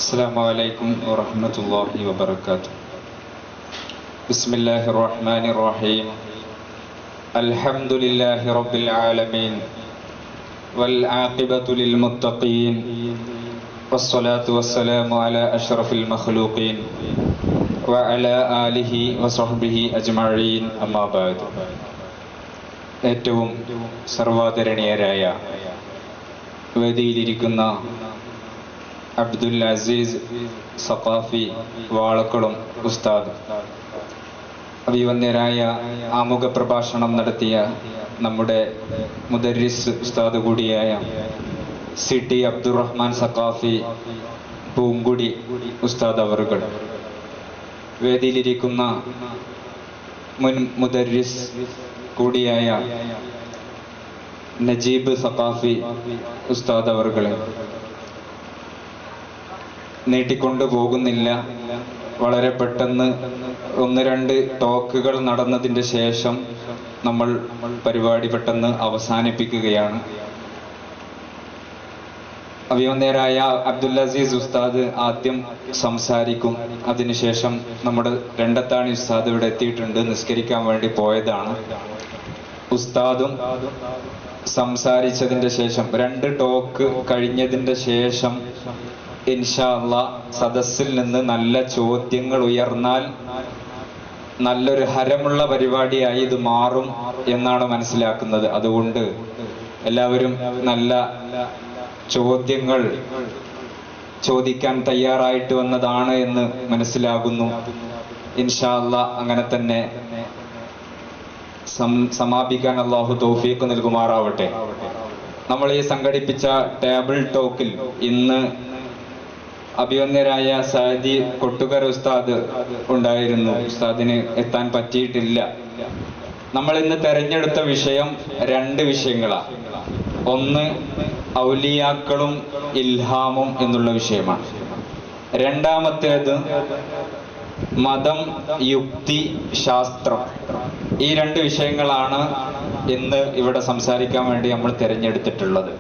السلام عليكم ورحمة الله وبركاته. بسم الله الرحمن الرحيم. الحمد لله رب العالمين والعاقبة للمتقين والصلاة والسلام على أشرف المخلوقين وعلى آله وصحبه أجمعين. أما بعد. ഏറ്റവും സർവാദരണീയരായ വേദിയിലിരിക്കുന്ന അബ്ദുൽ അസീസ് സഖാഫി വാളക്കുളം ഉസ്താദ്, അഭിവന്യരായ ആമുഖ പ്രഭാഷണം നടത്തിയ നമ്മുടെ മുദരിസ് ഉസ്താദ് കൂടിയായ CT അബ്ദുറഹ്മാൻ സഖാഫി പൂങ്കുടി ഉസ്താദ് അവറുകൾ, വേദിയിലിരിക്കുന്ന മുൻ മുദരിസ് കൂടിയായ നജീബ് സഖാഫി ഉസ്താദ് അവറുകളെ, നീട്ടിക്കൊണ്ടു പോകുന്നില്ല. വളരെ പെട്ടെന്ന് ഒന്ന് രണ്ട് ടോക്കുകൾ നടന്നതിൻ്റെ ശേഷം നമ്മൾ പരിപാടി പെട്ടെന്ന് അവസാനിപ്പിക്കുകയാണ്. അഭിവന്യരായ അബ്ദുൽ അസീസ് ഉസ്താദ് ആദ്യം സംസാരിക്കും. അതിനുശേഷം നമ്മുടെ രണ്ടത്താണി ഉസ്താദ് ഇവിടെ എത്തിയിട്ടുണ്ട്, നിസ്കരിക്കാൻ വേണ്ടി പോയതാണ്. ഉസ്താദും സംസാരിച്ചതിൻ്റെ ശേഷം, രണ്ട് ടോക്ക് കഴിഞ്ഞതിൻ്റെ ശേഷം ഇൻഷാ അല്ലാഹ് സദസ്സിൽ നിന്ന് നല്ല ചോദ്യങ്ങൾ ഉയർന്നാൽ നല്ലൊരു ഹരമുള്ള പരിപാടിയായി ഇത് മാറും എന്നാണ് മനസ്സിലാക്കുന്നത്. അതുകൊണ്ട് എല്ലാവരും നല്ല ചോദ്യങ്ങൾ ചോദിക്കാൻ തയ്യാറായിട്ട് വന്നതാണ് എന്ന് മനസ്സിലാകുന്നു. ഇൻഷാ അല്ലാഹ് അങ്ങനെ തന്നെ സമാപിക്കാൻ അല്ലാഹു തൗഫീഖ് നൽകുമാറാവട്ടെ. നമ്മൾ ഈ സംഘടിപ്പിച്ച ടേബിൾ ടോക്കിൽ ഇന്ന് അഭിവന്യരായ സാദി കൊട്ടുകര ഉസ്താദ് ഉണ്ടായിരുന്നു. ഉസ്താദിന് എത്താൻ പറ്റിയിട്ടില്ല. നമ്മൾ ഇന്ന് തെരഞ്ഞെടുത്ത വിഷയം രണ്ട് വിഷയങ്ങളാണ്. ഒന്ന് ഔലിയാക്കളും ഇൽഹാമും എന്നുള്ള വിഷയമാണ്. രണ്ടാമത്തേത് മതം, യുക്തി, ശാസ്ത്രം. ഈ രണ്ട് വിഷയങ്ങളാണ് ഇന്ന് ഇവിടെ സംസാരിക്കാൻ വേണ്ടി നമ്മൾ തിരഞ്ഞെടുത്തിട്ടുള്ളത്.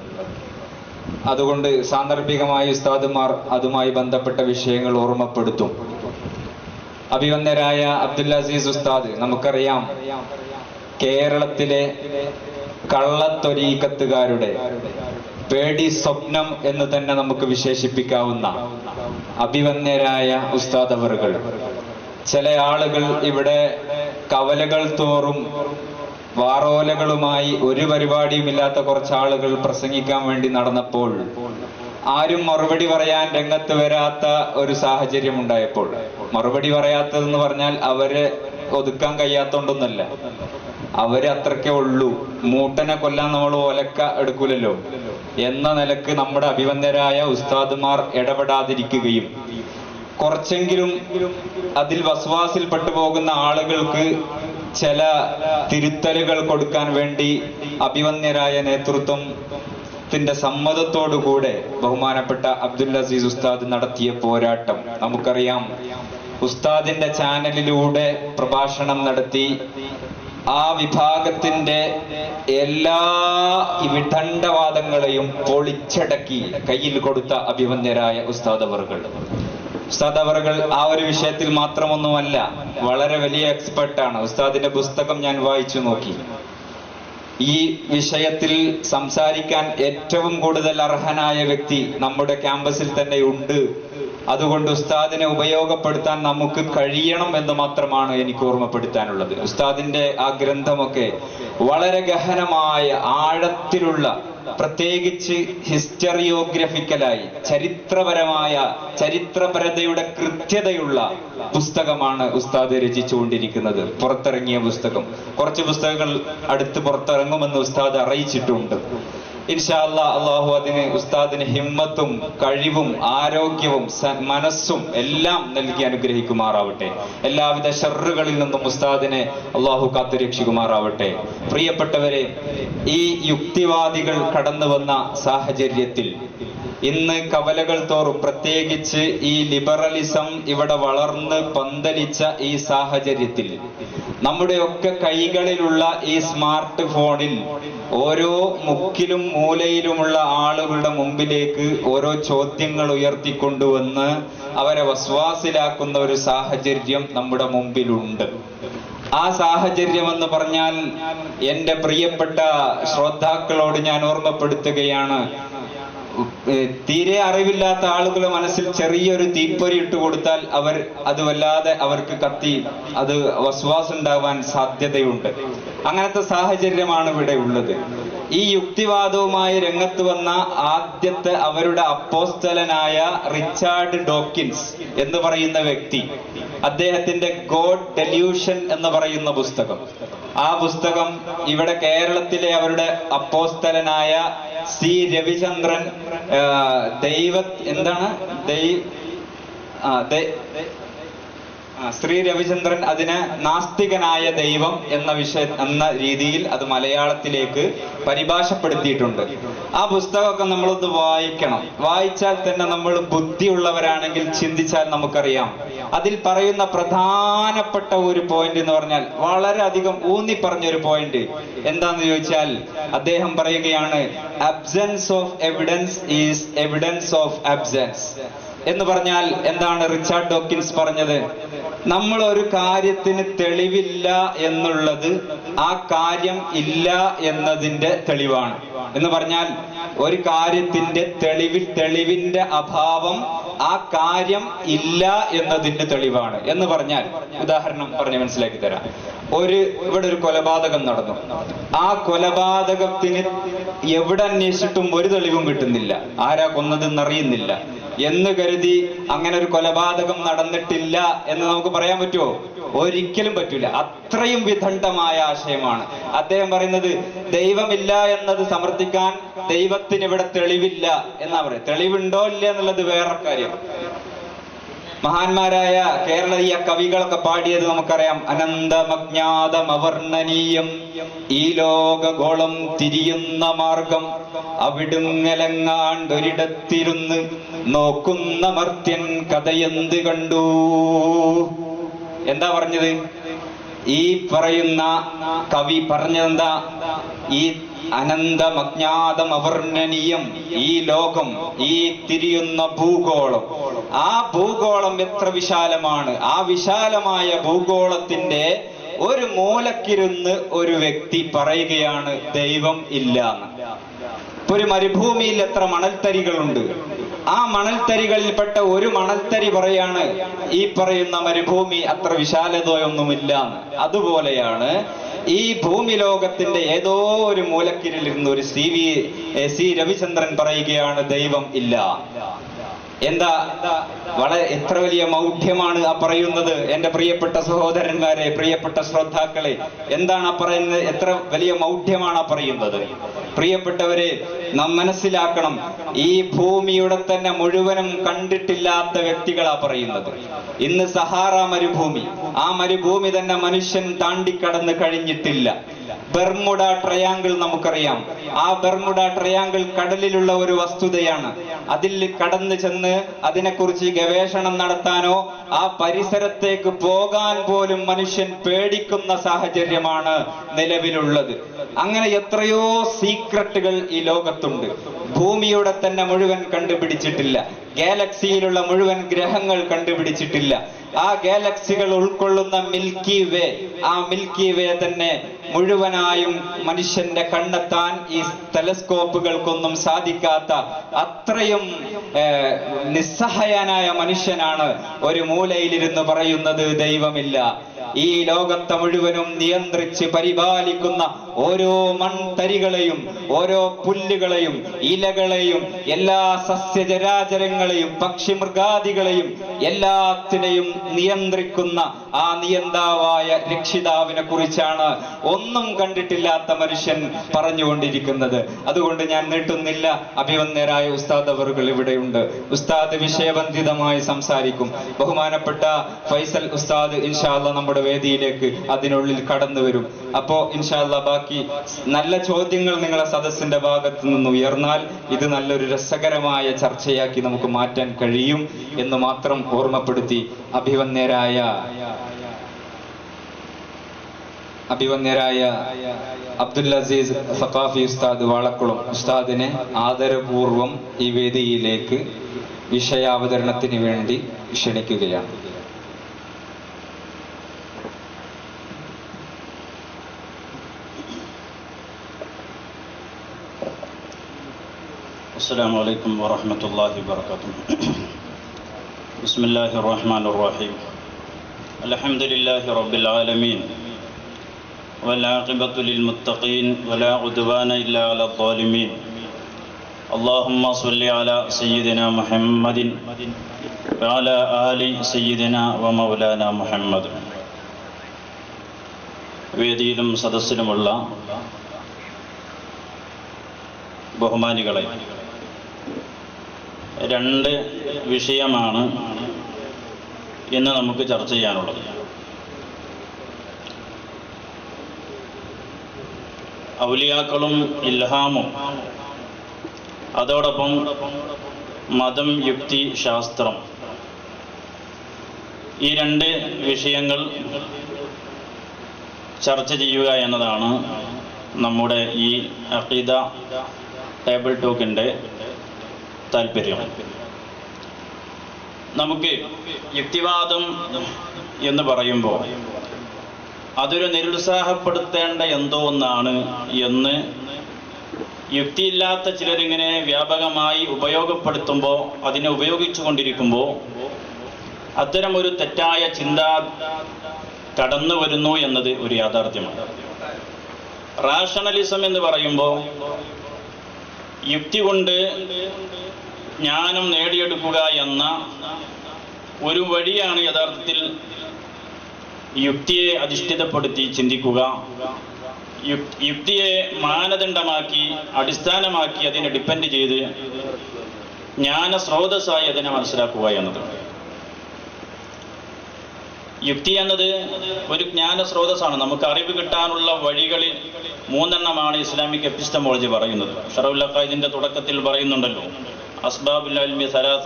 അതുകൊണ്ട് സാന്ദർഭികമായി ഉസ്താദുമാർ അതുമായി ബന്ധപ്പെട്ട വിഷയങ്ങൾ ഓർമ്മപ്പെടുത്തും. അഭിവന്യരായ അബ്ദുൽ അസീസ് ഉസ്താദ്, നമുക്കറിയാം, കേരളത്തിലെ കള്ളത്തൊരീക്കത്തുകാരുടെ പേടി സ്വപ്നം എന്ന് തന്നെ നമുക്ക് വിശേഷിപ്പിക്കാവുന്ന അഭിവന്യരായ ഉസ്താദ് അവറുകൾ. ചില ആളുകൾ ഇവിടെ കവലകൾ തോറും വാറോലകളുമായി ഒരു പരിപാടിയും ഇല്ലാത്ത കുറച്ച് ആളുകൾ പ്രസംഗിക്കാൻ വേണ്ടി നടന്നപ്പോൾ ആരും മറുപടി പറയാൻ രംഗത്ത് വരാത്ത ഒരു സാഹചര്യം ഉണ്ടായപ്പോൾ, മറുപടി പറയാത്തതെന്ന് പറഞ്ഞാൽ അവരെ ഒതുക്കാൻ കഴിയാത്തോണ്ടൊന്നല്ല, അവര് അത്രക്കേ ഉള്ളൂ. മൂട്ടനെ കൊല്ലാൻ നമ്മൾ ഒലക്ക എടുക്കൂലല്ലോ എന്ന നിലക്ക് നമ്മുടെ അഭിവന്യരായ ഉസ്താദുമാർ ഇടപെടാതിരിക്കുകയും കുറച്ചെങ്കിലും അതിൽ വസ്വാസിൽ പെട്ടുപോകുന്ന ആളുകൾക്ക് ചില തിരുത്തലുകൾ കൊടുക്കാൻ വേണ്ടി അഭിവന്യരായ നേതൃത്വത്തിന്റെ സമ്മതത്തോടുകൂടെ ബഹുമാനപ്പെട്ട അബ്ദുൽ അസീസ് ഉസ്താദ് നടത്തിയ പോരാട്ടം നമുക്കറിയാം. ഉസ്താദിന്റെ ചാനലിലൂടെ പ്രഭാഷണം നടത്തി ആ വിഭാഗത്തിന്റെ എല്ലാ വിദണ്ഡവാദങ്ങളെയും പൊളിച്ചടക്കി കയ്യിൽ കൊടുത്ത അഭിവന്യരായ ഉസ്താദ് അവറുകൾ. ഉസ്താദ് അവറുകൾ ആ ഒരു വിഷയത്തിൽ മാത്രമൊന്നുമല്ല, വളരെ വലിയ എക്സ്പെർട്ടാണ്. ഉസ്താദിന്റെ പുസ്തകം ഞാൻ വായിച്ചു നോക്കി. ഈ വിഷയത്തിൽ സംസാരിക്കാൻ ഏറ്റവും കൂടുതൽ അർഹനായ വ്യക്തി നമ്മുടെ ക്യാമ്പസിൽ തന്നെ ഉണ്ട്. അതുകൊണ്ട് ഉസ്താദിനെ ഉപയോഗപ്പെടുത്താൻ നമുക്ക് കഴിയണം എന്ന് മാത്രമാണ് എനിക്ക് ഓർമ്മപ്പെടുത്താനുള്ളത്. ഉസ്താദിന്റെ ആ ഗ്രന്ഥമൊക്കെ വളരെ ഗഹനമായ ആഴത്തിലുള്ള, പ്രത്യേകിച്ച് ഹിസ്റ്ററിയോഗ്രഫിക്കലായി ചരിത്രപരമായ ചരിത്രപരതയുടെ കൃത്യതയുള്ള പുസ്തകമാണ് ഉസ്താദ് രചിച്ചുകൊണ്ടിരിക്കുന്നത്. പുറത്തിറങ്ങിയ പുസ്തകം, കുറച്ച് പുസ്തകങ്ങൾ അടുത്ത് പുറത്തിറങ്ങുമെന്ന് ഉസ്താദ് അറിയിച്ചിട്ടുണ്ട്. ഇൻഷാ അല്ലാഹ് അള്ളാഹു അതിന് ഉസ്താദിന് ഹിമ്മത്തും കഴിവും ആരോഗ്യവും മനസ്സും എല്ലാം നൽകി അനുഗ്രഹിക്കുമാറാവട്ടെ. എല്ലാവിധ ഷർറുകളിൽ നിന്നും ഉസ്താദിനെ അള്ളാഹു കാത്തുരക്ഷിക്കുമാറാവട്ടെ. പ്രിയപ്പെട്ടവരെ, ഈ യുക്തിവാദികൾ കടന്നു വന്ന സാഹചര്യത്തിൽ ഇന്ന് കവലകൾ തോറും, പ്രത്യേകിച്ച് ഈ ലിബറലിസം ഇവിടെ വളർന്ന് പന്തലിച്ച ഈ സാഹചര്യത്തിൽ നമ്മുടെയൊക്കെ കൈകളിലുള്ള ഈ സ്മാർട്ട് ഫോണിൽ ഓരോ മുക്കിലും മൂലയിലുമുള്ള ആളുകളുടെ മുമ്പിലേക്ക് ഓരോ ചോദ്യങ്ങൾ ഉയർത്തിക്കൊണ്ടുവന്ന് അവരെ വസ്വാസിലാക്കുന്ന ഒരു സാഹചര്യം നമ്മുടെ മുമ്പിലുണ്ട്. ആ സാഹചര്യം എന്ന് പറഞ്ഞാൽ എൻ്റെ പ്രിയപ്പെട്ട ശ്രോതാക്കളോട് ഞാൻ ഓർമ്മപ്പെടുത്തുകയാണ്, തീരെ അറിവില്ലാത്ത ആളുകളുടെ മനസ്സിൽ ചെറിയൊരു തീപ്പൊരി ഇട്ട് കൊടുത്താൽ അത് വല്ലാതെ അവർക്ക് കത്തി അത് വസ്വാസ് ഉണ്ടാവാൻ സാധ്യതയുണ്ട്. അങ്ങനത്തെ സാഹചര്യമാണ് ഇവിടെ ഉള്ളത്. ഈ യുക്തിവാദവുമായി രംഗത്ത് വന്ന ആദ്യത്തെ അവരുടെ അപ്പോസ്തലനായ റിച്ചാർഡ് ഡോക്കിൻസ് എന്ന് പറയുന്ന വ്യക്തി, അദ്ദേഹത്തിന്റെ ഗോഡ് ഡെല്യൂഷൻ എന്ന് പറയുന്ന പുസ്തകം, ആ പുസ്തകം ഇവിടെ കേരളത്തിലെ അവരുടെ അപ്പോസ്തലനായ സി രവിചന്ദ്രൻ ശ്രീ രവിചന്ദ്രൻ അതിന് നാസ്തികനായ ദൈവം എന്ന രീതിയിൽ അത് മലയാളത്തിലേക്ക് പരിഭാഷപ്പെടുത്തിയിട്ടുണ്ട്. ആ പുസ്തകമൊക്കെ നമ്മളൊന്ന് വായിക്കണം. വായിച്ചാൽ തന്നെ നമ്മൾ ബുദ്ധിയുള്ളവരാണെങ്കിൽ ചിന്തിച്ചാൽ നമുക്കറിയാം അതിൽ പറയുന്ന പ്രധാനപ്പെട്ട ഒരു പോയിന്റ് എന്ന് പറഞ്ഞാൽ, വളരെയധികം ഊന്നി പറഞ്ഞൊരു പോയിന്റ് എന്താന്ന് ചോദിച്ചാൽ, അദ്ദേഹം പറയുകയാണ്, absence of evidence is evidence of absence എന്ന് പറഞ്ഞാൽ എന്താണ് റിച്ചാർഡ് ഡോക്കിൻസ് പറഞ്ഞത്? നമ്മൾ ഒരു കാര്യത്തിന് തെളിവില്ല എന്നുള്ളത് ആ കാര്യം ഇല്ല എന്നതിന്റെ തെളിവാണ്. എന്ന് പറഞ്ഞാൽ ഒരു കാര്യത്തിന്റെ തെളിവിന്റെ അഭാവം ആ കാര്യം ഇല്ല എന്നതിന്റെ തെളിവാണ് എന്ന് പറഞ്ഞാൽ, ഉദാഹരണം പറഞ്ഞ് മനസ്സിലാക്കി തരാം. ഇവിടെ ഒരു കൊലപാതകം നടന്നു. ആ കൊലപാതകത്തിന് എവിടെ അന്വേഷിച്ചിട്ടും ഒരു തെളിവും കിട്ടുന്നില്ല, ആരാ കൊന്നതെന്നറിയുന്നില്ല എന്ന് കരുതി അങ്ങനെ ഒരു കൊലപാതകം നടന്നിട്ടില്ല എന്ന് നമുക്ക് പറയാൻ പറ്റുമോ? ഒരിക്കലും പറ്റൂല. അത്രയും വിദണ്ഡമായ ആശയമാണ് അദ്ദേഹം പറയുന്നത്. ദൈവമില്ല എന്നത് സമർത്ഥിക്കാൻ ദൈവത്തിന് ഇവിടെ തെളിവില്ല എന്നാ പറയുക. തെളിവുണ്ടോ ഇല്ല എന്നുള്ളത് വേറെ കാര്യം. മഹാന്മാരായ കേരളീയ കവികളൊക്കെ പാടിയത് നമുക്കറിയാം. അനന്തമജ്ഞാതമവർണ്ണനീയം ഈ ലോകഗോളം തിരിയുന്ന മാർഗം, അവിടുങ്ങലങ്ങാണ്ടൊരിടത്തിരുന്ന് നോക്കുന്ന മർത്യൻ കഥയെന്ത് കണ്ടു. എന്താ പറഞ്ഞത്? ഈ പറയുന്ന കവി പറഞ്ഞതെന്താ? ഈ അനന്തമജ്ഞാതം അവർണ്ണനീയം ഈ ലോകം, ഈ തിരിയുന്ന ഭൂഗോളം, ആ ഭൂഗോളം എത്ര വിശാലമാണ്. ആ വിശാലമായ ഭൂഗോളത്തിന്റെ ഒരു മൂലക്കിരുന്ന് ഒരു വ്യക്തി പറയുകയാണ് ദൈവം ഇല്ല എന്ന്. ഇപ്പൊ ഒരു മരുഭൂമിയിൽ എത്ര മണൽത്തരികളുണ്ട്. ആ മണൽത്തരികളിൽപ്പെട്ട ഒരു മണൽത്തരി പറയാണ് ഈ പറയുന്ന മരുഭൂമി അത്ര വിശാലതയൊന്നുമില്ല എന്ന്. അതുപോലെയാണ് ഈ ഭൂമി ലോകത്തിന്റെ ഏതോ ഒരു മൂലക്കിരിലിരുന്ന് ഒരു സി രവിചന്ദ്രൻ പറയുകയാണ് ദൈവം ഇല്ല. എന്താ എത്ര വലിയ മൗഢ്യമാണ് ആ പറയുന്നത്. എന്റെ പ്രിയപ്പെട്ട സഹോദരന്മാരെ, പ്രിയപ്പെട്ട ശ്രോതാക്കളെ, എന്താണ് ആ പറയുന്നത്? എത്ര വലിയ മൗഢ്യമാണ് ആ പറയുന്നത്. പ്രിയപ്പെട്ടവരെ, നാം മനസ്സിലാക്കണം, ഈ ഭൂമിയുടെ തന്നെ മുഴുവനും കണ്ടിട്ടില്ലാത്ത വ്യക്തികളാ പറയുന്നത്. ഇന്ന് സഹാറ മരുഭൂമി, ആ മരുഭൂമി തന്നെ മനുഷ്യൻ താണ്ടിക്കടന്ന് കഴിഞ്ഞിട്ടില്ല. ബെർമുഡ ട്രയാങ്കിൾ നമുക്കറിയാം. ആ ബെർമുഡ ട്രയാങ്കിൾ കടലിലുള്ള ഒരു വസ്തുതയാണ്. അതിൽ കടന്നു ചെന്ന് അതിനെക്കുറിച്ച് ഗവേഷണം നടത്താനോ ആ പരിസരത്തേക്ക് പോകാൻ പോലും മനുഷ്യൻ പേടിക്കുന്ന സാഹചര്യമാണ് നിലവിലുള്ളത്. അങ്ങനെ എത്രയോ സീക്രട്ടുകൾ ഈ ലോകത്തുണ്ട്. ഭൂമിയുടെ തന്നെ മുഴുവൻ കണ്ടുപിടിച്ചിട്ടില്ല. ഗാലക്സിയിലുള്ള മുഴുവൻ ഗ്രഹങ്ങൾ കണ്ടുപിടിച്ചിട്ടില്ല. ആ ഗാലക്സികൾ ഉൾക്കൊള്ളുന്ന മിൽക്കി വേ, ആ മിൽക്കി വേ തന്നെ മുഴുവനായും മനുഷ്യന്റെ കണ്ടെത്താൻ ഈ ടെലസ്കോപ്പുകൾക്കൊന്നും സാധിക്കാത്ത അത്രയും നിസ്സഹായനായ മനുഷ്യനാണ് ഒരു മൂലയിലിരുന്ന് പറയുന്നത് ദൈവമില്ല. ഈ ലോകത്തെ മുഴുവനും നിയന്ത്രിച്ച് പരിപാലിക്കുന്ന ഓരോ മൺതരികളെയും ഓരോ പുല്ലുകളെയും ഇലകളെയും എല്ലാ സസ്യജരാചരങ്ങളെയും പക്ഷിമൃഗാദികളെയും എല്ലാത്തിനെയും നിയന്ത്രിക്കുന്ന ആ നിയന്താവായ രക്ഷിതാവിനെ കുറിച്ചാണ് ഒന്നും കണ്ടിട്ടില്ലാത്ത മനുഷ്യൻ പറഞ്ഞുകൊണ്ടിരിക്കുന്നത്. അതുകൊണ്ട് ഞാൻ നീട്ടുന്നില്ല. അഭിവന്ദരായ ഉസ്താദ് അവറുകൾ ഇവിടെയുണ്ട്. ഉസ്താദ് വിഷയബന്ധിതമായി സംസാരിക്കും. ബഹുമാനപ്പെട്ട ഫൈസൽ ഉസ്താദ് ഇൻഷാ അല്ലാഹ് നമ്മുടെ വേദിയിലേക്ക് അതിനുള്ളിൽ കടന്നു വരും. അപ്പോ ഇൻഷാ അല്ലാഹ് ബാക്കി നല്ല ചോദ്യങ്ങൾ നിങ്ങളെ സദസ്സിന്റെ ഭാഗത്ത് നിന്ന് ഉയർന്നാൽ ഇത് നല്ലൊരു രസകരമായ ചർച്ചയാക്കി നമുക്ക് മാറ്റാൻ കഴിയും എന്ന് മാത്രം ഓർമ്മപ്പെടുത്തി അഭിവന്യരായ അബ്ദുൽ അസീസ് സഖാഫി ഉസ്താദ് വാളക്കുളം ഉസ്താദിനെ ആദരപൂർവം ഈ വേദിയിലേക്ക് വിഷയാവതരണത്തിന് വേണ്ടി ക്ഷണിക്കുകയാണ്. السلام عليكم ورحمة الله وبركاته. بسم الله الرحمن الرحيم. الحمد لله رب العالمين والعاقبة للمتقين ولا عدوان إلا على الظالمين. اللهم صل على سيدنا محمد وعلى آل سيدنا ومولانا محمد. വേദിയിലും സദസ്സിലുമുള്ള ബഹുമാനികളെ, രണ്ട് വിഷയമാണ് ഇന്ന് നമുക്ക് ചർച്ച ചെയ്യാനുള്ളത്. ഔലിയാക്കളും ഇൽഹാമും, അതോടൊപ്പം മതം, യുക്തി, ശാസ്ത്രം, ഈ രണ്ട് വിഷയങ്ങൾ ചർച്ച ചെയ്യുക എന്നതാണ് നമ്മുടെ ഈ അഖീദ ടേബിൾ ടോക്കിൻ്റെ താല്പര്യം. നമുക്ക് യുക്തിവാദം എന്ന് പറയുമ്പോൾ അതൊരു നിരുത്സാഹപ്പെടുത്തേണ്ട എന്തോ ഒന്നാണ് എന്ന് യുക്തിയില്ലാത്ത ചിലരിങ്ങനെ വ്യാപകമായി ഉപയോഗപ്പെടുത്തുമ്പോൾ, അതിനെ ഉപയോഗിച്ചു കൊണ്ടിരിക്കുമ്പോൾ അത്തരമൊരു തെറ്റായ ചിന്ത കടന്നു വരുന്നു എന്നത് ഒരു യാഥാർത്ഥ്യമാണ്. റാഷണലിസം എന്ന് പറയുമ്പോൾ യുക്തി കൊണ്ട് ജ്ഞാനം നേടിയെടുക്കുക എന്ന ഒരു വഴിയാണ് യഥാർത്ഥത്തിൽ യുക്തിയെ അധിഷ്ഠിതപ്പെടുത്തി ചിന്തിക്കുക, യുക്തിയെ മാനദണ്ഡമാക്കി അടിസ്ഥാനമാക്കി അതിനെ ഡിപ്പെൻഡ് ചെയ്ത് ജ്ഞാന സ്രോതസ്സായി അതിനെ മനസ്സിലാക്കുക എന്നത്. യുക്തി എന്നത് ഒരു ജ്ഞാന സ്രോതസ്സാണ്. നമുക്ക് അറിവ് കിട്ടാനുള്ള വഴികളിൽ മൂന്നെണ്ണമാണ് ഇസ്ലാമിക് എപ്പിസ്റ്റമോളജി പറയുന്നത്. ഷറഉൽ അഖായിദിന്റെ തുടക്കത്തിൽ പറയുന്നുണ്ടല്ലോ, അസ്ബാബുൽ ഇൽമി സലാസ,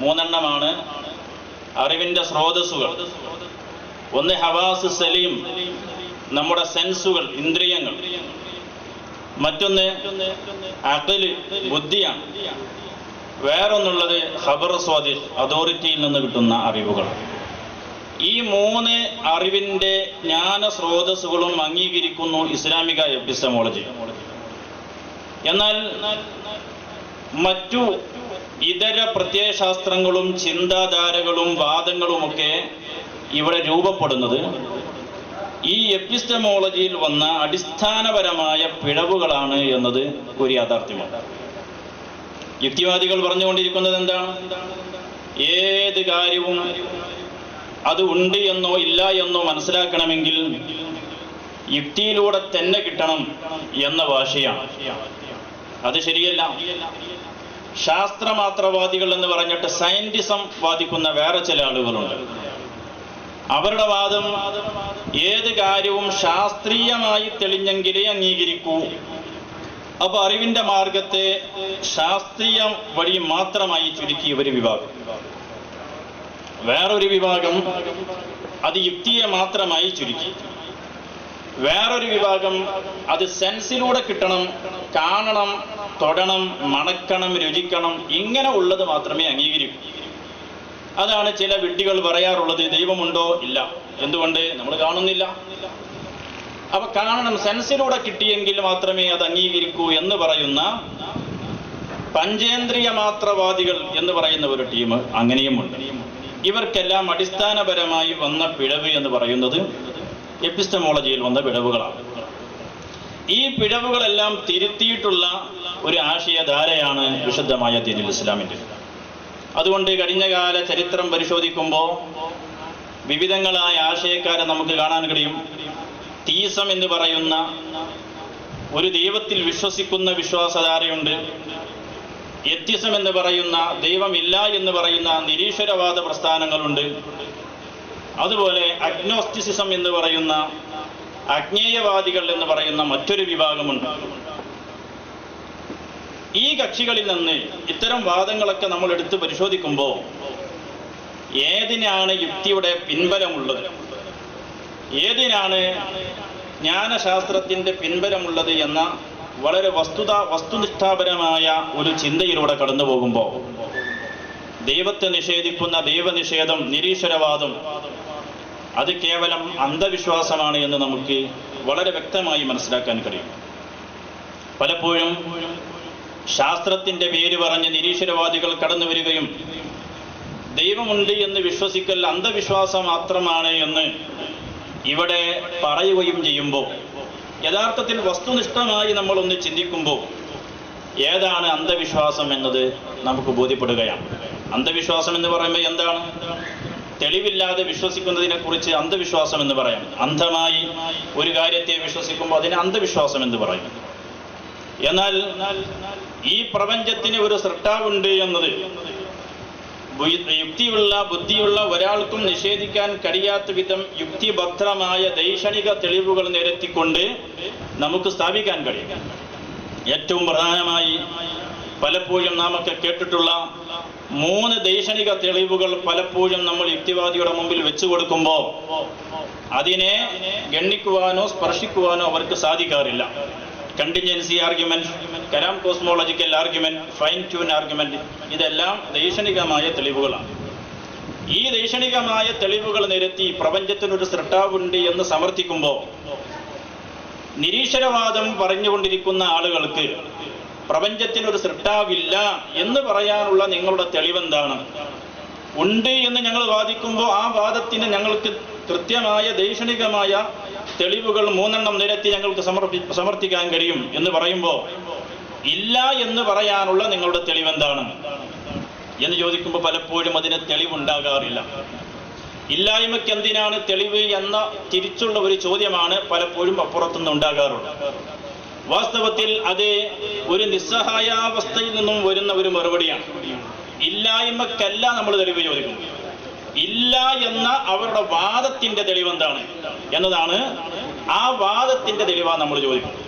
മൂന്നെണ്ണമാണ് അറിവിന്റെ സ്രോതസ്സുകൾ. ഒന്ന് ഹവാസ് സലീം, നമ്മുടെ സെൻസുകൾ, ഇന്ദ്രിയങ്ങൾ. മറ്റൊന്ന് അഖ്ല്, ബുദ്ധിയാണ്. വേറൊന്നുള്ളത് ഖബർ സ്വാദിഖ്, അതോറിറ്റിയിൽ നിന്ന് കിട്ടുന്ന അറിവുകൾ. ഈ മൂന്ന് അറിവിന്റെ ജ്ഞാന സ്രോതസ്സുകളും അംഗീകരിക്കുന്നു ഇസ്ലാമിക എപ്പിസ്റ്റമോളജി. എന്നാൽ മറ്റു ഇതര പ്രത്യയശാസ്ത്രങ്ങളും ചിന്താധാരകളും വാദങ്ങളുമൊക്കെ ഇവിടെ രൂപപ്പെടുന്നത് ഈ എപ്പിസ്റ്റമോളജിയിൽ വന്ന അടിസ്ഥാനപരമായ പിഴവുകളാണ് എന്നത് ഒരു യാഥാർത്ഥ്യമാണ്. യുക്തിവാദികൾ പറഞ്ഞുകൊണ്ടിരിക്കുന്നത് എന്താണ്? ഏത് കാര്യവും അത് ഉണ്ട് എന്നോ ഇല്ല എന്നോ മനസ്സിലാക്കണമെങ്കിൽ യുക്തിയിലൂടെ തന്നെ കിട്ടണം എന്ന വാശിയാണ്. അത് ശരിയല്ല. ശാസ്ത്രമാത്രവാദികൾ എന്ന് പറഞ്ഞിട്ട് സയന്റിസം വാദിക്കുന്ന വേറെ ചില ആളുകളുണ്ട്. അവരുടെ വാദം ഏത് കാര്യവും ശാസ്ത്രീയമായി തെളിഞ്ഞെങ്കിലേ അംഗീകരിക്കൂ. അപ്പൊ അറിവിന്റെ മാർഗത്തെ ശാസ്ത്രീയ വഴി മാത്രമായി ചുരുക്കിയ ഒരു വിഭാഗം. വേറൊരു വിഭാഗം അത് യുക്തിയെ മാത്രമായി ചുരുക്കി. വേറൊരു വിഭാഗം അത് സെൻസിലൂടെ കിട്ടണം, കാണണം, തൊടണം, മണക്കണം, രുചിക്കണം, ഇങ്ങനെ ഉള്ളത് മാത്രമേ അംഗീകരിക്കൂ. അതാണ് ചില വിഡ്ഢികൾ പറയാറുള്ളത്, ദൈവമുണ്ടോ? ഇല്ല. എന്തുകൊണ്ട്? നമ്മൾ കാണുന്നില്ല. അപ്പൊ കാണണം, സെൻസിലൂടെ കിട്ടിയെങ്കിൽ മാത്രമേ അത് അംഗീകരിക്കൂ എന്ന് പറയുന്ന പഞ്ചേന്ദ്രിയ മാത്രവാദികൾ എന്ന് പറയുന്ന ഒരു ടീം അങ്ങനെയുമുണ്ട്. ഇവർക്കെല്ലാം അടിസ്ഥാനപരമായി വന്ന പിഴവ് എന്ന് പറയുന്നത് എപ്പിസ്റ്റമോളജിയിൽ വന്ന പിഴവുകളാണ്. ഈ പിഴവുകളെല്ലാം തിരുത്തിയിട്ടുള്ള ഒരു ആശയധാരയാണ് വിശുദ്ധമായ ദീനുൽ ഇസ്ലാമിൻ്റെ. അതുകൊണ്ട് കഴിഞ്ഞകാല ചരിത്രം പരിശോധിക്കുമ്പോൾ വിവിധങ്ങളായ ആശയക്കാരെ നമുക്ക് കാണാൻ കഴിയും. തീസം എന്ന് പറയുന്ന ഒരു ദൈവത്തിൽ വിശ്വസിക്കുന്ന വിശ്വാസധാരയുണ്ട്. എത്തിസം എന്ന് പറയുന്ന ദൈവമില്ല എന്ന് പറയുന്ന നിരീശ്വരവാദ പ്രസ്ഥാനങ്ങളുണ്ട്. അതുപോലെ അഗ്നോസ്റ്റിസിസം എന്ന് പറയുന്ന അജ്ഞേയവാദികൾ എന്ന് പറയുന്ന മറ്റൊരു വിഭാഗമുണ്ട്. ഈ കക്ഷികളിൽ നിന്ന് ഇത്തരം വാദങ്ങളൊക്കെ നമ്മൾ എടുത്ത് പരിശോധിക്കുമ്പോൾ ഏതിനാണ് യുക്തിയുടെ പിൻബലമുള്ളത്, ഏതിനാണ് ജ്ഞാനശാസ്ത്രത്തിൻ്റെ പിൻബലമുള്ളത് എന്ന വളരെ വസ്തുനിഷ്ഠാപരമായ ഒരു ചിന്തയിലൂടെ കടന്നു പോകുമ്പോൾ ദൈവത്തെ നിഷേധിക്കുന്ന ദൈവനിഷേധം, നിരീശ്വരവാദം അത് കേവലം അന്ധവിശ്വാസമാണ് എന്ന് നമുക്ക് വളരെ വ്യക്തമായി മനസ്സിലാക്കാൻ കഴിയും. പലപ്പോഴും ശാസ്ത്രത്തിൻ്റെ പേര് പറഞ്ഞ് നിരീശ്വരവാദികൾ കടന്നു വരികയും ദൈവമുണ്ട് എന്ന് വിശ്വസിക്കൽ അന്ധവിശ്വാസം മാത്രമാണ് എന്ന് ഇവിടെ പറയുകയും ചെയ്യുമ്പോൾ യഥാർത്ഥത്തിൽ വസ്തുനിഷ്ഠമായി നമ്മളൊന്ന് ചിന്തിക്കുമ്പോൾ ഏതാണ് അന്ധവിശ്വാസം എന്നത് നമുക്ക് ബോധ്യപ്പെടുകയാണ്. അന്ധവിശ്വാസം എന്ന് പറയുമ്പോൾ എന്താണ്? തെളിവില്ലാതെ വിശ്വസിക്കുന്നതിനെ കുറിച്ച് അന്ധവിശ്വാസം എന്ന് പറയാം. അന്ധമായി ഒരു കാര്യത്തെ വിശ്വസിക്കുമ്പോൾ അതിന് അന്ധവിശ്വാസം എന്ന് പറയും. എന്നാൽ ഈ പ്രപഞ്ചത്തിന് ഒരു സൃഷ്ടാവുണ്ട് എന്നത് യുക്തിയുള്ള ബുദ്ധിയുള്ള ഒരാൾക്കും നിഷേധിക്കാൻ കഴിയാത്ത വിധം യുക്തിഭദ്രമായ ദൈക്ഷണിക തെളിവുകൾ നിരത്തിക്കൊണ്ട് നമുക്ക് സ്ഥാപിക്കാൻ കഴിയും. ഏറ്റവും പ്രധാനമായി പലപ്പോഴും നാമൊക്കെ കേട്ടിട്ടുള്ള 3 ദൈക്ഷണിക തെളിവുകൾ പലപ്പോഴും നമ്മൾ യുക്തിവാദിയുടെ മുമ്പിൽ വെച്ചു കൊടുക്കുമ്പോൾ അതിനെ ഗണ്ണിക്കുവാനോ സ്പർശിക്കുവാനോ അവർക്ക് സാധിക്കാറില്ല. കണ്ടിൻജൻസി ആർഗ്യുമെന്റ്, കരാം cosmological argument, fine tune argument, ഇതെല്ലാം ദൈക്ഷണികമായ തെളിവുകളാണ്. ഈ ദൈക്ഷണികമായ തെളിവുകൾ നിരത്തി പ്രപഞ്ചത്തിനൊരു സൃഷ്ടാവുണ്ട് എന്ന് സമർത്ഥിക്കുമ്പോൾ നിരീശ്വരവാദം പറഞ്ഞുകൊണ്ടിരിക്കുന്ന ആളുകൾക്ക് പ്രപഞ്ചത്തിനൊരു സൃഷ്ടാവില്ല എന്ന് പറയാനുള്ള നിങ്ങളുടെ തെളിവെന്താണ്? ഉണ്ട് എന്ന് ഞങ്ങൾ വാദിക്കുമ്പോൾ ആ വാദത്തിന് ഞങ്ങൾക്ക് കൃത്യമായ ദൈക്ഷണികമായ തെളിവുകൾ 3 നിരത്തി ഞങ്ങൾക്ക് സമർത്ഥിക്കാൻ കഴിയും എന്ന് പറയുമ്പോൾ ഇല്ല എന്ന് പറയാനുള്ള നിങ്ങളുടെ തെളിവെന്താണ് എന്ന് ചോദിക്കുമ്പോൾ പലപ്പോഴും അതിന് തെളിവുണ്ടാകാറില്ല. ഇല്ലായ്മയ്ക്ക് എന്തിനാണ് തെളിവ് എന്ന തിരിച്ചുള്ള ഒരു ചോദ്യമാണ് പലപ്പോഴും അപ്പുറത്തുനിന്ന് ഉണ്ടാകാറുള്ളത്. വാസ്തവത്തിൽ അത് ഒരു നിസ്സഹായാവസ്ഥയിൽ നിന്നും വരുന്ന ഒരു മറുപടിയാണ്. ഇല്ലായ്മക്കല്ല നമ്മൾ തെളിവ് ചോദിക്കുന്നത്, ഇല്ല എന്ന അവരുടെ വാദത്തിന്റെ തെളിവെന്താണ് എന്നതാണ്. ആ വാദത്തിന്റെ തെളിവാണ് നമ്മൾ ചോദിക്കുന്നത്.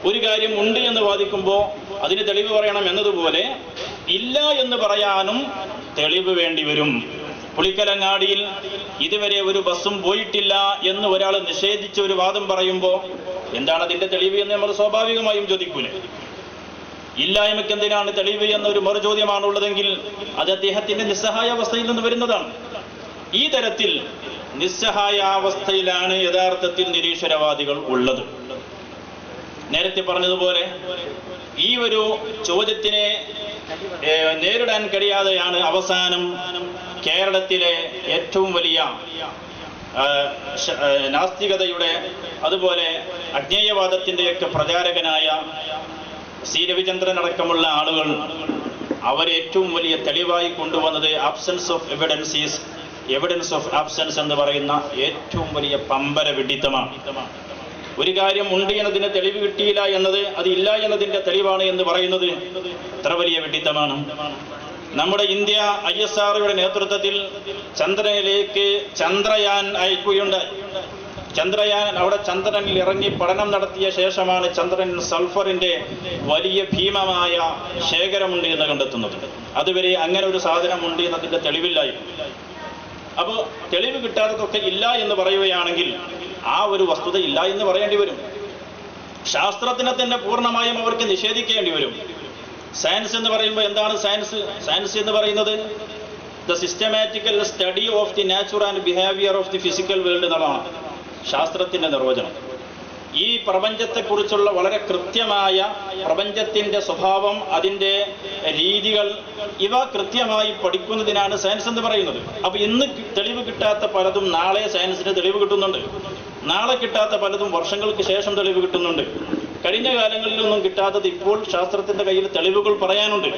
ഒരു കാര്യം ഉണ്ട് എന്ന് വാദിക്കുമ്പോൾ അതിന് തെളിവ് പറയണം എന്നതുപോലെ ഇല്ല എന്ന് പറയാനും തെളിവ് വേണ്ടി വരും. പുളിക്കലങ്ങാടിയിൽ ഇതുവരെ ഒരു ബസ്സും പോയിട്ടില്ല എന്ന് ഒരാൾ നിഷേധിച്ച ഒരു വാദം പറയുമ്പോൾ എന്താണ് അതിന്റെ തെളിവ് എന്ന് നമ്മൾ സ്വാഭാവികമായും ചോദിക്കൂലേ? ഇല്ലായ്മയ്ക്ക് എന്തിനാണ് തെളിവ് എന്നൊരു മറുചോദ്യമാണുള്ളതെങ്കിൽ അത് അദ്ദേഹത്തിന്റെ നിസ്സഹായാവസ്ഥയിൽ നിന്ന് വരുന്നതാണ്. ഈ തരത്തിൽ നിസ്സഹായാവസ്ഥയിലാണ് യഥാർത്ഥത്തിൽ നിരീശ്വരവാദികൾ ഉള്ളത്. നേരത്തെ പറഞ്ഞതുപോലെ ഈ ഒരു ചോദ്യത്തിനെ നേരിടാൻ കഴിയാതെയാണ് അവസാനം കേരളത്തിലെ ഏറ്റവും വലിയ നാസ്തികതയുടെ അതുപോലെ അജ്ഞേയവാദത്തിൻ്റെയൊക്കെ പ്രചാരകനായ സി രവിചന്ദ്രൻ അടക്കമുള്ള ആളുകൾ അവരേറ്റവും വലിയ തെളിവായി കൊണ്ടുവന്നത് absence of evidence is evidence of absence എന്ന് പറയുന്ന ഏറ്റവും വലിയ പമ്പര വിഡിത്തമാണ്. ഒരു കാര്യം ഉണ്ട് എന്നതിന് തെളിവ് കിട്ടിയില്ല എന്നത് അത് ഇല്ല എന്നതിന്റെ തെളിവാണ് എന്ന് പറയുന്നത് എത്ര വലിയ വിഡിത്തമാണ്. നമ്മുടെ ഇന്ത്യ ISROയുടെ നേതൃത്വത്തിൽ ചന്ദ്രനിലേക്ക് ചന്ദ്രയാൻ അയക്കുകയുണ്ടായി. ചന്ദ്രയാൻ അവിടെ ചന്ദ്രനിൽ ഇറങ്ങി പഠനം നടത്തിയ ശേഷമാണ് ചന്ദ്രനിൽ സൾഫറിന്റെ വലിയ ഭീമമായ ശേഖരമുണ്ട് എന്ന് കണ്ടെത്തുന്നത്. അതുവരെ അങ്ങനെ ഒരു സാധനമുണ്ട് എന്നതിന്റെ തെളിവില്ലായിരുന്നു. അപ്പോൾ തെളിവ് കിട്ടാത്തതൊക്കെ ഇല്ല എന്ന് പറയുകയാണെങ്കിൽ ആ ഒരു വസ്തുത ഇല്ല എന്ന് പറയേണ്ടി വരും. ശാസ്ത്രത്തിനെ തന്നെ പൂർണ്ണമായും അവർക്ക് നിഷേധിക്കേണ്ടി വരും. സയൻസ് എന്ന് പറയുമ്പോൾ എന്താണ് സയൻസ്? സയൻസ് എന്ന് പറയുന്നത് the systematical study of the nature and behaviour of the physical world എന്നുള്ളതാണ് ശാസ്ത്രത്തിന്റെ നിർവചനം. ഈ പ്രപഞ്ചത്തെക്കുറിച്ചുള്ള വളരെ കൃത്യമായ പ്രപഞ്ചത്തിന്റെ സ്വഭാവം, അതിൻ്റെ രീതികൾ, ഇവ കൃത്യമായി പഠിക്കുന്നതിനാണ് സയൻസ് എന്ന് പറയുന്നത്. അപ്പൊ ഇന്ന് തെളിവ് കിട്ടാത്ത പലതും നാളെ സയൻസിന് തെളിവ് കിട്ടുന്നുണ്ട്. നാളെ കിട്ടാത്ത പലതും വർഷങ്ങൾക്ക് ശേഷം തെളിവ് കിട്ടുന്നുണ്ട്. കഴിഞ്ഞ കാലങ്ങളിലൊന്നും കിട്ടാത്തത് ഇപ്പോൾ ശാസ്ത്രത്തിന്റെ കയ്യിൽ തെളിവുകൾ പറയാനുണ്ട്.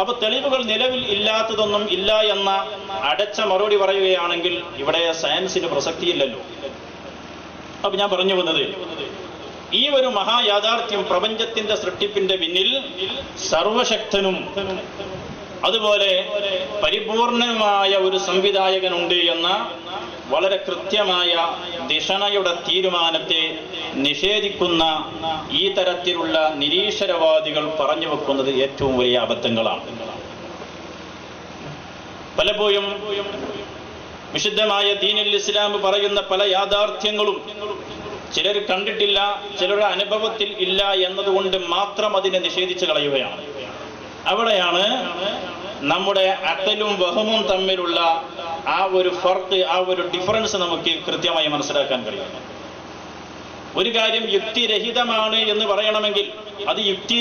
അപ്പൊ തെളിവുകൾ നിലവിൽ ഇല്ലാത്തതൊന്നും ഇല്ല എന്ന അടച്ച മറുപടി പറയുകയാണെങ്കിൽ ഇവിടെ സയൻസിന് പ്രസക്തിയില്ലല്ലോ. അപ്പൊ ഞാൻ പറഞ്ഞു വന്നത് ഈ ഒരു മഹായാഥാർത്ഥ്യം, പ്രപഞ്ചത്തിന്റെ സൃഷ്ടിപ്പിന്റെ പിന്നിൽ സർവശക്തനും അതുപോലെ പരിപൂർണനുമായ ഒരു സംവിധായകനുണ്ട് എന്ന വളരെ കൃത്യമായ ധിഷണയുടെ തീരുമാനത്തെ നിഷേധിക്കുന്ന ഈ തരത്തിലുള്ള നിരീശ്വരവാദികൾ പറഞ്ഞു വെക്കുന്നത് ഏറ്റവും വലിയ അബദ്ധങ്ങളാണ്. പലപ്പോഴും വിശുദ്ധമായ ദീനുൽ ഇസ്ലാം പറയുന്ന പല യാഥാർത്ഥ്യങ്ങളും ചിലർ കണ്ടിട്ടില്ല, ചിലരുടെ അനുഭവത്തിൽ ഇല്ല എന്നതുകൊണ്ട് മാത്രം അതിനെ നിഷേധിച്ച് കളയുകയാണ്. അവിടെയാണ് നമ്മുടെ അഖലും വഹമും തമ്മിലുള്ള ആ ഒരു ഫർക്ക്, ആ ഒരു ഡിഫറൻസ് നമുക്ക് കൃത്യമായി മനസ്സിലാക്കാൻ കഴിയും. ഒരു കാര്യം യുക്തിരഹിതമാണ് എന്ന് പറയണമെങ്കിൽ, അത് യുക്തി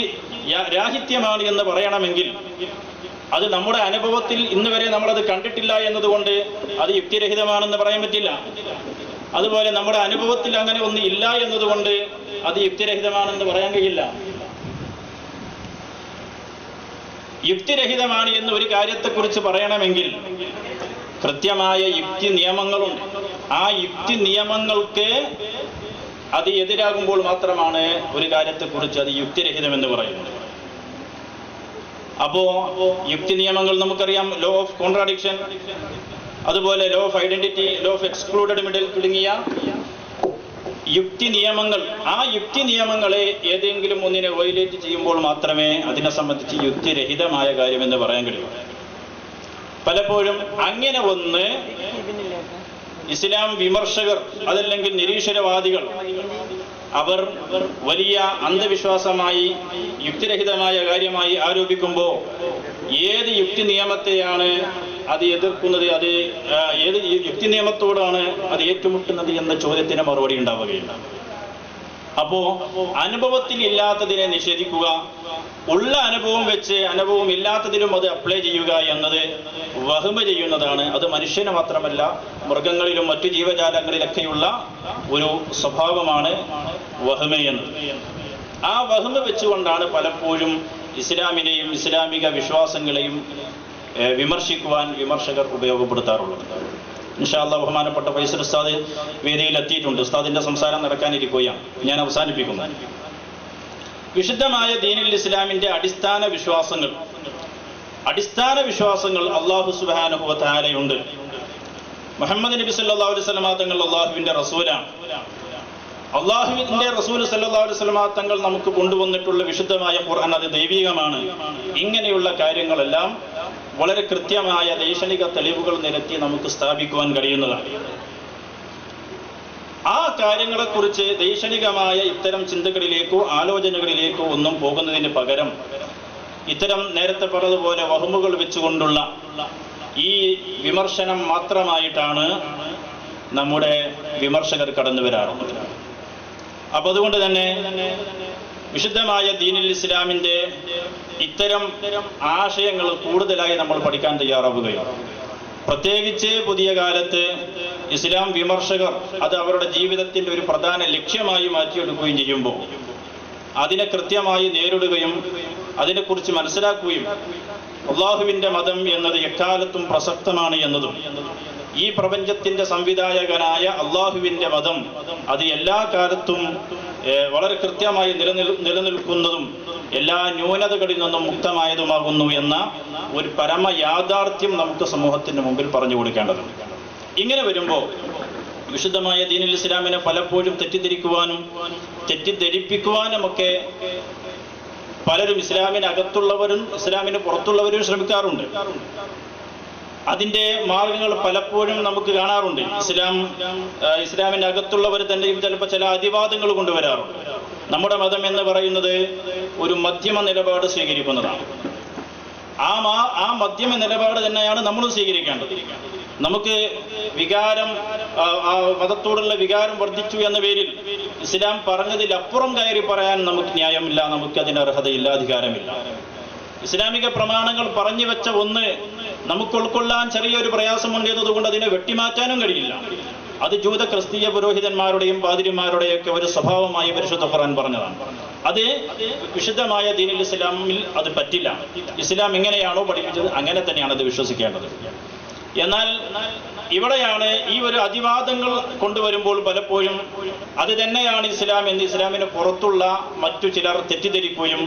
രാഹിത്യമാണ് എന്ന് പറയണമെങ്കിൽ, അത് നമ്മുടെ അനുഭവത്തിൽ ഇന്ന് വരെ നമ്മളത് കണ്ടിട്ടില്ല എന്നതുകൊണ്ട് അത് യുക്തിരഹിതമാണെന്ന് പറയാൻ പറ്റില്ല. അതുപോലെ നമ്മുടെ അനുഭവത്തിൽ അങ്ങനെ ഒന്നും ഇല്ല എന്നതുകൊണ്ട് അത് യുക്തിരഹിതമാണെന്ന് പറയാൻ കഴിയില്ല. യുക്തിരഹിതമാണ് എന്ന് ഒരു കാര്യത്തെക്കുറിച്ച് പറയണമെങ്കിൽ കൃത്യമായ യുക്തി നിയമങ്ങളുണ്ട്. ആ യുക്തി നിയമങ്ങൾക്ക് അത് എതിരാകുമ്പോൾ മാത്രമാണ് ഒരു കാര്യത്തെക്കുറിച്ച് അത് യുക്തിരഹിതമെന്ന് പറയുന്നത്. അപ്പോ യുക്തി നിയമങ്ങൾ നമുക്കറിയാം. ലോ ഓഫ് കോൺട്രാഡിക്ഷൻ, അതുപോലെ law of identity, law of excluded middle തുടങ്ങിയ യുക്തി നിയമങ്ങൾ. ആ യുക്തി നിയമങ്ങളെ ഏതെങ്കിലും ഒന്നിനെ വയലേറ്റ് ചെയ്യുമ്പോൾ മാത്രമേ അതിനെ സംബന്ധിച്ച് യുക്തിരഹിതമായ കാര്യമെന്ന് പറയാൻ കഴിയൂ. പലപ്പോഴും അങ്ങനെ ഒന്ന് ഇസ്ലാം വിമർശകർ, അതല്ലെങ്കിൽ നിരീശ്വരവാദികൾ, അവർ വലിയ അന്ധവിശ്വാസമായി യുക്തിരഹിതമായ കാര്യമായി ആരോപിക്കുമ്പോൾ ഏത് യുക്തി നിയമത്തെയാണ് അത് എതിർക്കുന്നത്, അത് ഏത് യുക്തി നിയമത്തോടാണ് അത് ഏറ്റുമുട്ടുന്നത് എന്ന ചോദ്യത്തിന് മറുപടി ഉണ്ടാവുകയില്ല. അപ്പോ അനുഭവത്തിൽ ഇല്ലാത്തതിനെ നിഷേധിക്കുക, ഉള്ള അനുഭവം വെച്ച് അനുഭവം ഇല്ലാത്തതിലും അത് അപ്ലൈ ചെയ്യുക എന്നത് വഹ്മ ചെയ്യുന്നതാണ്. അത് മനുഷ്യന് മാത്രമല്ല, മൃഗങ്ങളിലും മറ്റു ജീവജാലങ്ങളിലൊക്കെയുള്ള ഒരു സ്വഭാവമാണ് വഹ്മ എന്നത്. ആ വഹ്മ വെച്ചുകൊണ്ടാണ് പലപ്പോഴും ഇസ്ലാമിനെയും ഇസ്ലാമിക വിശ്വാസങ്ങളെയും വിമർശിക്കുവാൻ വിമർശകർ ഉപയോഗപ്പെടുത്താറുള്ളത്. ഇൻഷാ അല്ലാഹ് ബഹുമാനപ്പെട്ട ഫൈസൽ ഉസ്താദ് വേദിയിൽ എത്തിയിട്ടുണ്ട്. ഉസ്താദിന്റെ സംസാരം നടക്കാനിരിക്കുകയാണ്. ഞാൻ അവസാനിപ്പിക്കുന്നു. വിശുദ്ധമായ ദീനുൽ ഇസ്ലാമിന്റെ അടിസ്ഥാന വിശ്വാസങ്ങൾ അല്ലാഹു സുബ്ഹാനഹു വ തആലയുണ്ട്. മുഹമ്മദ് നബി സല്ലല്ലാഹു അലൈഹി വസല്ലം തങ്ങൾ അല്ലാഹുവിന്റെ റസൂലാണ്. അല്ലാഹുവിന്റെ റസൂൽ സല്ലല്ലാഹു അലൈഹി വസല്ലം തങ്ങൾ നമുക്ക് കൊണ്ടുവന്നിട്ടുള്ള വിശുദ്ധമായ ഖുർആൻ അത് ദൈവികമാണ്. ഇങ്ങനെയുള്ള കാര്യങ്ങളെല്ലാം വളരെ കൃത്യമായ ദൈക്ഷണിക തെളിവുകൾ നിരത്തി നമുക്ക് സ്ഥാപിക്കുവാൻ കഴിയുന്നതാണ്. ആ കാര്യങ്ങളെക്കുറിച്ച് ദൈക്ഷണികമായ ഇത്തരം ചിന്തകളിലേക്കോ ആലോചനകളിലേക്കോ ഒന്നും പോകുന്നതിന് പകരം ഇത്തരം നേരത്തെ പറഞ്ഞതുപോലെ വഹമുകൾ വെച്ചുകൊണ്ടുള്ള ഈ വിമർശനം മാത്രമായിട്ടാണ് നമ്മുടെ വിമർശകർ കടന്നു വരാറുള്ളത്. അപ്പൊ അതുകൊണ്ട് തന്നെ വിശുദ്ധമായ ദീനുൽ ഇസ്ലാമിന്റെ ഇത്തരം ആശയങ്ങൾ കൂടുതലായി നമ്മൾ പഠിക്കാൻ തയ്യാറാവുകയാണ്. പ്രത്യേകിച്ച് പുതിയ കാലത്ത് ഇസ്ലാം വിമർശകർ അത് അവരുടെ ജീവിതത്തിന്റെ ഒരു പ്രധാന ലക്ഷ്യമായി മാറ്റിയെടുക്കുകയും ചെയ്യുമ്പോൾ അതിനെ കൃത്യമായി നേരിടുകയും അതിനെക്കുറിച്ച് മനസ്സിലാക്കുകയും അള്ളാഹുവിന്റെ മതം എന്നത് എക്കാലത്തും പ്രസക്തമാണ് എന്നതും ഈ പ്രപഞ്ചത്തിന്റെ സംവിധായകനായ അള്ളാഹുവിന്റെ മതം അത് എല്ലാ കാലത്തും വളരെ കൃത്യമായി നിലനിൽക്കുന്നതും എല്ലാ ന്യൂനതകളിൽ നിന്നും മുക്തമായതുമാകുന്നു എന്ന ഒരു പരമ യാഥാർത്ഥ്യം നമുക്ക് സമൂഹത്തിന് മുമ്പിൽ പറഞ്ഞു കൊടുക്കേണ്ടതുണ്ട്. ഇങ്ങനെ വരുമ്പോൾ വിശുദ്ധമായ ദീനുൽ ഇസ്ലാമിനെ പലപ്പോഴും തെറ്റിദ്ധരിപ്പിക്കുവാനുമൊക്കെ പലരും ഇസ്ലാമിനകത്തുള്ളവരും ഇസ്ലാമിന് പുറത്തുള്ളവരും ശ്രമിക്കാറുണ്ട്. അതിന്റെ മാർഗങ്ങൾ പലപ്പോഴും നമുക്ക് കാണാറുണ്ട്. ഇസ്ലാമിനകത്തുള്ളവർ തന്നെയും ചിലപ്പോൾ ചില അതിവാദങ്ങൾ കൊണ്ടുവരാറുണ്ട്. നമ്മുടെ മതം എന്ന് പറയുന്നത് ഒരു മധ്യമ നിലപാട് സ്വീകരിക്കുന്നതാണ്. ആ മധ്യമ നിലപാട് തന്നെയാണ് നമ്മൾ സ്വീകരിക്കേണ്ടത്. നമുക്ക് വികാരം, മതത്തോടുള്ള വികാരം വർദ്ധിച്ചു എന്ന പേരിൽ ഇസ്ലാം പറഞ്ഞതിലപ്പുറം കയറി പറയാൻ നമുക്ക് ന്യായമില്ല, നമുക്ക് അതിന് അർഹതയില്ല, അധികാരമില്ല. ഇസ്ലാമിക പ്രമാണങ്ങൾ പറഞ്ഞു വെച്ച ഒന്ന് നമുക്ക് ഉൾക്കൊള്ളാൻ ചെറിയൊരു പ്രയാസമുണ്ട് എന്നതുകൊണ്ട് അതിനെ വെട്ടിമാറ്റാനും കഴിയില്ല. അത് ജൂത ക്രിസ്തീയ പുരോഹിതന്മാരുടെയും പാതിരിമാരുടെയൊക്കെ ഒരു സ്വഭാവമായി പരിശുദ്ധ ഖുർആൻ പറഞ്ഞതാണ്. അത് വിശുദ്ധമായ ദീനുൽ ഇസ്ലാമിൽ അത് പറ്റില്ല. ഇസ്ലാം എങ്ങനെയാണോ പഠിപ്പിച്ചത് അങ്ങനെ തന്നെയാണ് അത് വിശ്വസിക്കേണ്ടത്. എന്നാൽ ഇവിടെയാണ് ഈ ഒരു അതിവാദങ്ങൾ കൊണ്ടുവരുമ്പോൾ പലപ്പോഴും അത് തന്നെയാണ് ഇസ്ലാം എന്ന് ഇസ്ലാമിന് പുറത്തുള്ള മറ്റു ചിലർ തെറ്റിദ്ധരിക്കുകയും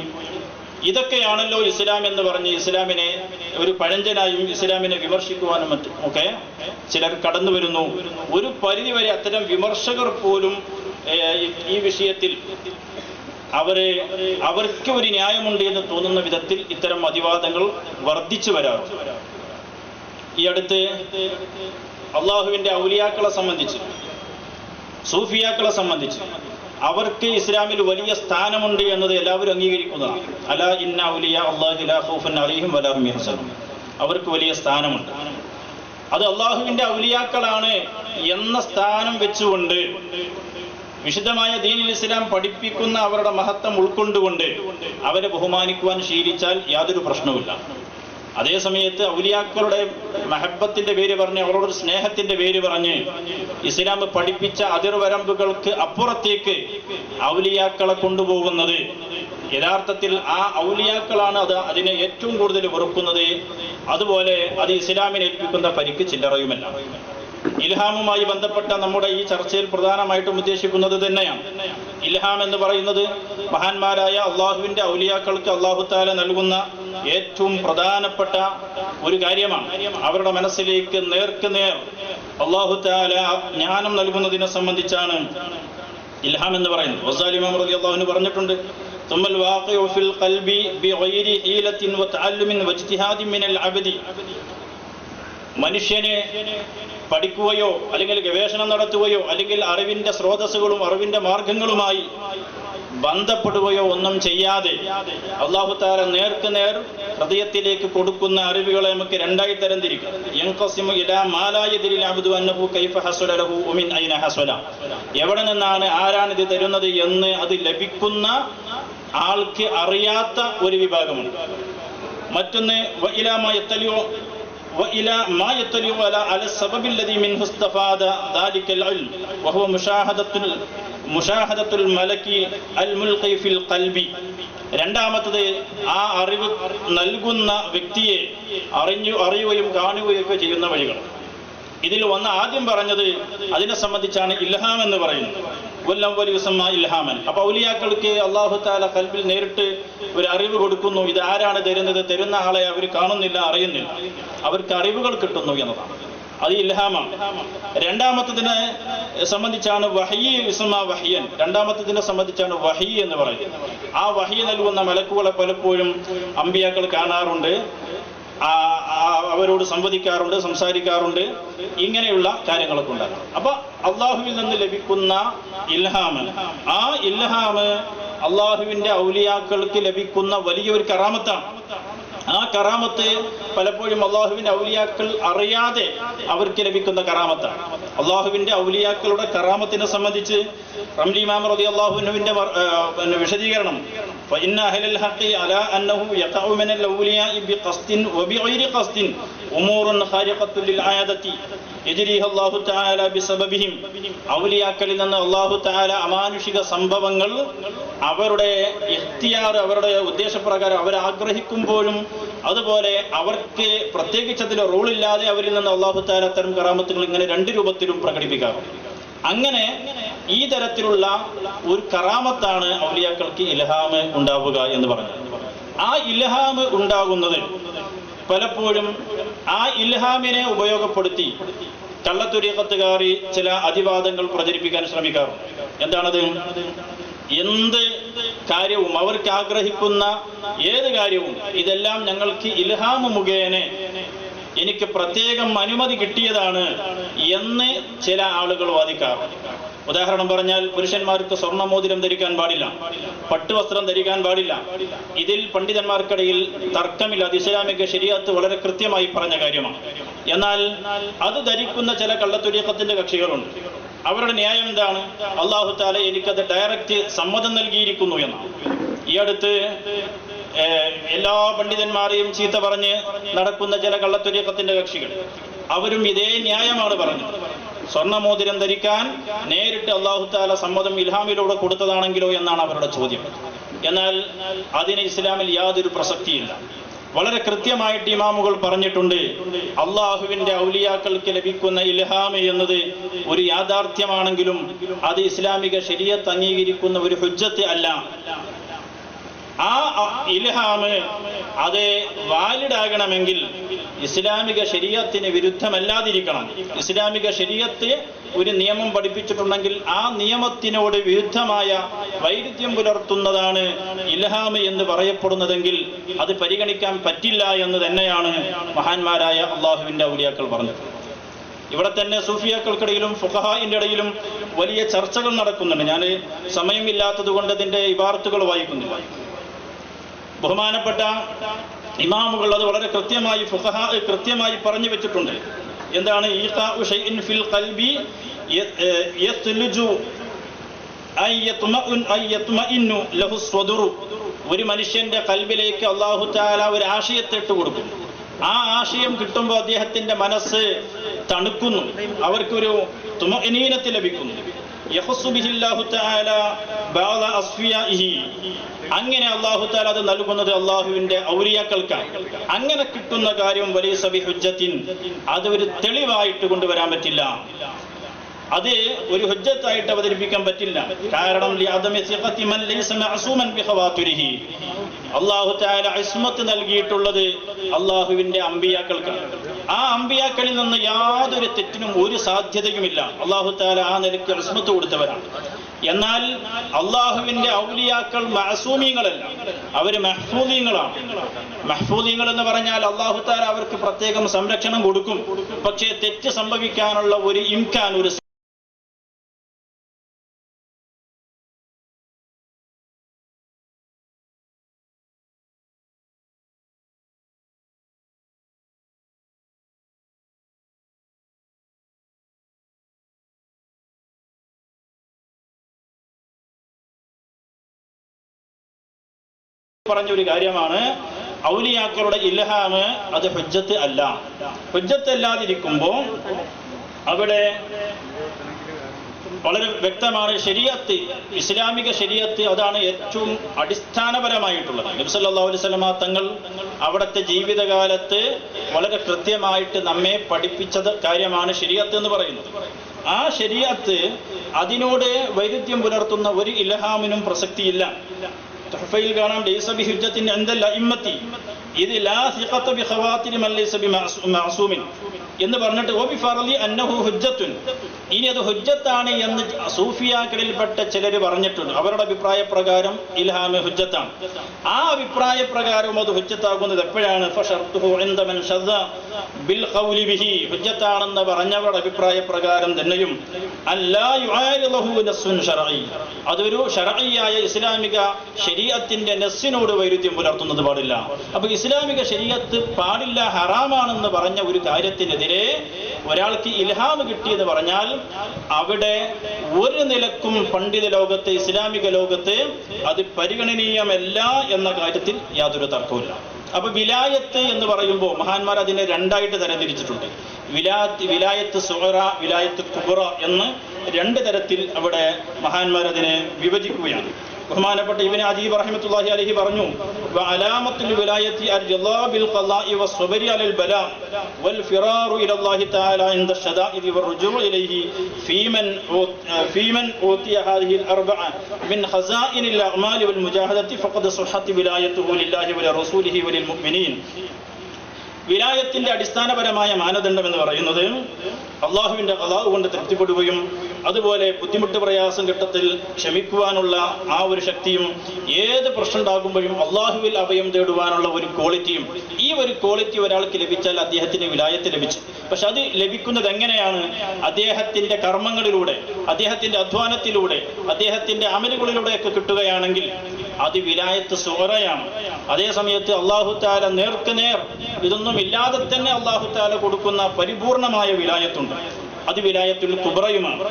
ഇതൊക്കെയാണല്ലോ ഇസ്ലാം എന്ന് പറഞ്ഞ് ഇസ്ലാമിനെ ഒരു പഴഞ്ചനായും ഇസ്ലാമിനെ വിമർശിക്കുവാനും മറ്റും ഒക്കെ ചിലർ കടന്നു വരുന്നു. ഒരു പരിധിവരെ അത്തരം വിമർശകർ പോലും ഈ വിഷയത്തിൽ അവർക്ക് ഒരു ന്യായമുണ്ട് എന്ന് തോന്നുന്ന വിധത്തിൽ ഇത്തരം അതിവാദങ്ങൾ വർദ്ധിച്ചു വരാറുണ്ട്. ഈ അടുത്ത് അള്ളാഹുവിന്റെ ഔലിയാക്കളെ സംബന്ധിച്ച്, സൂഫിയാക്കളെ സംബന്ധിച്ച് അവർക്ക് ഇസ്ലാമിൽ വലിയ സ്ഥാനമുണ്ട് എന്നത് എല്ലാവരും അംഗീകരിക്കുന്നതാണ്. അലാ ഇന്ന ഔലിയ അല്ലാഹി ലാ ഖൗഫുൻ അലൈഹിം വലാ ഹും യഹ്സനൂൻ. അവർക്ക് വലിയ സ്ഥാനമുണ്ട്. അത് അള്ളാഹുവിന്റെ ഔലിയാക്കളാണ് എന്ന സ്ഥാനം വെച്ചുകൊണ്ട് വിശുദ്ധമായ ദീനുൽ ഇസ്ലാം പഠിപ്പിക്കുന്ന അവരുടെ മഹത്വം ഉൾക്കൊണ്ടുകൊണ്ട് അവരെ ബഹുമാനിക്കുവാൻ ശീലിച്ചാൽ യാതൊരു പ്രശ്നവുമില്ല. അതേ സമയത്ത് ഔലിയാക്കളുടെ മഹബത്തിന്റെ പേര് പറഞ്ഞ്, അവരോട് സ്നേഹത്തിന്റെ പേര് പറഞ്ഞ് ഇസ്ലാം പഠിപ്പിച്ച അതിർവരമ്പുകൾക്ക് അപ്പുറത്തേക്ക് ഔലിയാക്കളെ കൊണ്ടുപോകുന്നത്, യഥാർത്ഥത്തിൽ ആ ഔലിയാക്കളാണ് അതിനെ ഏറ്റവും കൂടുതൽ വെറുക്കുന്നത്. അതുപോലെ അത് ഇസ്ലാമിനെ ഏൽപ്പിക്കുന്ന പരിക്ക് ചില്ലറയുമല്ല. ഇൽഹാമുമായി ബന്ധപ്പെട്ട നമ്മുടെ ഈ ചർച്ചയിൽ പ്രധാനമായിട്ടും ഉദ്ദേശിക്കുന്നത് തന്നെയാണ്. ഇൽഹാം എന്ന് പറയുന്നത് മഹാന്മാരായ അള്ളാഹുവിന്റെ ഔലിയാക്കൾക്ക് അള്ളാഹു തആല നൽകുന്ന ഏറ്റവും പ്രധാനപ്പെട്ട ഒരു കാര്യമാണ്. അവരുടെ മനസ്സിലേക്ക് നേർക്കുനേർ അള്ളാഹു തആല ജ്ഞാനം നൽകുന്നതിനെ സംബന്ധിച്ചാണ് ഇൽഹാം എന്ന് പറയുന്നത്. ഗസാലി ഇമാം റളിയല്ലാഹു അൻഹു പറഞ്ഞിട്ടുണ്ട്, തുമ്മൽ വാഖിഉ ഫിൽ ഖൽബി ബിഗൈരി ഹീലത്തിൻ വതഅല്ലുമിൻ വജ്തിഹാദിൻ മിനൽ അബ്ദി. മനുഷ്യനെ പഠിക്കുകയോ അല്ലെങ്കിൽ ഗവേഷണം നടത്തുകയോ അല്ലെങ്കിൽ അറിവിന്റെ സ്രോതസ്സുകളും അറിവിന്റെ മാർഗങ്ങളുമായി ബന്ധപ്പെടുകയോ ഒന്നും ചെയ്യാതെ അല്ലാഹു തആല നേർക്കുനേർ ഹൃദയത്തിലേക്ക് കൊടുക്കുന്ന അറിവുകളെ നമുക്ക് രണ്ടായി തരംതിരിക്കാം. യൻഖസിമു ഇലാ മാ ലാ യദ്രിൽ അബ്ദു അന്നഹു കൈഫ ഹസല ലഹു വമിൻ ഐന ഹസല. എവിടെ നിന്നാണ് ആരാണിത് തരുന്നത് എന്ന് അത് ലഭിക്കുന്ന ആൾക്ക് അറിയാത്ത ഒരു വിഭാഗമുണ്ട്. മറ്റൊന്ന് വഇലാ മാ യത്തലിഉ وإلى ما يطلع على السبب الذي منه استفاد ذلك العلم وهو مشاهدة الملك الملقي في القلب. രണ്ടാമത്തത് ആ അറിവ് നൽകുന്ന വ്യക്തിയെ അറിയുകയും കാണുകയൊക്കെ ചെയ്യുന്ന വഴികൾ. ഇതിൽ ആദ്യം പറഞ്ഞത് അതിനെ സംബന്ധിച്ചാണ് ഇൽഹാം എന്ന് പറയുന്നത്. ഇൽഹാമൻ. അപ്പൊ ഔലിയാക്കൾക്ക് അല്ലാഹു തആല ഖൽബിൽ നേരിട്ട് ഒരു അറിവ് കൊടുക്കുന്നു. ഇത് ആരാണ് തരുന്നത്? തരുന്ന ആളെ അവർ കാണുന്നില്ല, അറിയുന്നില്ല, അവർക്ക് അറിവുകൾ കിട്ടുന്നു എന്നതാണ്. അത് ഇൽഹാമാണ്. രണ്ടാമത്തതിനെ സംബന്ധിച്ചാണ് വഹിയൻ. രണ്ടാമത്തതിനെ സംബന്ധിച്ചാണ് വഹി എന്ന് പറയുന്നത്. ആ വഹി നൽകുന്ന മലക്കുകളെ പലപ്പോഴും അമ്പിയാക്കൾ കാണാറുണ്ട്, അവരോട് സംവദിക്കാറുണ്ട്, സംസാരിക്കാറുണ്ട്. ഇങ്ങനെയുള്ള കാര്യങ്ങളൊക്കെ ഉണ്ടാകും. അപ്പൊ അള്ളാഹുവിൽ നിന്ന് ലഭിക്കുന്ന ഇൽഹാം, ആ ഇൽഹാം അള്ളാഹുവിന്റെ ഔലിയാക്കൾക്ക് ലഭിക്കുന്ന വലിയൊരു കറാമത്താണ്. ആ കറാമത്ത് പലപ്പോഴും അള്ളാഹുവിന്റെ ഔലിയാക്കൾ അറിയാതെ അവർക്ക് ലഭിക്കുന്ന കറാമത്താണ്. അള്ളാഹുവിന്റെ ഔലിയാക്കളുടെ കറാമത്തിനെ സംബന്ധിച്ച് റംലി ഇമാം റളിയല്ലാഹു അൻഹുവിന്റെ വിശദീകരണം, فإن أهل الحق على أنه يقع من الأولياء بقصد وبغير قصد أمور خارقة للعادة يجريها الله تعالى بسببهم. ഔലിയാക്കളിൽ നിന്ന് അല്ലാഹു തആല അമാനുഷിക സംഭവങ്ങൾ അവരുടെ ഇഖ്തിയാർ, അവരുടെ ഉദ്ദേശപ്രകാരം അവർ ആഗ്രഹിക്കുമ്പോഴും അതുപോലെ അവർക്ക് പ്രത്യേകിച്ച് അതിൽ റൂളില്ലാതെ അവരിൽ നിന്ന് അല്ലാഹു തആല അത്തരം കറാമത്തുകൾ ഇങ്ങനെ രണ്ട് രൂപത്തിലും പ്രകടിപ്പിക്കാറുണ്ട്. അങ്ങനെ ഈ തരത്തിലുള്ള ഒരു കറാമത്താണ് ഔലിയാക്കൾക്ക് ഇൽഹാം ഉണ്ടാവുക എന്ന് പറഞ്ഞത്. ആ ഇൽഹാം ഉണ്ടാകുന്നത് പലപ്പോഴും ആ ഇൽഹാമിനെ ഉപയോഗപ്പെടുത്തി കള്ളത്വരീഖത്തുകാർ ചില അതിവാദങ്ങൾ പ്രചരിപ്പിക്കാൻ ശ്രമിക്കാറുണ്ട്. എന്താണത്? എന്ത് കാര്യവും, അവർക്ക് ആഗ്രഹിക്കുന്ന ഏത് കാര്യവും, ഇതെല്ലാം ഞങ്ങൾക്ക് ഇൽഹാം മുഖേന എനിക്ക് പ്രത്യേകം അനുമതി കിട്ടിയതാണ് എന്ന് ചില ആളുകൾ വാദിക്കാറുണ്ട്. ഉദാഹരണം പറഞ്ഞാൽ, പുരുഷന്മാർക്ക് സ്വർണ്ണമോതിരം ധരിക്കാൻ പാടില്ല, പട്ടുവസ്ത്രം ധരിക്കാൻ പാടില്ല. ഇതിൽ പണ്ഡിതന്മാർക്കിടയിൽ തർക്കമില്ല. അത് ഇസ്ലാമിക ശരീഅത്ത് വളരെ കൃത്യമായി പറഞ്ഞ കാര്യമാണ്. എന്നാൽ അത് ധരിക്കുന്ന ചില കള്ളത്വരീഖത്തിന്റെ കക്ഷികളുണ്ട്. അവരുടെ ന്യായം എന്താണ്? അല്ലാഹു തആല എനിക്കത് ഡയറക്റ്റ് സമ്മതം നൽകിയിരിക്കുന്നു എന്നാണ്. ഈ അടുത്ത് എല്ലാ പണ്ഡിതന്മാരെയും ചീത്ത പറഞ്ഞ് നടക്കുന്ന ചില കള്ളത്വരീഖത്തിന്റെ കക്ഷികൾ, അവരും ഇതേ ന്യായമാണ് പറഞ്ഞത്. സ്വർണ്ണമോതിരം ധരിക്കാൻ നേരിട്ട് അല്ലാഹു തആല സമ്മതം ഇൽഹാമിലൂടെ കൊടുത്തതാണെങ്കിലോ എന്നാണ് അവരുടെ ചോദ്യം. എന്നാൽ അതിന് ഇസ്ലാമിൽ യാതൊരു പ്രസക്തിയില്ല. വളരെ കൃത്യമായിട്ട് ഇമാമുകൾ പറഞ്ഞിട്ടുണ്ട്, അള്ളാഹുവിന്റെ ഔലിയാക്കൾക്ക് ലഭിക്കുന്ന ഇൽഹാം എന്നത് ഒരു യാഥാർത്ഥ്യമാണെങ്കിലും അത് ഇസ്ലാമിക ശരീഅത്ത് അംഗീകരിക്കുന്ന ഒരു ഹുജ്ജത്ത് അല്ല. ആ ഇൽഹാമ് അത് വാലിഡ് ആകണമെങ്കിൽ ഇസ്ലാമിക ശരീഅത്തിന് വിരുദ്ധമല്ലാതിരിക്കണം. ഇസ്ലാമിക ശരീഅത്ത് ഒരു നിയമം പഠിപ്പിച്ചിട്ടുണ്ടെങ്കിൽ ആ നിയമത്തിനോട് വിരുദ്ധമായ വൈരുദ്ധ്യം പുലർത്തുന്നതാണ് ഇൽഹാമ് എന്ന് പറയപ്പെടുന്നതെങ്കിൽ അത് പരിഗണിക്കാൻ പറ്റില്ല എന്ന് തന്നെയാണ് മഹാന്മാരായ അള്ളാഹുവിന്റെ ഔലിയാക്കൾ പറഞ്ഞത്. ഇവിടെ തന്നെ സൂഫിയാക്കൾക്കിടയിലും ഫുഖഹാഇന്റെ ഇടയിലും വലിയ ചർച്ചകൾ നടക്കുന്നുണ്ട്. ഞാൻ സമയമില്ലാത്തത് കൊണ്ട് അതിന്റെ ഇബാറത്തുകൾ വായിക്കുന്നില്ല. ബഹുമാനപ്പെട്ട ഇമാമുകൾ അത് വളരെ കൃത്യമായി ഫുഖഹാ കൃത്യമായി പറഞ്ഞു വെച്ചിട്ടുണ്ട്. എന്താണ് ഈഖാഉ ശൈഇൻ ഫിൽ ഖൽബി യസ്ലുജു അയ്യത്മഇന്നു ലഹു സ്വദുറു. ഒരു മനുഷ്യന്റെ കൽബിലേക്ക് അല്ലാഹു തആല ഒരു ആശയത്തെ ഇട്ട് കൊടുക്കും. ആ ആശയം കിട്ടുമ്പോൾ അദ്ദേഹത്തിന്റെ മനസ്സ് തണുക്കുന്നു, അവർക്കൊരു തുമഅനീനത്ത് ലഭിക്കുന്നു. യഖ്സു ബിഹില്ലാഹു തആല ബഅദ അസ്ഫിയാഇഹി. അങ്ങനെ അല്ലാഹു തആല അത് നൽകുന്നത് അല്ലാഹുവിന്റെ ഔലിയാക്കൾക്കാണ്. അങ്ങനെ കിട്ടുന്ന കാര്യം വലൈസ ബിഹുജ്ജത്തിൻ, അത് ഒരു തെളിവായിട്ട് കൊണ്ടുവരാൻ പറ്റില്ല, അത് ഒരു ഹുജ്ജത്തായിട്ട് അവതരിപ്പിക്കാൻ പറ്റില്ല. കാരണം അല്ലാഹു തആല ഇസ്മത്ത് നൽകിയിട്ടുള്ളത് അല്ലാഹുവിന്റെ അമ്പിയാക്കൾക്കാണ്. ആ അമ്പിയാക്കളിൽ നിന്ന് യാതൊരു തെറ്റിനും ഒരു സാധ്യതയുമില്ല. അല്ലാഹു തആല ആ നിലയ്ക്ക് ഇസ്മത്ത് കൊടുത്തവരാണ്. എന്നാൽ അള്ളാഹുവിന്റെ ഔലിയാക്കൾ മഅസൂമീങ്ങളല്ല, അവര് മഹ്ഫൂദീങ്ങളാണ്. മഹ്ഫൂദീങ്ങൾ എന്ന് പറഞ്ഞാൽ അല്ലാഹു തആല അവർക്ക് പ്രത്യേകം സംരക്ഷണം കൊടുക്കും. പക്ഷേ തെറ്റ് സംഭവിക്കാനുള്ള ഒരു ഇംകാൻ, ഒരു പറഞ്ഞൊരു കാര്യമാണ് ഔലിയാക്കളുടെ ഇൽഹാമ് അത് ഹുജ്ജത്ത് അല്ല. ഹുജ്ജത്ത് അല്ലാതിരിക്കുമ്പോൾ അവിടെ വളരെ വ്യക്തമാണ് ശരീഅത്ത്, ഇസ്ലാമിക ശരീഅത്ത് അതാണ് ഏറ്റവും അടിസ്ഥാനപരമായിട്ടുള്ളത്. നബി സല്ലല്ലാഹു അലൈഹി വസല്ലമ തങ്ങൾ അവിടുത്തെ ജീവിതകാലത്ത് വളരെ കൃത്യമായിട്ട് നമ്മെ പഠിപ്പിച്ചത് കാര്യമാണ് ശരീഅത്ത് എന്ന് പറയുന്നത്. ആ ശരീഅത്ത് അതിനോട് വൈരുദ്ധ്യം പുലർത്തുന്ന ഒരു ഇൽഹാമിനും പ്രസക്തിയില്ല. തുഹഫയിൽ കാണാം ലൈസ ബിഹുജ്ജത്തിൻ ഇൻദൽ അഇമ്മത്തി ഇദ് ലാ സിഖത ബിഖവാതിരി മൻ ലൈസ ബിമഅസൂമിൻ എന്ന് പറഞ്ഞിട്ട് ഓ ബിഫറലി അന്നഹു ഹുജ്ജത്തുൻ, ഇനി അത് ഹുജ്ജത്താണ് എന്ന് സൂഫിയാക്കളിൽപ്പെട്ട ചിലർ പറഞ്ഞിട്ടുണ്ട്. അവരുടെ അഭിപ്രായ പ്രകാരം ഇൽഹാമ് ഹുജ്ജത്താണ്. ആ അഭിപ്രായ പ്രകാരം അത് ഹുജ്ജത്താകുന്നത് എപ്പോഴാണ്? ഫശർതുഹു ഇൻദ മൻ ശദ്ദ ബിൽ ഖൗലി ബിഹി, ഹുജ്ജത്താണെന്ന് പറഞ്ഞവരുടെ അഭിപ്രായ പ്രകാരം തന്നെയും അല്ലാ യുആരിദഹു നസ്സുൻ ശർഈ, അതൊരു ശർഈയായ ഇസ്ലാമിക ശരീഅത്തിന്റെ നസ്സിനോട് വൈരുദ്ധ്യം പുലർത്തുന്നത് പാടില്ല. അപ്പൊ ഇസ്ലാമിക ശരീഅത്ത് പാടില്ല, ഹറാമാണെന്ന് പറഞ്ഞ ഒരു കാര്യത്തിനെതിരെ ഒരാൾക്ക് ഇൽഹാം കിട്ടിയെന്ന് പറഞ്ഞാൽ അവിടെ ഒരു നിലക്കും പണ്ഡിത ലോകത്ത്, ഇസ്ലാമിക ലോകത്ത് അത് പരിഗണനീയമല്ല എന്ന കാര്യത്തിൽ യാതൊരു തർക്കവുമില്ല. അപ്പൊ വിലായത്ത് എന്ന് പറയുമ്പോൾ മഹാന്മാർ അതിനെ രണ്ടായിട്ട് തരംതിരിച്ചിട്ടുണ്ട്. വിലായത്ത് സുഹറ, വിലായത്ത് കുബ്ര എന്ന് രണ്ട് തരത്തിൽ അവിടെ മഹാന്മാർ അതിനെ വിഭജിക്കുകയാണ്. ബഹുമാനപ്പെട്ട ഇബ്നു അദീബ് റഹിമത്തുള്ളാഹി അലൈഹി പറഞ്ഞു, വഅലാമത്തുൽ വിലായത്തി അർജല്ലാ ബിൽ ഖളാഇ വസ്സബ്രി അലൽ ബലാ വൽ ഫിറാറു ഇലല്ലാഹി തആല ഇൻദ ശദാഇദി വറുജൂ ഇലൈഹി ഫീമൻ ഊതിയ ഹാദിഹിൽ അർബഅ മിൻ ഖസാഇനിൽ അഅമാലി വൽ മുജാഹദത്തി ഫഖദ് സ്വഹത്തി വിലായത്തുഹു ലില്ലാഹി വ റസൂലിഹി വലിൽ മുഅ്മിനീൻ. വിലായത്തിന്റെ അടിസ്ഥാനപരമായ മാനദണ്ഡം എന്ന് പറയുന്നത് അള്ളാഹുവിന്റെ ഖളാ കൊണ്ട് തൃപ്തിപ്പെടുകയും അതുപോലെ ബുദ്ധിമുട്ട് പ്രയാസം ഘട്ടത്തിൽ ക്ഷമിക്കുവാനുള്ള ആ ഒരു ശക്തിയും ഏത് പ്രശ്നം ഉണ്ടാകുമ്പോഴും അള്ളാഹുവിൽ അഭയം തേടുവാനുള്ള ഒരു ക്വാളിറ്റിയും, ഈ ഒരു ക്വാളിറ്റി ഒരാൾക്ക് ലഭിച്ചാൽ അദ്ദേഹത്തിന് വിലായത്ത് ലഭിച്ചു. പക്ഷെ അത് ലഭിക്കുന്നത് എങ്ങനെയാണ്? അദ്ദേഹത്തിന്റെ കർമ്മങ്ങളിലൂടെ, അദ്ദേഹത്തിന്റെ അധ്വാനത്തിലൂടെ, അദ്ദേഹത്തിന്റെ അമലുകളിലൂടെയൊക്കെ കിട്ടുകയാണെങ്കിൽ അത് വിലായത്ത് സുഹറയാണ്. അതേ സമയത്ത് അല്ലാഹു തആല നേർക്ക് നേർ ഇതൊന്നും ഇല്ലാതെ തന്നെ അല്ലാഹു തആല കൊടുക്കുന്ന പരിപൂർണമായ വിലായത്തുണ്ട്, അത് വിലായത്തുൽ കുബ്രയുമാണ്.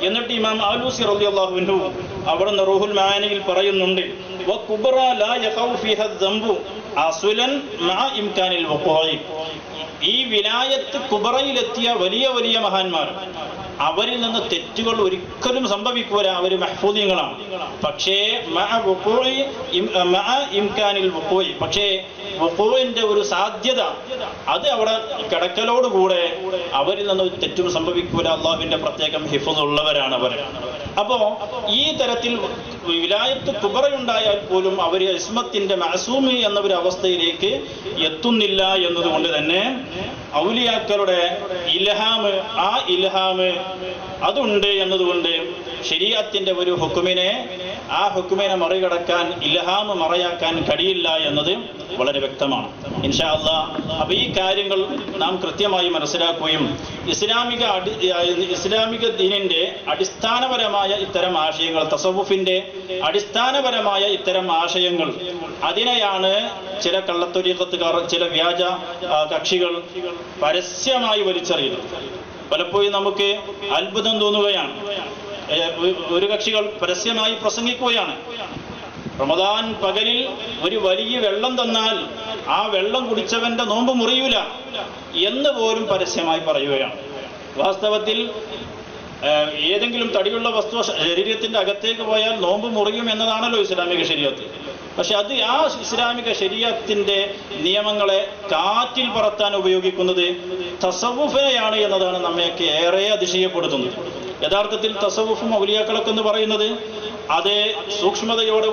എന്നിട്ട് ഇമാം ആലൂസി റളിയല്ലാഹു അൻഹു അവിടുന്ന് റൂഹുൽ മആനിയിൽ പറയുന്നുണ്ട്, വ കുബ്ര ലാ യഖഉ ഫീഹാ ദംബു അസ്ലൻ മഅ ഇംകാനിൽ വഖൂഇ. ഈ വിലായത്ത് കുബ്രയിലെത്തിയ വലിയ വലിയ മഹാന്മാർ, അവരിൽ നിന്ന് തെറ്റുകൾ ഒരിക്കലും സംഭവിക്കൂല, അവർ മഹ്ഫൂദീങ്ങളാണ്. പക്ഷേ മഅ ഇംകാനിൽ വഖൂഇ, പക്ഷേ വുഖൂഇന്റെ ഒരു സാധ്യത അത് അവിടെ കിടക്കലോടുകൂടെ അവരിൽ നിന്ന് തെറ്റും സംഭവിക്കൂല. അള്ളാഹുവിന്റെ പ്രത്യേകം ഹിഫ്ളുള്ളവരാണ് അവർ. അപ്പോ ഈ തരത്തിൽ വിലായത്ത് കുബറയുണ്ടായാൽ പോലും അവർ ഇസ്മത്തിന്റെ മഅസൂമി എന്ന ഒരു അവസ്ഥയിലേക്ക് എത്തുന്നില്ല എന്നതുകൊണ്ട് തന്നെ ഔലിയാക്കളുടെ ഇൽഹാമ്, ആ ഇൽഹാമ് അതുണ്ട് എന്നതുകൊണ്ട് ശരീഅത്തിന്റെ ഒരു ഹുക്മിനെ, ആ ഹുക്മിനെ മറികടക്കാൻ, ഇൽഹാമ് മറയാക്കാൻ കഴിയില്ല എന്നത് വളരെ വ്യക്തമാണ്. ഇൻഷാ അല്ലാഹ് അപ്പൊ ഈ കാര്യങ്ങൾ നാം കൃത്യമായി മനസ്സിലാക്കുകയും ഇസ്ലാമിക ദീനിന്റെ അടിസ്ഥാനപരമായ ഇത്തരം ആശയങ്ങൾ, തസവുഫിന്റെ അടിസ്ഥാനപരമായ ഇത്തരം ആശയങ്ങൾ, അതിനെയാണ് ചില കള്ളത്തൊരീഖത്തുകാർ, ചില വ്യാജ കക്ഷികൾ പരസ്യമായി വലിച്ചെറിയുന്നത്. പലപ്പോഴും നമുക്ക് അത്ഭുതം തോന്നുകയാണ്. ഒരു കക്ഷികൾ പരസ്യമായി പ്രസംഗിക്കുകയാണ്, റമദാൻ പകലിൽ ഒരു വലിയ വെള്ളം തന്നാൽ ആ വെള്ളം കുടിച്ചവന്റെ നോമ്പ് മുറിയൂല എന്ന് പോലും പരസ്യമായി പറയുകയാണ്. വാസ്തവത്തിൽ ഏതെങ്കിലും തടിയുള്ള വസ്തു ശരീരത്തിന്റെ അകത്തേക്ക് പോയാൽ നോമ്പ് മുറിയും എന്നതാണല്ലോ ഇസ്ലാമിക ശരീഅത്ത്. പക്ഷെ അത് ആ ഇസ്ലാമിക ശരീഅത്തിന്റെ നിയമങ്ങളെ കാറ്റിൽ പറത്താൻ ഉപയോഗിക്കുന്നത് തസവുഫയാണ് എന്നതാണ് നമ്മയൊക്കെ ഏറെ അതിശയപ്പെടുത്തുന്നത്. യഥാർത്ഥത്തിൽ തസവുഫും ഔലിയാക്കളൊക്കെ എന്ന് പറയുന്നത് അത് സൂക്ഷ്മതയോടെ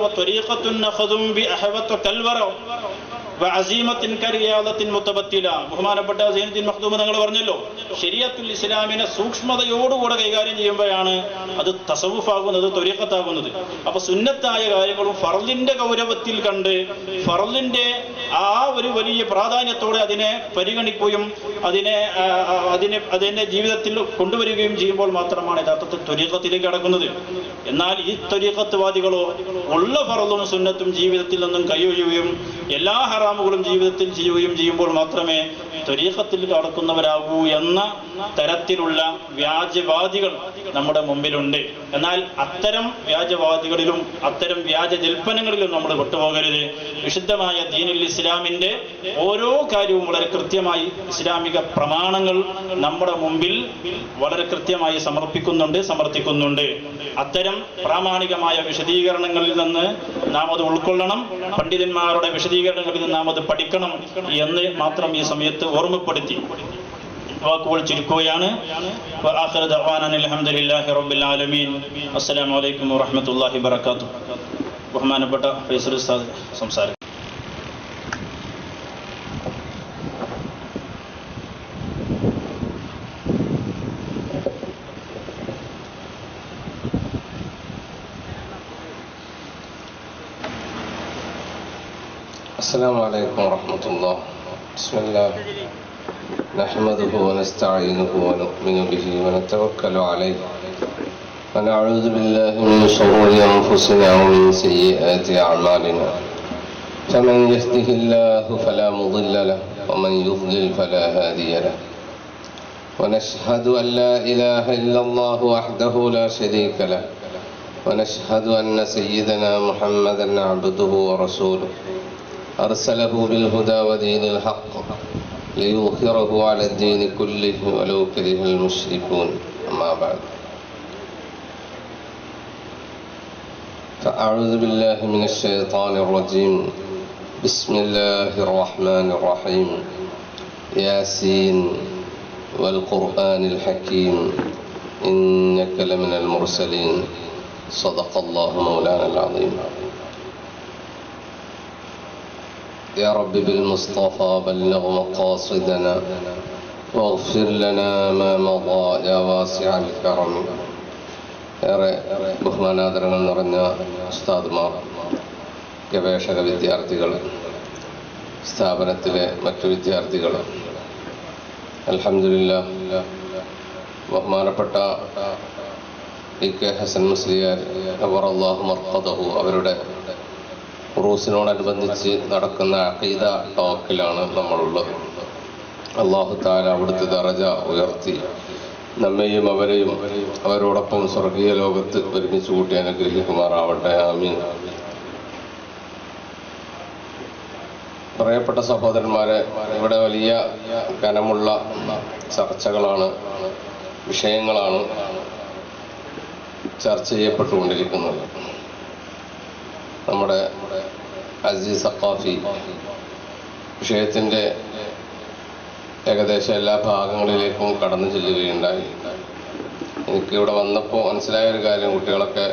ബഹുമാനപ്പെട്ട സൈനുദ്ദീൻ മഖ്ദൂം തങ്ങൾ പറഞ്ഞല്ലോ, ശരീഅത്തുൽ ഇസ്ലാമിനെ സൂക്ഷ്മതയോടുകൂടെ കൈകാര്യം ചെയ്യുമ്പോഴാണ് അത് തസവുഫാകുന്നത്, ത്വരീഖത്താകുന്നത്. അപ്പൊ സുന്നത്തായ കാര്യങ്ങളും ഫർളിന്റെ ഗൗരവത്തിൽ കണ്ട് ഫർളിന്റെ ആ ഒരു വലിയ പ്രാധാന്യത്തോടെ അതിനെ പരിഗണിക്കുകയും അതിനെ ജീവിതത്തിൽ കൊണ്ടുവരികയും ചെയ്യുമ്പോൾ മാത്രമാണ് യഥാർത്ഥത്തിൽ ത്വരീഖത്തിലേക്ക് കടക്കുന്നത്. എന്നാൽ ഈ ത്വരീഖത്ത്വാദികളോ ഉള്ള ഫർളും സുന്നത്തും ജീവിതത്തിൽ നിന്നും കൈയൊഴിയുകയും എല്ലാ ഹറാമുകളും ജീവിതത്തിൽ ചെയ്യുകയും ചെയ്യുമ്പോൾ മാത്രമേ ത്വരീഖത്തിൽ കടക്കുന്നവരാകൂ എന്ന തരത്തിലുള്ള വ്യാജവാദികൾ നമ്മുടെ മുമ്പിലുണ്ട്. എന്നാൽ അത്തരം വ്യാജവാദികളിലും അത്തരം വ്യാജ ജൽപ്പനങ്ങളിലും നമ്മൾ വിട്ടുപോകരുത്. വിശുദ്ധമായ ദീനുൽ ഇസ്ലാമിന്റെ ഓരോ കാര്യവും വളരെ കൃത്യമായി ഇസ്ലാമിക പ്രമാണങ്ങൾ നമ്മുടെ മുമ്പിൽ വളരെ കൃത്യമായി സമർത്ഥിക്കുന്നുണ്ട്. അത്തരം പ്രാമാണികമായ വിശദീകരണങ്ങളിൽ നിന്ന് നാം അത് ഉൾക്കൊള്ളണം, പണ്ഡിതന്മാരുടെ വിശദീകരണങ്ങളിൽ നിന്ന് നാം അത് പഠിക്കണം എന്ന് മാത്രം ഈ സമയത്ത് ഓർമ്മപ്പെടുത്തി വാക്കുകൾ ചുരുക്കുകയാണ്. അസ്സലാമു അലൈക്കും വറഹ്മത്തുള്ളാഹി വബറകാതുഹു. ബഹുമാനപ്പെട്ട ഫൈസൽ ഉസ്താദ് സംസാരിക്കും. السلام عليكم ورحمة الله. بسم الله نحمده ونستعينه ونؤمن به ونتوكل عليه ونعوذ بالله من شرور أنفسنا ومن سيئات أعمالنا فمن يهده الله فلا مضل له ومن يضلل فلا هادي له ونشهد أن لا إله إلا الله وحده لا شريك له ونشهد أن سيدنا محمدا عبده ورسوله أرسله بالهدى ودين الحق ليظهره على الدين كله ولو كره المشركون. أما بعد فأعوذ بالله من الشيطان الرجيم. بسم الله الرحمن الرحيم. ياسين والقرآن الحكيم إنك لمن المرسلين. صدق الله مولانا العظيم. يا رب بالمصطفى بلغ مقاصدنا واغفر لنا ما مضى يا واسع الكرم. ഏറെ ബഹുമാനാദരങ്ങൾ നിറഞ്ഞ ഉസ്താദുമാർ, ഗവേഷക വിദ്യാർത്ഥികൾ, സ്ഥാപനത്തിലെ മറ്റു വിദ്യാർത്ഥികൾ, അൽഹംദുലില്ലാഹ് ബഹുമാനപ്പെട്ട ഇ.കെ. ഹസൻ മുസ്ലിയാർ അല്ലാഹു മർഖദഹു അവരുടെ ഉറൂസിനോടനുബന്ധിച്ച് നടക്കുന്ന അഖീദ ടോക്കിലാണ് നമ്മളുള്ളത്. അല്ലാഹു തആല അവിടുത്തെ ദറജ ഉയർത്തി നമ്മെയും അവരെയും അവരോടൊപ്പം സ്വർഗീയ ലോകത്ത് ഒരുമിച്ച് കൂട്ടി അനുഗ്രഹിക്കുമാറാവട്ടെ. ആമീൻ. പറയപ്പെട്ട സഹോദരന്മാരെ, ഇവിടെ വലിയ ഘനമുള്ള ചർച്ചകളാണ്, വിഷയങ്ങളാണ് ചർച്ച ചെയ്യപ്പെട്ടുകൊണ്ടിരിക്കുന്നത്. നമ്മുടെ അസീസ് സഖാഫി വിഷയത്തിൻ്റെ ഏകദേശം എല്ലാ ഭാഗങ്ങളിലേക്കും കടന്നു ചെല്ലുകയുണ്ടായി. എനിക്കിവിടെ വന്നപ്പോൾ മനസ്സിലായൊരു കാര്യം, കുട്ടികളൊക്കെ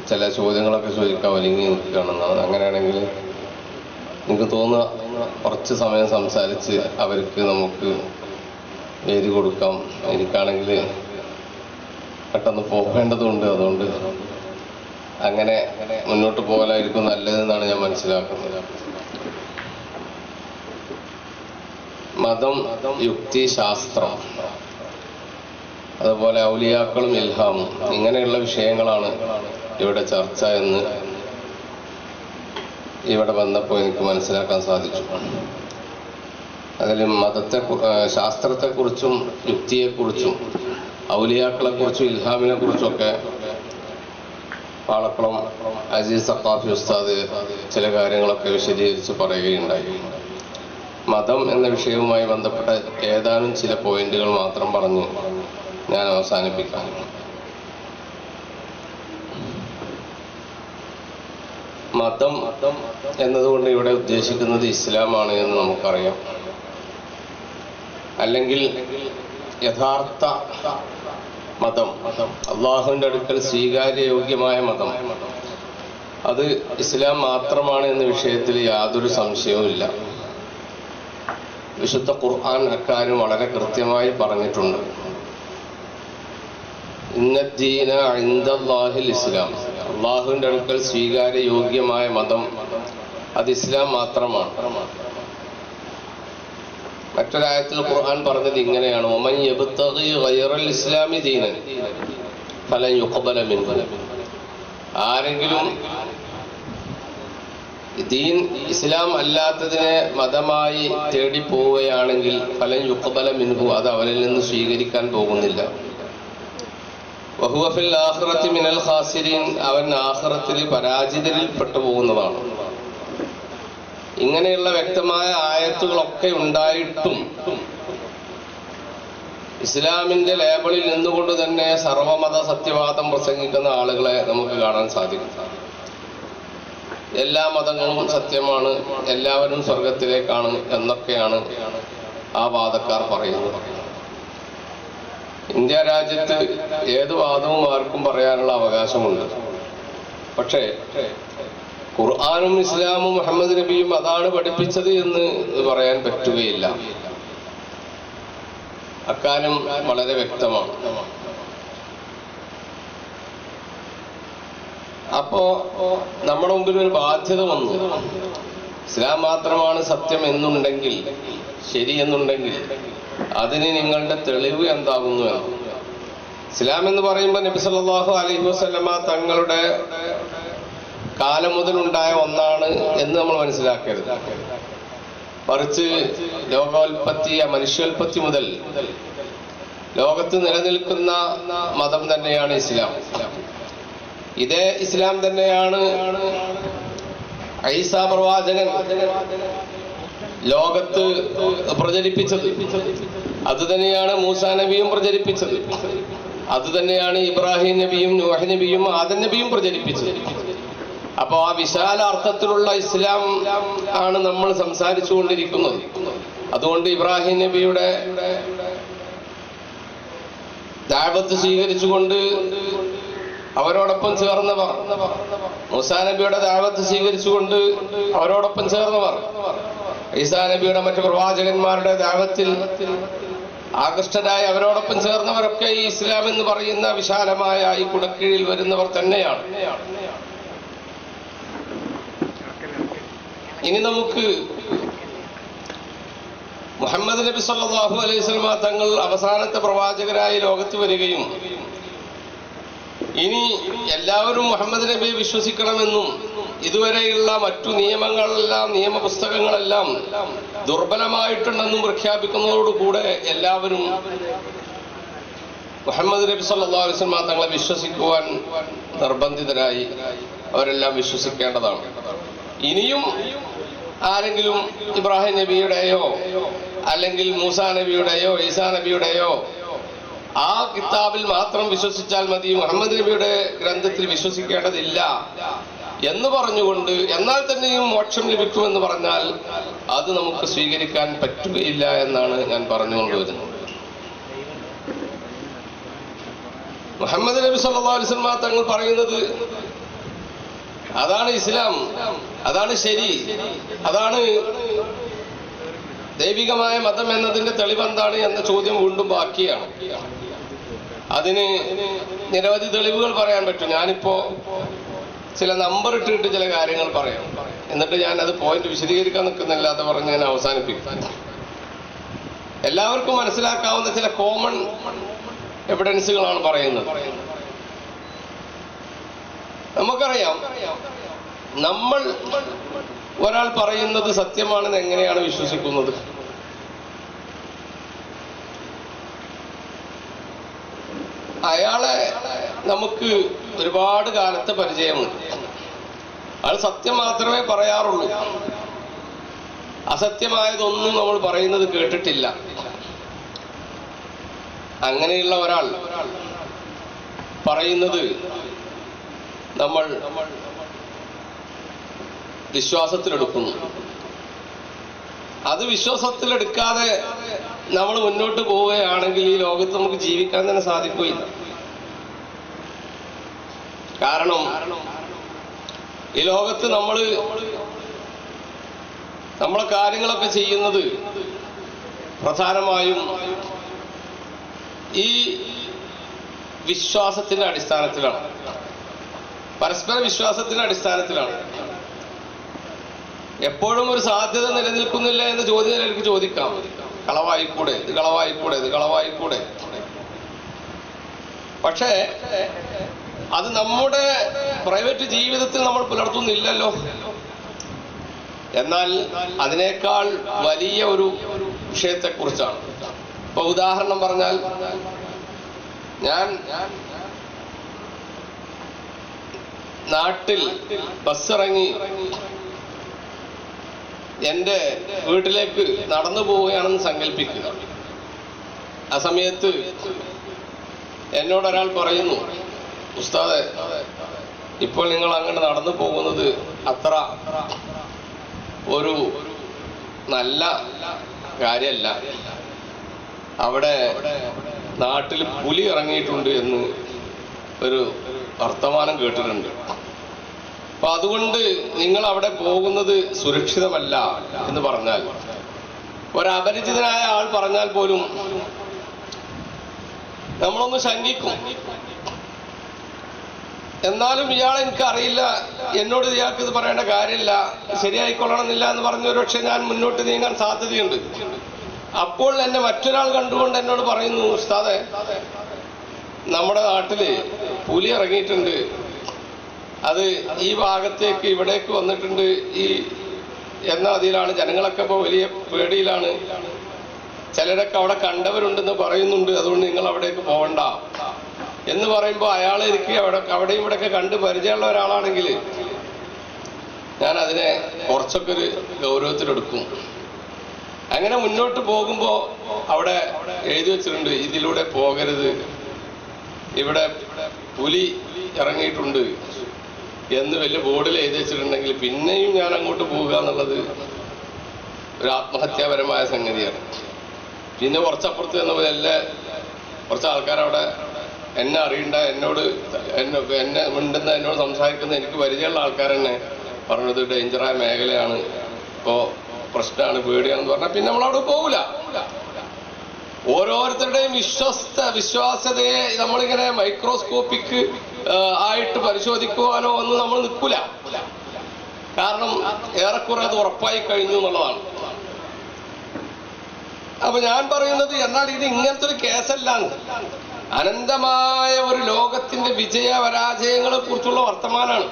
ചില ചോദ്യങ്ങളൊക്കെ ചോദിക്കാൻ ഒരുങ്ങി നിൽക്കുകയാണെന്നാണ്. അങ്ങനെയാണെങ്കിൽ എനിക്ക് തോന്നുക കുറച്ച് സമയം സംസാരിച്ച് അവർക്ക് നമുക്ക് വേദി കൊടുക്കാം. എനിക്കാണെങ്കിൽ പെട്ടെന്ന് പോകേണ്ടതുണ്ട്, അതുകൊണ്ട് അങ്ങനെ മുന്നോട്ട് പോകലായിരിക്കും നല്ലതെന്നാണ് ഞാൻ മനസ്സിലാക്കുന്നത്. മതം, യുക്തി, ശാസ്ത്രം, അതുപോലെ ഔലിയാക്കളും ഇൽഹാമും, ഇങ്ങനെയുള്ള വിഷയങ്ങളാണ് ഇവിടെ ചർച്ച എന്ന് ഇവിടെ വന്നപ്പോൾ എനിക്ക് മനസ്സിലാക്കാൻ സാധിച്ചു. അതിൽ ശാസ്ത്രത്തെക്കുറിച്ചും യുക്തിയെക്കുറിച്ചും ഔലിയാക്കളെക്കുറിച്ചും ഇൽഹാമിനെ കുറിച്ചൊക്കെ പാളക്കുളം അസീസ് സഖാഫി ഉസ്താദ് ചില കാര്യങ്ങളൊക്കെ വിശദീകരിച്ച് പറയുകയുണ്ടായി. മതം എന്ന വിഷയവുമായി ബന്ധപ്പെട്ട ഏതാനും ചില പോയിന്റുകൾ മാത്രം പറഞ്ഞ് ഞാൻ അവസാനിപ്പിക്കാം. മതം എന്നതുകൊണ്ട് ഇവിടെ ഉദ്ദേശിക്കുന്നത് ഇസ്ലാമാണ് എന്ന് നമുക്കറിയാം. അല്ലെങ്കിൽ യഥാർത്ഥ മതം, അള്ളാഹുവിൻ്റെ അടുക്കൽ സ്വീകാര്യയോഗ്യമായ മതം, അത് ഇസ്ലാം മാത്രമാണ് എന്ന വിഷയത്തിൽ യാതൊരു സംശയവുമില്ല. വിശുദ്ധ ഖുർആൻ അക്കാര്യം വളരെ കൃത്യമായി പറഞ്ഞിട്ടുണ്ട്. ഇന്നദ്ദീന ഇൻദല്ലാഹിൽ ഇസ്ലാം, അള്ളാഹുവിൻ്റെ അടുക്കൽ സ്വീകാര്യയോഗ്യമായ മതം അത് ഇസ്ലാം മാത്രമാണ്. മറ്റൊരായത്തിൽ ഖുർആൻ പറഞ്ഞത് ഇങ്ങനെയാണ്, വമൻ യബ്തഗി ഗൈറൽ ഇസ്ലാമി ദീനൻ ഫലൻ യുഖ്ബല മിൻഹു. ആരെങ്കിലും ദീൻ ഇസ്ലാം അല്ലാത്തതിനെ മതമായി തേടി പോവുകയാണെങ്കിൽ ഫലൻ യുഖ്ബല മിൻഹു, അത് അവനിൽ നിന്ന് സ്വീകരിക്കാൻ പോകുന്നില്ല. വഹുവ ഫിൽ ആഖിറതി മിനൽ ഖാസിരീൻ, അവൻ ആഖിറത്തിൽ പരാജിതരിൽ പെട്ടുപോകുന്നതാണ്. ഇങ്ങനെയുള്ള വ്യക്തമായ ആയത്തുകളൊക്കെ ഉണ്ടായിട്ടും ഇസ്ലാമിന്റെ ലേബലിൽ നിന്നുകൊണ്ട് തന്നെ സർവമത സത്യവാദം പ്രസംഗിക്കുന്ന ആളുകളെ നമുക്ക് കാണാൻ സാധിക്കും. എല്ലാ മതങ്ങളും സത്യമാണ്, എല്ലാവരും സ്വർഗത്തിലേക്കാണ് എന്നൊക്കെയാണ് ആ വാദക്കാർ പറയുന്നത്. ഇന്ത്യ രാജ്യത്ത് ഏത് വാദവും ആർക്കും പറയാനുള്ള അവകാശമുണ്ട്. പക്ഷേ ഖുർആനും ഇസ്ലാമും മുഹമ്മദ് നബിയും അതാണ് പഠിപ്പിച്ചത് എന്ന് പറയാൻ പറ്റുകയില്ല. അക്കാര്യം വളരെ വ്യക്തമാണ്. അപ്പോ നമ്മുടെ മുമ്പിൽ ഒരു ബാധ്യത വന്നു. ഇസ്ലാം മാത്രമാണ് സത്യം എന്നുണ്ടെങ്കിൽ, ശരി എന്നുണ്ടെങ്കിൽ, അതിന് നിങ്ങളുടെ തെളിവ് എന്താകുന്നു എന്ന്. ഇസ്ലാം എന്ന് പറയുമ്പോൾ നബി സല്ലല്ലാഹു അലൈഹി വസല്ലമ തങ്ങളുടെ കാലം മുതലുണ്ടായ ഒന്നാണ് എന്ന് നമ്മൾ മനസ്സിലാക്കരുത്. മറിച്ച് ലോകോൽപത്തി, മനുഷ്യോൽപത്തി മുതൽ ലോകത്ത് നിലനിൽക്കുന്ന മതം തന്നെയാണ് ഇസ്ലാം. ഇതേ ഇസ്ലാം തന്നെയാണ് ഈസാ പ്രവാചകൻ ലോകത്ത് പ്രചരിപ്പിച്ചത്. അതുതന്നെയാണ് മൂസാ നബിയും പ്രചരിപ്പിച്ചത്. അതുതന്നെയാണ് ഇബ്രാഹിം നബിയും നൂഹ് നബിയും ആദം നബിയും പ്രചരിപ്പിച്ചത്. അപ്പൊ ആ വിശാല അർത്ഥത്തിലുള്ള ഇസ്ലാം ആണ് നമ്മൾ സംസാരിച്ചു കൊണ്ടിരിക്കുന്നത്. അതുകൊണ്ട് ഇബ്രാഹിം നബിയുടെ ദഅവത്ത് സ്വീകരിച്ചുകൊണ്ട് അവരോടൊപ്പം ചേർന്നവർ, മൂസാ നബിയുടെ ദഅവത്ത് സ്വീകരിച്ചുകൊണ്ട് അവരോടൊപ്പം ചേർന്നവർ, ഈസാ നബിയുടെ മറ്റു പ്രവാചകന്മാരുടെ ദഅവത്തിൽ ആകൃഷ്ടരായി അവരോടൊപ്പം ചേർന്നവരൊക്കെ ഈ ഇസ്ലാം എന്ന് പറയുന്ന വിശാലമായ ഈ കുടക്കീഴിൽ വരുന്നവർ തന്നെയാണ്. ഇനി നമുക്ക് മുഹമ്മദ് നബി സല്ലല്ലാഹു അലൈഹി വസല്ലമ തങ്ങൾ അവസാനത്തെ പ്രവാചകരായി ലോകത്ത് വരികയും ഇനി എല്ലാവരും മുഹമ്മദ് നബിയെ വിശ്വസിക്കണമെന്നും ഇതുവരെയുള്ള മറ്റു നിയമങ്ങളെല്ലാം, നിയമപുസ്തകങ്ങളെല്ലാം ദുർബലമായിട്ടുണ്ടെന്നും പ്രഖ്യാപിക്കുന്നതോടുകൂടെ എല്ലാവരും മുഹമ്മദ് നബി സല്ലല്ലാഹു അലൈഹി വസല്ലമ തങ്ങളെ വിശ്വസിക്കുവാൻ നിർബന്ധിതരായി. അവരെല്ലാം വിശ്വസിക്കേണ്ടതാണ്. ഇനിയും ആരെങ്കിലും ഇബ്രാഹിം നബിയുടെയോ അല്ലെങ്കിൽ മൂസാ നബിയുടെയോ ഈസാ നബിയുടെയോ ആ കിതാബിൽ മാത്രം വിശ്വസിച്ചാൽ മതി, മുഹമ്മദ് നബിയുടെ ഗ്രന്ഥത്തിൽ വിശ്വസിക്കേണ്ടതില്ല എന്ന് പറഞ്ഞുകൊണ്ട് എന്നാൽ തന്നെയും മോക്ഷം ലഭിക്കുമെന്ന് പറഞ്ഞാൽ അത് നമുക്ക് സ്വീകരിക്കാൻ പറ്റുകയില്ല എന്നാണ് ഞാൻ പറഞ്ഞുകൊണ്ടുവരുന്നത്. മുഹമ്മദ് നബി സല്ലല്ലാഹു അലൈഹി വസല്ലം തങ്ങൾ പറയുന്നത് അതാണ് ഇസ്ലാം, അതാണ് ശരി, അതാണ് ദൈവികമായ മതം എന്നതിന്റെ തെളിവെന്താണ് എന്ന ചോദ്യം വീണ്ടും ബാക്കിയാണ്. അതിന് നിരവധി തെളിവുകൾ പറയാൻ പറ്റും. ഞാനിപ്പോ ചില നമ്പർ ഇട്ടിട്ട് ചില കാര്യങ്ങൾ പറയാം, എന്നിട്ട് ഞാൻ അത് പോയിന്റ് വിശദീകരിക്കാൻ നിൽക്കുന്നില്ല, അത് പറഞ്ഞ് ഞാൻ അവസാനിപ്പിക്കും. എല്ലാവർക്കും മനസ്സിലാക്കാവുന്ന ചില കോമൺ എവിഡൻസുകളാണ് പറയുന്നത്. നമുക്കറിയാം, നമ്മൾ ഒരാൾ പറയുന്നത് സത്യമാണെന്ന് എങ്ങനെയാണ് വിശ്വസിക്കുന്നത്? അയാളെ നമുക്ക് ഒരുപാട് കാലത്തെ പരിചയമുണ്ട്. അയാൾ സത്യം മാത്രമേ പറയാറുള്ളൂ, അസത്യമായതൊന്നും നമ്മൾ പറയുന്നത് കേട്ടിട്ടില്ല. അങ്ങനെയുള്ള ഒരാൾ പറയുന്നത് നമ്മൾ വിശ്വാസത്തിലെടുക്കുന്നു. അത് വിശ്വാസത്തിലെടുക്കാതെ നമ്മൾ മുന്നോട്ട് പോവുകയാണെങ്കിൽ ഈ ലോകത്ത് നമുക്ക് ജീവിക്കാൻ തന്നെ സാധിക്കുകയില്ല. കാരണം ഈ ലോകത്ത് നമ്മളെ കാര്യങ്ങളൊക്കെ ചെയ്യുന്നത് പ്രധാനമായും ഈ വിശ്വാസത്തിന്റെ അടിസ്ഥാനത്തിലാണ്, പരസ്പര വിശ്വാസത്തിന്റെ അടിസ്ഥാനത്തിലാണ്. എപ്പോഴും ഒരു സാധ്യത നിലനിൽക്കുന്നില്ല എന്ന ചോദ്യം എനിക്ക് ചോദിക്കാം. കളവായിക്കൂടെ, ഇത് കളവായിക്കൂടെ, ഇത് കളവായിക്കൂടെ. പക്ഷേ അത് നമ്മുടെ പ്രൈവറ്റ് ജീവിതത്തിൽ നമ്മൾ പുലർത്തുന്നില്ലല്ലോ. എന്നാൽ അതിനേക്കാൾ വലിയ ഒരു വിഷയത്തെക്കുറിച്ചാണ്. ഇപ്പൊ ഉദാഹരണം പറഞ്ഞാൽ, ഞാൻ നാട്ടിൽ ബസ്സിറങ്ങി എൻ്റെ വീട്ടിലേക്ക് നടന്നു പോവുകയാണെന്ന് സങ്കല്പിക്കുക. ആ സമയത്ത് എന്നോടൊരാൾ പറയുന്നു, ഉസ്താദെ, ഇപ്പോൾ നിങ്ങൾ അങ്ങോട്ട് നടന്നു പോകുന്നത് അത്ര ഒരു നല്ല കാര്യമല്ല, അവിടെ നാട്ടിൽ പുലി ഇറങ്ങിയിട്ടുണ്ട് എന്ന് ഒരു വർത്തമാനം കേട്ടിട്ടുണ്ട്. അപ്പൊ അതുകൊണ്ട് നിങ്ങൾ അവിടെ പോകുന്നത് സുരക്ഷിതമല്ല എന്ന് പറഞ്ഞാൽ, ഒരപരിചിതനായ ആൾ പറഞ്ഞാൽ പോലും നമ്മളൊന്ന് ശങ്കിക്കും. എന്നാലും ഇയാളെ എനിക്കറിയില്ല, എന്നോട് ഇയാൾക്ക് ഇത് പറയേണ്ട കാര്യമില്ല, ശരിയായിക്കൊള്ളണമെന്നില്ല എന്ന് പറഞ്ഞ ഒരു പക്ഷേ ഞാൻ മുന്നോട്ട് നീങ്ങാൻ സാധ്യതയുണ്ട്. അപ്പോൾ എന്നെ മറ്റൊരാൾ കണ്ടുകൊണ്ട് എന്നോട് പറയുന്നു, ഉസ്താദെ, നമ്മുടെ നാട്ടില് പുലി ഇറങ്ങിയിട്ടുണ്ട്, അത് ഈ ഭാഗത്തേക്ക് ഇവിടേക്ക് വന്നിട്ടുണ്ട്, ഈ എന്ന അതിലാണ് ജനങ്ങളൊക്കെ ഇപ്പോൾ വലിയ പേടിയിലാണ്, ചിലരൊക്കെ അവിടെ കണ്ടവരുണ്ടെന്ന് പറയുന്നുണ്ട്, അതുകൊണ്ട് നിങ്ങൾ അവിടേക്ക് പോകണ്ട എന്ന് പറയുമ്പോൾ അയാൾ എനിക്ക് അവിടെയും ഇവിടെയൊക്കെ കണ്ട് പരിചയമുള്ള ഒരാളാണെങ്കിൽ ഞാൻ അതിനെ കുറച്ചൊക്കെ ഒരു ഗൗരവത്തിലെടുക്കും. അങ്ങനെ മുന്നോട്ട് പോകുമ്പോൾ അവിടെ എഴുതി വെച്ചിട്ടുണ്ട്, ഇതിലൂടെ പോകരുത്, ഇവിടെ പുലി ഇറങ്ങിയിട്ടുണ്ട് എന്ന് വലിയ ബോർഡിൽ എഴുതി വെച്ചിട്ടുണ്ടെങ്കിൽ പിന്നെയും ഞാൻ അങ്ങോട്ട് പോവുക എന്നുള്ളത് ഒരു ആത്മഹത്യാപരമായ സംഗതിയാണ്. പിന്നെ കുറച്ചപ്പുറത്ത് ചെന്നപ്പോൾ കുറച്ച് ആൾക്കാരവിടെ എന്നെ അറിയണ്ട, എന്നെ മിണ്ടുന്ന, എന്നോട് സംസാരിക്കുന്ന എനിക്ക് പരിചയമുള്ള ആൾക്കാർ തന്നെ പറഞ്ഞത് ഡേഞ്ചറായ മേഖലയാണ്, ഇപ്പോൾ പ്രശ്നമാണ്, പേടിയാണെന്ന് പറഞ്ഞാൽ പിന്നെ നമ്മളവിടെ പോകില്ല. ഓരോരുത്തരുടെയും വിശ്വാസ്യതയെ നമ്മളിങ്ങനെ മൈക്രോസ്കോപ്പിക് ആയിട്ട് പരിശോധിക്കുവാനോ ഒന്നും നമ്മൾ നിൽക്കില്ല. കാരണം ഏറെക്കുറെ അത് ഉറപ്പായി കഴിഞ്ഞു എന്നുള്ളതാണ്. അപ്പൊ ഞാൻ പറയുന്നത്, എന്നാൽ ഇത് ഇങ്ങനത്തെ ഒരു കേസല്ലാണ്, അനന്തമായ ഒരു ലോകത്തിന്റെ വിജയപരാജയങ്ങളെ കുറിച്ചുള്ള വർത്തമാനാണ്.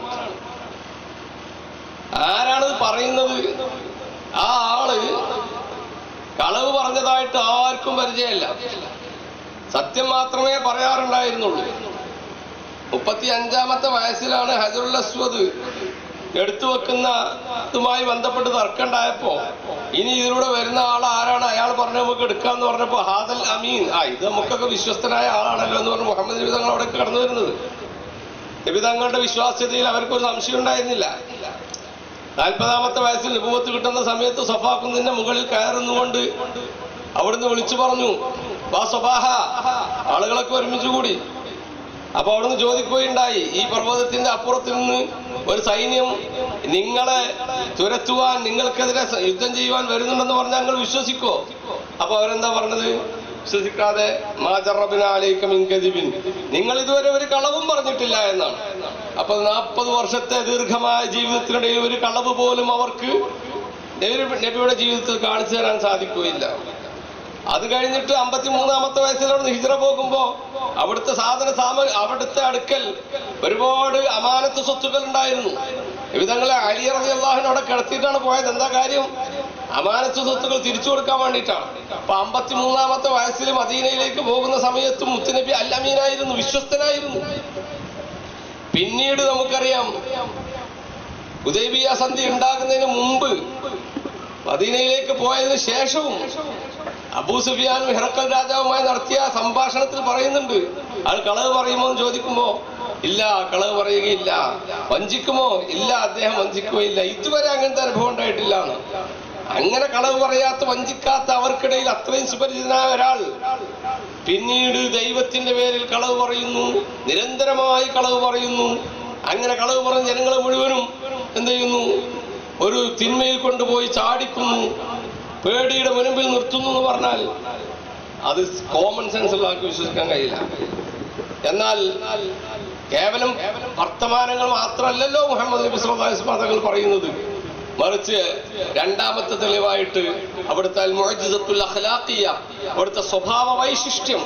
ആരാണിത് പറയുന്നത്? ആ ആള് കളവ് പറഞ്ഞതായിട്ട് ആർക്കും പരിചയമില്ല, സത്യം മാത്രമേ പറയാറുണ്ടായിരുന്നുള്ളൂ. 35-ാമത്തെ വയസ്സിലാണ് ഹജറുൽ അസ്വദ് എടുത്തു വെക്കുന്നതുമായി ബന്ധപ്പെട്ട് തർക്കമുണ്ടായപ്പോ ഇനി ഇതിലൂടെ വരുന്ന ആൾ ആരാണ്, അയാൾ പറഞ്ഞു നമുക്ക് എടുക്കാന്ന് പറഞ്ഞപ്പോ ഹാദൽ അമീൻ, ഇത് നമുക്കൊക്കെ വിശ്വസ്തനായ ആളാണല്ലോ എന്ന് പറഞ്ഞ് മുഹമ്മദ് നബി തങ്ങൾ അവിടെ കടന്നു വരുന്നത്. നബി തങ്ങളുടെ വിശ്വാസ്യതയിൽ അവർക്കൊരു സംശയം ഉണ്ടായിരുന്നില്ല. 40-ാമത്തെ വയസ്സിൽ നബുവത്ത് കിട്ടുന്ന സമയത്ത് സഫാ കുന്നിന്റെ മുകളിൽ കയറുന്നുകൊണ്ട് അവിടുന്ന് വിളിച്ചു പറഞ്ഞു, വാ സഫാഹ. ആളുകളൊക്കെ ഒരുമിച്ച് കൂടി. അപ്പൊ അവിടുന്ന് ചോദിക്കുകയുണ്ടായി, ഈ പർവ്വതത്തിന്റെ അപ്പുറത്ത് നിന്ന് ഒരു സൈന്യം നിങ്ങളെ തുരത്തുവാൻ, നിങ്ങൾക്കെതിരെ യുദ്ധം ചെയ്യുവാൻ വരുന്നുണ്ടെന്ന് പറഞ്ഞാൽ ഞങ്ങൾ വിശ്വസിക്കോ? അപ്പൊ അവരെന്താ പറഞ്ഞത്? വിശ്വസിക്കാതെ നിങ്ങൾ ഇതുവരെ ഒരു കളവും പറഞ്ഞിട്ടില്ല എന്നാണ്. അപ്പൊ 40 വർഷത്തെ ദീർഘമായ ജീവിതത്തിനിടയിൽ ഒരു കളവ് പോലും അവർക്ക് നബിയുടെ ജീവിതത്തിൽ കാണിച്ചു തരാൻ സാധിക്കുകയില്ല. അത് കഴിഞ്ഞിട്ട് 53-ാമത്തെ വയസ്സിൽ അവിടുന്ന് ഹിജ്റ പോകുമ്പോ അവിടുത്തെ അവിടുത്തെ അടുക്കൽ ഒരുപാട് അമാനത്ത് സ്വത്തുക്കൾ ഉണ്ടായിരുന്നു. ഇവിധങ്ങളെ അലി റളിയല്ലാഹുവിനോട് കിടത്തിയിട്ടാണ് പോയത്. എന്താ കാര്യം? അമാനത്ത് സ്വത്തുക്കൾ തിരിച്ചു കൊടുക്കാൻ വേണ്ടിയിട്ടാണ്. അപ്പൊ 53-ാമത്തെ വയസ്സിൽ മദീനയിലേക്ക് പോകുന്ന സമയത്ത് മുത്തുനബി അൽ അമീനായിരുന്നു, വിശ്വസ്തനായിരുന്നു. പിന്നീട് നമുക്കറിയാം, ഹുദൈബിയ സന്ധി ഉണ്ടാകുന്നതിന് മുമ്പ് മദീനയിലേക്ക് പോയതിനു ശേഷവും അബൂ സുഫിയാനും ഹിറക്കൽ രാജാവുമായി നടത്തിയ സംഭാഷണത്തിൽ പറയുന്നുണ്ട്, ആൾ കളവ് പറയുമോ എന്ന് ചോദിക്കുമ്പോ ഇല്ല, കളവ് പറയുകയില്ല. വഞ്ചിക്കുമോ? ഇല്ല, അദ്ദേഹം വഞ്ചിക്കുകയില്ല. ഇതുവരെ അങ്ങനത്തെ അനുഭവം ഉണ്ടായിട്ടില്ല എന്ന്. അങ്ങനെ കളവ് പറയാത്ത, വഞ്ചിക്കാത്ത, അവർക്കിടയിൽ അത്രയും സുപരിചിതനായ ഒരാൾ പിന്നീട് ദൈവത്തിന്റെ പേരിൽ കളവ് പറയുന്നു, നിരന്തരമായി കളവ് പറയുന്നു. അങ്ങനെ കളവ് പറഞ്ഞ ജനങ്ങളെ മുഴുവനും എന്ത് ചെയ്യുന്നു? ഒരു തിന്മയിൽ കൊണ്ടുപോയി ചാടിക്കുന്നു, പേടിയുടെ മുൻപിൽ നിർത്തുന്നു എന്ന് പറഞ്ഞാൽ അത് കോമൺ സെൻസ് ഉള്ള ആൾക്ക് വിശ്വസിക്കാൻ കഴിയില്ല. എന്നാൽ കേവലം വർത്തമാനങ്ങൾ മാത്രമല്ലല്ലോ മുഹമ്മദ് നബി സ്വല്ലല്ലാഹു അലൈഹി വസല്ലം തങ്ങൾ പറയുന്നത്. മറിച്ച് രണ്ടാമത്തെ തെളിവായിട്ട് അവിടുത്തെ അൽ മുഅ്ജിസത്തുൽ അഖ്ലാഖിയ, അവിടുത്തെ സ്വഭാവ വൈശിഷ്ട്യം,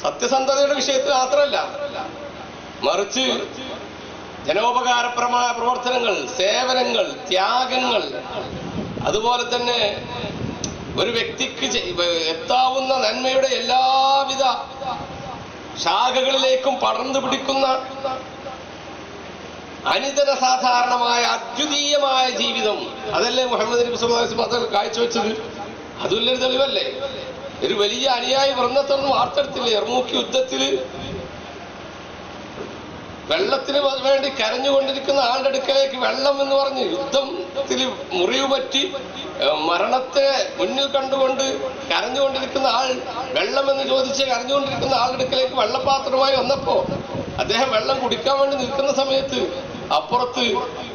സത്യസന്ധതയുടെ വിഷയത്തിൽ മാത്രമല്ല, മറിച്ച് ജനോപകാരപ്രമായ പ്രവർത്തനങ്ങൾ, സേവനങ്ങൾ, ത്യാഗങ്ങൾ, അതുപോലെ തന്നെ ഒരു വ്യക്തിക്ക് എത്താവുന്ന നന്മയുടെ എല്ലാവിധ ശാഖകളിലേക്കും പടർന്നു പിടിക്കുന്ന അനിതര സാധാരണമായ അദ്വിതീയമായ ജീവിതം, അതല്ലേ മുഹമ്മദ് നബി സ്വല്ലല്ലാഹു അലൈഹി വസല്ലം കാഴ്ചവെച്ചത്? അതുള്ളൊരു തെളിവല്ലേ? ഒരു വലിയ അനുയായി വൃന്ദത്തൊന്നും വാർത്തെടുത്തില്ലേ? യർമൂക്ക് യുദ്ധത്തില് വെള്ളത്തിന് വേണ്ടി കരഞ്ഞുകൊണ്ടിരിക്കുന്ന ആളുടെ അടുക്കലേക്ക് വെള്ളം എന്ന് പറഞ്ഞ് യുദ്ധത്തിൽ മുറിവ് പറ്റി മരണത്തെ മുന്നിൽ കണ്ടുകൊണ്ട് കരഞ്ഞുകൊണ്ടിരിക്കുന്ന ആൾ വെള്ളം എന്ന് ചോദിച്ച് കരഞ്ഞുകൊണ്ടിരിക്കുന്ന ആളുടെ അടുക്കലേക്ക് വെള്ളപാത്രമായി വന്നപ്പോ അദ്ദേഹം വെള്ളം കുടിക്കാൻ വേണ്ടി നിൽക്കുന്ന സമയത്ത് അപ്പുറത്ത്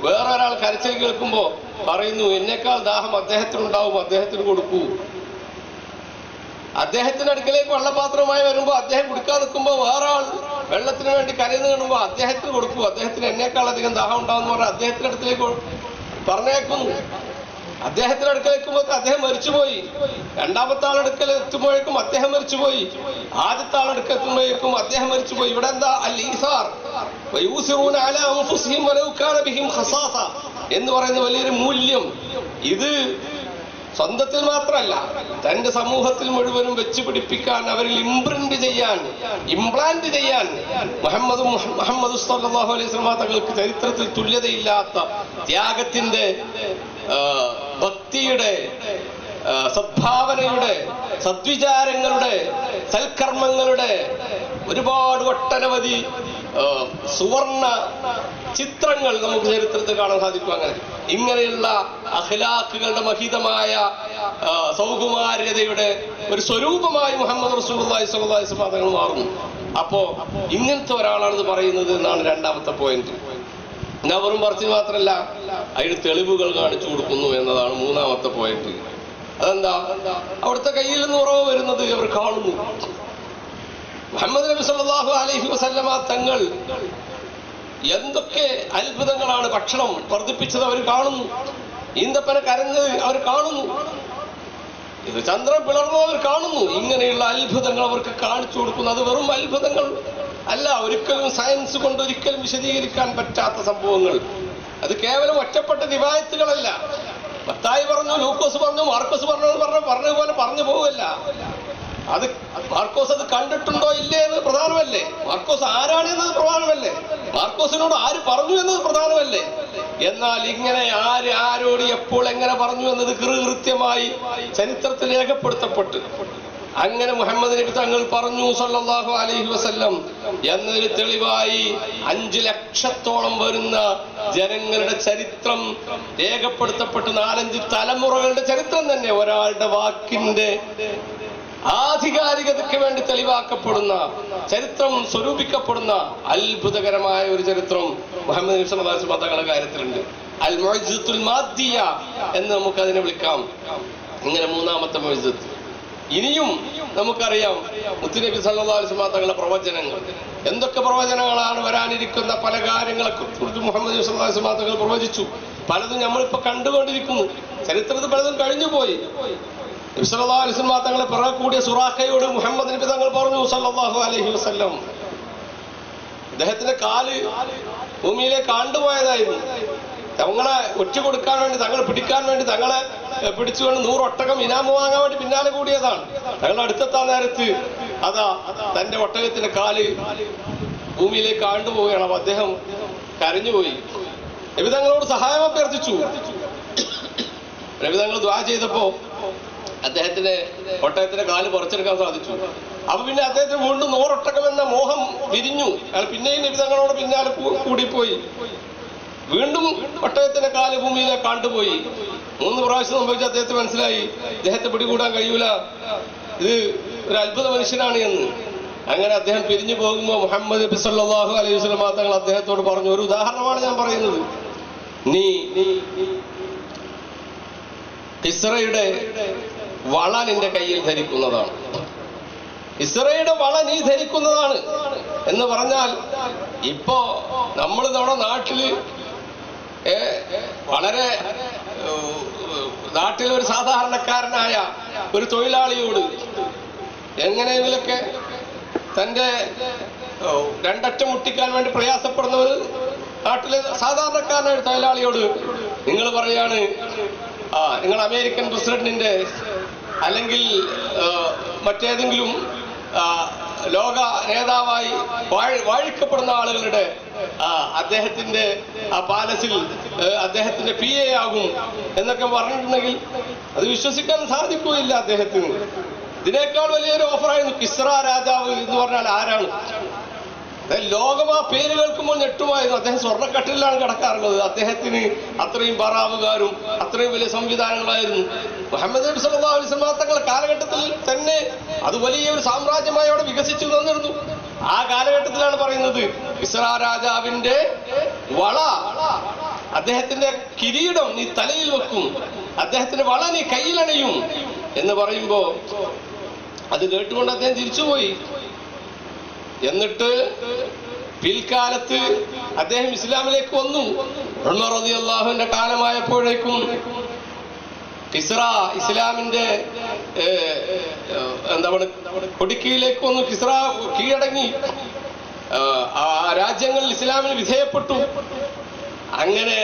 വേറെ ഒരാൾ കരച്ചിൽ കേൾക്കുമ്പോ പറയുന്നു, എന്നേക്കാൾ ദാഹം അദ്ദേഹത്തിനുണ്ടാവും, അദ്ദേഹത്തിന് കൊടുക്കൂ. അദ്ദേഹത്തിന്റെ അടുക്കലേക്ക് വെള്ളപാത്രമായി വരുമ്പോ അദ്ദേഹം കുടിക്കാൻ നിൽക്കുമ്പോ വേറെ ആൾ വെള്ളത്തിന് വേണ്ടി കരയുന്നു കാണുമ്പോ അദ്ദേഹത്തിന് കൊടുക്കൂ, അദ്ദേഹത്തിന് എന്നേക്കാൾ അധികം ദാഹം ഉണ്ടാവും എന്ന് പറഞ്ഞാൽ അദ്ദേഹത്തിന്റെ അടുത്തേക്ക് പറഞ്ഞേക്കുന്നു. അദ്ദേഹത്തിന്റെ അടുക്കലേക്കുമ്പോ അദ്ദേഹം മരിച്ചുപോയി. രണ്ടാമത്തെ ആളെടുക്കൽ എത്തുമ്പോഴേക്കും അദ്ദേഹം മരിച്ചുപോയി. ആദ്യത്തെ ആളെടുക്കൽ എത്തുമ്പോഴേക്കും അദ്ദേഹം മരിച്ചുപോയി. ഇവിടെ എന്താ? അൽ ഈസാർ വയൂസിറൂന അലാ അൻഫുസിഹിം വലൗ കാന ബിഹിം ഖസാസ എന്ന് പറയുന്ന വലിയൊരു മൂല്യം. ഇത് സ്വന്തത്തിൽ മാത്രമല്ല, തന്റെ സമൂഹത്തിൽ മുഴുവനും വെച്ച് പിടിപ്പിക്കാൻ, അവരിൽ ഇംപ്ലാന്റ് ചെയ്യാൻ മുഹമ്മദ് സ്വല്ലല്ലാഹു അലൈഹി വസല്ലം തങ്ങൾക്ക് ചരിത്രത്തിൽ തുല്യതയില്ലാത്ത ത്യാഗത്തിന്റെ, ഭക്തിയുടെ, സദ്ഭാവനയുടെ, സദ്വിചാരങ്ങളുടെ, സൽക്കർമ്മങ്ങളുടെ ഒരുപാട് ഒട്ടനവധി സുവർണ ചിത്രങ്ങൾ നമുക്ക് ചരിത്രത്തിൽ കാണാൻ സാധിക്കും. ഇങ്ങനെയുള്ള അഖ്ലാഖുകളുടെ മഹിതമായ സൗകുമാര്യതയുടെ ഒരു സ്വരൂപമായി മുഹമ്മദ് റസൂലുള്ളാഹി സ്വല്ലല്ലാഹു അലൈഹി വസല്ലം തങ്ങൾ മാറുന്നു. അപ്പോ ഇങ്ങനത്തെ ഒരാളാണെന്ന് പറയുന്നത് എന്നാണ് രണ്ടാമത്തെ പോയിന്റ്. ഞാൻ വെറും പറച്ചിൽ മാത്രമല്ല, അതിന് തെളിവുകൾ കാണിച്ചു കൊടുക്കുന്നു എന്നതാണ് മൂന്നാമത്തെ പോയിന്റ്. അതെന്താ? അവിടുത്തെ കയ്യിൽ നിന്ന് ഉറവ് വരുന്നത് അവർ കാണുന്നു. മുഹമ്മദ് നബി സല്ലല്ലാഹു അലൈഹി വസല്ലമ തങ്ങൾ എന്തൊക്കെ അത്ഭുതങ്ങളാണ് ഭക്ഷണം വർദ്ധിപ്പിച്ചത് അവർ കാണുന്നു. ഈന്തപ്പന കരഞ്ഞത് അവർ കാണുന്നു. ഇത് ചന്ദ്രൻ പിളർന്നത് അവർ കാണുന്നു. ഇങ്ങനെയുള്ള അത്ഭുതങ്ങൾ അവർക്ക് കാണിച്ചു കൊടുക്കുന്നു. അത് വെറും അത്ഭുതങ്ങൾ അല്ല, ഒരിക്കലും സയൻസ് കൊണ്ട് ഒരിക്കലും വിശദീകരിക്കാൻ പറ്റാത്ത സംഭവങ്ങൾ. അത് കേവലം ഒറ്റപ്പെട്ട റിവായത്തുകളല്ല. മത്തായി പറഞ്ഞു, ലൂക്കോസ് പറഞ്ഞു, മാർക്കോസ് പറഞ്ഞതുപോലെ പറഞ്ഞു പോവല്ല. അത് മാർക്കോസ് അത് കണ്ടിട്ടുണ്ടോ ഇല്ലേ എന്നത് പ്രധാനമല്ലേ? മാർക്കോസ് ആരാണ് എന്നത് പ്രധാനമല്ലേ? മാർക്കോസിനോട് ആര് പറഞ്ഞു എന്നത് പ്രധാനമല്ലേ? എന്നാൽ ഇങ്ങനെ ആരോട് എപ്പോൾ എങ്ങനെ പറഞ്ഞു എന്നത് കൃത്യമായി ചരിത്രത്തിൽ രേഖപ്പെടുത്തപ്പെട്ട് അങ്ങനെ മുഹമ്മദ് നബി തങ്ങൾ പറഞ്ഞു സല്ലല്ലാഹു അലൈഹി വസല്ലം എന്നൊരു തെളിവായി 5 ലക്ഷത്തോളം വരുന്ന ജനങ്ങളുടെ ചരിത്രം രേഖപ്പെടുത്തപ്പെട്ട 4-5 തലമുറകളുടെ ചരിത്രം തന്നെ ഒരാളുടെ വാക്കിന്റെ ആധികാരികതയ്ക്ക് വേണ്ടി തെളിവാക്കപ്പെടുന്ന ചരിത്രം സ്വരൂപിക്കപ്പെടുന്ന അത്ഭുതകരമായ ഒരു ചരിത്രം മുഹമ്മദ് നബി സല്ലല്ലാഹു അലൈഹി വസല്ലം തങ്ങളുടെ കാര്യത്തിലുണ്ട്. അൽ മുഅ്ജിസത്തുൽ മാദിയ എന്ന് നമുക്ക് അതിനെ വിളിക്കാം. ഇങ്ങനെ മൂന്നാമത്തെ മുഅ്ജിസത്ത്. ഇനിയും നമുക്കറിയാം മുത്തുനബി സല്ലല്ലാഹു അലൈഹി വസല്ലം തങ്ങളുടെ പ്രവചനങ്ങൾ. എന്തൊക്കെ പ്രവചനങ്ങളാണ് വരാനിരിക്കുന്ന പല കാര്യങ്ങളെ കുറിച്ച് മുഹമ്മദ് നബി സല്ലല്ലാഹു അലൈഹി വസല്ലം തങ്ങൾ പ്രവചിച്ചു. പലതും നമ്മളിപ്പോ കണ്ടുകൊണ്ടിരിക്കുന്നു. ചരിത്രത്തിൽ പലതും കഴിഞ്ഞുപോയി. നബി സല്ലല്ലാഹു അലൈഹി വസല്ലം തങ്ങളെ പിറകെ കൂടിയ സുറാഖയോട് മുഹമ്മദ് നബി തങ്ങൾ പറഞ്ഞു സല്ലല്ലാഹു അലൈഹി വസല്ലം, അദ്ദേഹത്തിന്റെ കാല് ഭൂമിയിലേക്ക് ആണ്ടുപോയതായിരുന്നു. തങ്ങളെ ഒറ്റ കൊടുക്കാൻ വേണ്ടി, തങ്ങളെ പിടിക്കാൻ വേണ്ടി, തങ്ങളെ പിടിച്ചുകൊണ്ട് 100 ഒട്ടകം ഇനാമ് വാങ്ങാൻ വേണ്ടി പിന്നാലെ കൂടിയതാണ്. തങ്ങളുടെ അടുത്തെത്താൻ നേരത്ത് അതാ തന്റെ ഒട്ടകത്തിന്റെ കാല് ഭൂമിയിലേക്ക് ആണ്ടുപോവുകയാണ്. അപ്പൊ അദ്ദേഹം കരഞ്ഞുപോയി. നബി തങ്ങളോട് സഹായം അഭ്യർത്ഥിച്ചു. നബി തങ്ങൾ ദുആ ചെയ്തപ്പോ അദ്ദേഹത്തിന്റെ ഒട്ടകത്തിന്റെ കാല് പറിച്ചെടുക്കാൻ സാധിച്ചു. അപ്പൊ പിന്നെ അദ്ദേഹത്തിന് വീണ്ടും 100 ഒട്ടകം എന്ന മോഹം വിരിഞ്ഞു. അയാൾ പിന്നെയും നബി തങ്ങളോട് പിന്നാലെ കൂടിപ്പോയി. വീണ്ടും ഒട്ടകത്തിന്റെ കാല് ഭൂമിയിലേക്ക് കാണ്ടുപോയി. 3 പ്രാവശ്യം സംഭവിച്ച അദ്ദേഹത്തിന് മനസ്സിലായി അദ്ദേഹത്തെ പിടികൂടാൻ കഴിയൂല, ഇത് ഒരു അത്ഭുത മനുഷ്യനാണ് എന്ന്. അങ്ങനെ അദ്ദേഹം പിരിഞ്ഞു പോകുമ്പോൾ മുഹമ്മദ് നബി സല്ലല്ലാഹു അലൈഹി വസല്ലം തങ്ങൾ അദ്ദേഹത്തോട് പറഞ്ഞു, ഒരു ഉദാഹരണമാണ് ഞാൻ പറയുന്നത്, നീ കിസ്റയുടെ വള നിന്റെ കയ്യിൽ ധരിക്കുന്നതാണ്. ഇസ്രയുടെ വള നീ ധരിക്കുന്നതാണ് എന്ന് പറഞ്ഞാൽ, ഇപ്പോ നമ്മൾ നമ്മുടെ നാട്ടില് വളരെ നാട്ടിലെ ഒരു സാധാരണക്കാരനായ ഒരു തൊഴിലാളിയോട് എങ്ങനെയെങ്കിലൊക്കെ തന്റെ രണ്ടറ്റം മുട്ടിക്കാൻ വേണ്ടി പ്രയാസപ്പെടുന്ന ഒരു നാട്ടിലെ സാധാരണക്കാരനായ ഒരു തൊഴിലാളിയോട് നിങ്ങൾ പറയാണ്, നിങ്ങൾ അമേരിക്കൻ പ്രസിഡന്റിന്റെ അല്ലെങ്കിൽ മറ്റേതെങ്കിലും ലോക നേതാവായി വാഴിക്കപ്പെടുന്ന ആളുകളുടെ അദ്ദേഹത്തിന്റെ പാലസിൽ അദ്ദേഹത്തിന്റെ PA ആകും എന്നൊക്കെ പറഞ്ഞിട്ടുണ്ടെങ്കിൽ അത് വിശ്വസിക്കാൻ സാധിക്കുകയില്ല അദ്ദേഹത്തിന്. ഇതിനേക്കാൾ വലിയൊരു ഓഫറായിരുന്നു കിസ്റ രാജാവ് എന്ന് പറഞ്ഞാൽ ആരാണ്? ലോകം ആ പേര് കേൾക്കുമ്പോൾ ഞെട്ടുമായിരുന്നു. അദ്ദേഹം സ്വർണ്ണക്കട്ടിലാണ് കിടക്കാറുള്ളത്. അദ്ദേഹത്തിന് അത്രയും ബറാവുകാരും അത്രയും വലിയ സംവിധാനങ്ങളായിരുന്നു. മുഹമ്മദ് നബി സല്ലല്ലാഹു അലൈഹി വസല്ലം തങ്ങളുടെ കാലഘട്ടത്തിൽ തന്നെ അത് വലിയൊരു സാമ്രാജ്യമായി അവിടെ വികസിച്ചു വന്നിരുന്നു. ആ കാലഘട്ടത്തിലാണ് പറയുന്നത്, കിസ്റ രാജാവിന്റെ വള, അദ്ദേഹത്തിന്റെ കിരീടം നീ തലയിൽ വെക്കും, അദ്ദേഹത്തിന്റെ വള നീ കയ്യിലണയും എന്ന് പറയുമ്പോ അത് കേട്ടുകൊണ്ട് അദ്ദേഹം തിരിച്ചുപോയി. എന്നിട്ട് പിൽക്കാലത്ത് അദ്ദേഹം ഇസ്ലാമിലേക്ക് വന്നു. ഉമർ റളിയല്ലാഹുവിന്റെ കാലമായപ്പോഴേക്കും കിസ്റ ഇസ്ലാമിന്റെ കൊടിക്കീഴിലേക്ക് വന്നു. കിസ്റ കീഴടങ്ങി ആ രാജ്യങ്ങളിൽ ഇസ്ലാമിന് വിധേയപ്പെട്ടു. അങ്ങനെ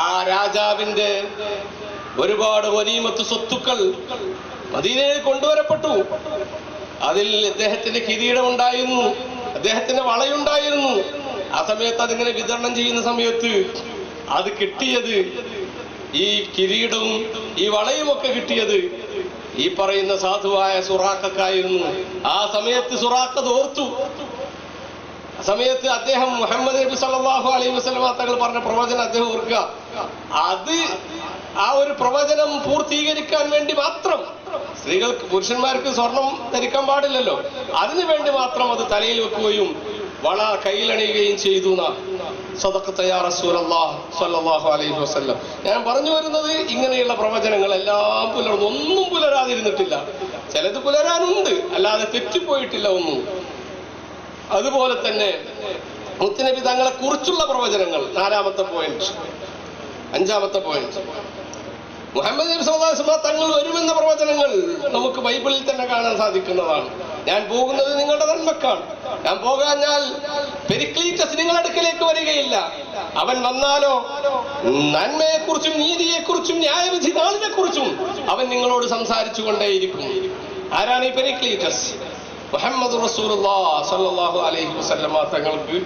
ആ രാജാവിന്റെ ഒരുപാട് ഗനീമത്ത് സ്വത്തുക്കൾ മദീനയിൽ കൊണ്ടുവരപ്പെട്ടു. അതിൽ അദ്ദേഹത്തിന്റെ കിരീടമുണ്ടായിരുന്നു, അദ്ദേഹത്തിന്റെ വളയുണ്ടായിരുന്നു. ആ സമയത്ത് അതിങ്ങനെ വിതരണം ചെയ്യുന്ന സമയത്ത് അത് കിട്ടിയത്, ഈ കിരീടവും ഈ വളയും ഒക്കെ കിട്ടിയത് ഈ പറയുന്ന സാധുവായ സുറാഖക്കായിരുന്നു. ആ സമയത്ത് സുറാഖ് ഓർത്തു. ആ സമയത്ത് അദ്ദേഹം മുഹമ്മദ് നബി സല്ലല്ലാഹു അലൈഹി വസല്ലം തങ്ങൾ പറഞ്ഞ പ്രവചനം അദ്ദേഹം ഓർക്കുക. അത് ആ ഒരു പ്രവചനം പൂർത്തീകരിക്കാൻ വേണ്ടി മാത്രം, സ്ത്രീകൾക്ക് പുരുഷന്മാർക്ക് സ്വർണം ധരിക്കാൻ പാടില്ലല്ലോ, അതിനു വേണ്ടി മാത്രം അത് തലയിൽ വെക്കുകയും വള കയ്യിലണിയുകയും ചെയ്തു. സദഖത യാ റസൂലല്ലാഹ് സ്വല്ലല്ലാഹു അലൈഹി വസല്ലം. ഞാൻ പറഞ്ഞു വരുന്നത്, ഇങ്ങനെയുള്ള പ്രവചനങ്ങൾ എല്ലാം പുലർന്നു, ഒന്നും പുലരാതിരുന്നിട്ടില്ല. ചിലത് പുലരാനുണ്ട്, അല്ലാതെ തെറ്റിപ്പോയിട്ടില്ല ഒന്നും. അതുപോലെ തന്നെ മുത്തുനബി തങ്ങളെ കുറിച്ചുള്ള പ്രവചനങ്ങൾ, 4-ാമത്തെ പോയിന്റ്. 5-ാമത്തെ പോയിന്റ്, മുഹമ്മദ് നബി സല്ലല്ലാഹു അലൈഹി വസല്ലം തങ്ങൾ വരുമെന്ന പ്രവചനങ്ങൾ നമുക്ക് ബൈബിളിൽ തന്നെ കാണാൻ സാധിക്കുന്നതാണ്. ഞാൻ പോകുന്നത് നിങ്ങളുടെ നന്മക്കാണ്, ഞാൻ പോകാഞ്ഞാൽ പെരിക്ലീറ്റസ് നിങ്ങളുടെ അടുക്കലേക്ക് വരികയില്ല. അവൻ വന്നാലോ നന്മയെക്കുറിച്ചും നീതിയെക്കുറിച്ചും ന്യായവിധി നാളിനെ കുറിച്ചും അവൻ നിങ്ങളോട് സംസാരിച്ചു കൊണ്ടേയിരിക്കും. ആരാണ് ഈ പെരിക്ലീറ്റസ്? മുഹമ്മദ് റസൂലുള്ളാഹി സ്വല്ലല്ലാഹു അലൈഹി വസല്ലം തങ്ങൾക്ക്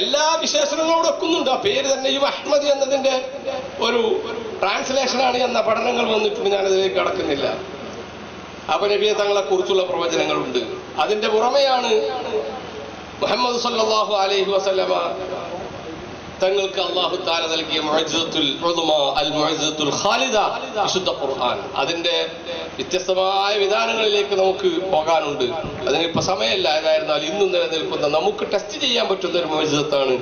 എല്ലാ വിശേഷണങ്ങളും വെക്കുന്നുണ്ട്. ആ പേര് തന്നെയും അഹ്മദ് എന്നതിന്റെ ഒരു ട്രാൻസ്ലേഷനാണ് എന്ന പഠനങ്ങൾ വന്നിട്ടുണ്ട്. ഞാനതിലേക്ക് കടക്കുന്നില്ല. അപ്പൊ നബിയെ തങ്ങളെ കുറിച്ചുള്ള പ്രവചനങ്ങളുണ്ട്. അതിന്റെ പുറമെയാണ് മുഹമ്മദ് സല്ലല്ലാഹു അലൈഹി വസല്ലമ തങ്ങൾക്ക് അല്ലാഹു തആല നൽകിയ മുഅ്ജിസത്തുൽ ഉദ്മ അൽ മുഅ്ജിസത്തുൽ ഖാലിദ വിശുദ്ധ ഖുർആൻ. അതിന്റെ വ്യത്യസ്തമായ വിധാനങ്ങളിലേക്ക് നമുക്ക് പോകാനുണ്ട്. അതിനിപ്പോ സമയമല്ല. ഏതായിരുന്നാലും ഇന്നും നിലനിൽക്കുന്ന നമുക്ക് ടെസ്റ്റ് ചെയ്യാൻ പറ്റുന്ന ഒരു മുഅ്ജിസത്താണ്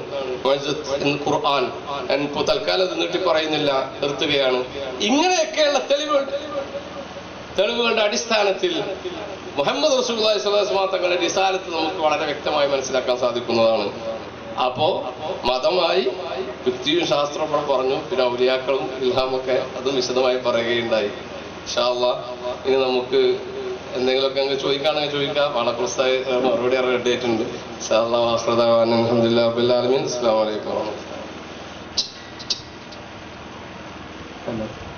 മുഅ്ജിസത്ത് ഖുർആൻ. ഞാനിപ്പോ തൽക്കാലം അത് നീട്ടി പറയുന്നില്ല, നിർത്തുകയാണ്. ഇങ്ങനെയൊക്കെയുള്ള തെളിവുകളുടെ അടിസ്ഥാനത്തിൽ മുഹമ്മദ് റസൂലുള്ളാഹി സ്വല്ലല്ലാഹു അലൈഹി വസല്ലം തങ്ങളുടെ റിസാലത്ത് നമുക്ക് വളരെ വ്യക്തമായി മനസ്സിലാക്കാൻ സാധിക്കുന്നതാണ്. അപ്പോ മതമായി യുക്തിയും ശാസ്ത്രവും ഇവിടെ പറഞ്ഞു, പിന്നെ ഔലിയാക്കളും ഇൽഹാമൊക്കെ അതും വിശദമായി പറയുകയുണ്ടായി. ഇൻഷാ അല്ലാഹ് ഇനി നമുക്ക് എന്തെങ്കിലുമൊക്കെ അങ്ങ് ചോദിക്കുകയാണെങ്കിൽ ചോദിക്കാം. വളരെ പ്രസ്താവ മറുപടി റെഡി ആയിട്ടുണ്ട്. ഇൻഷാ അല്ലാഹ് വാസ്തദാവാൻ അൽഹംദുലില്ലാഹി റബ്ബിൽ ആലമീൻ. അസ്സലാമു അലൈക്കും വറഹ്മത്തുള്ളാഹി.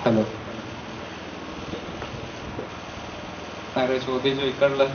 ഹലോ, ആരോ ചോദ്യം ചോദിക്കാനുള്ളത്?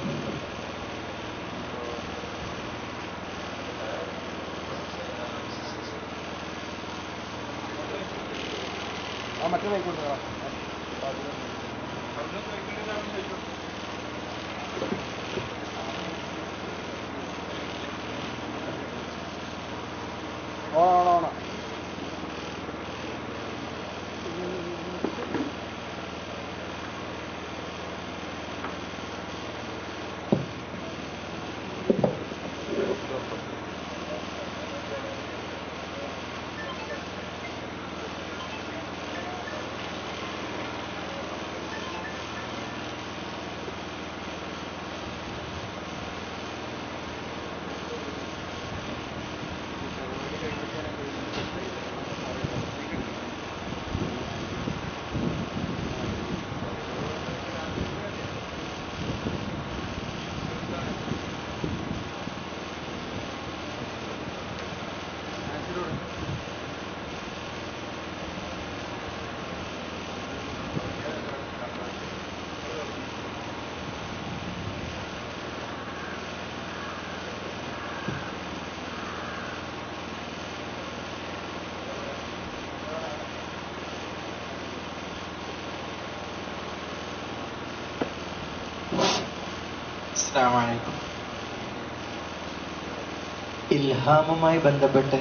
ഇൽഹാമുമായി ബന്ധപ്പെട്ട്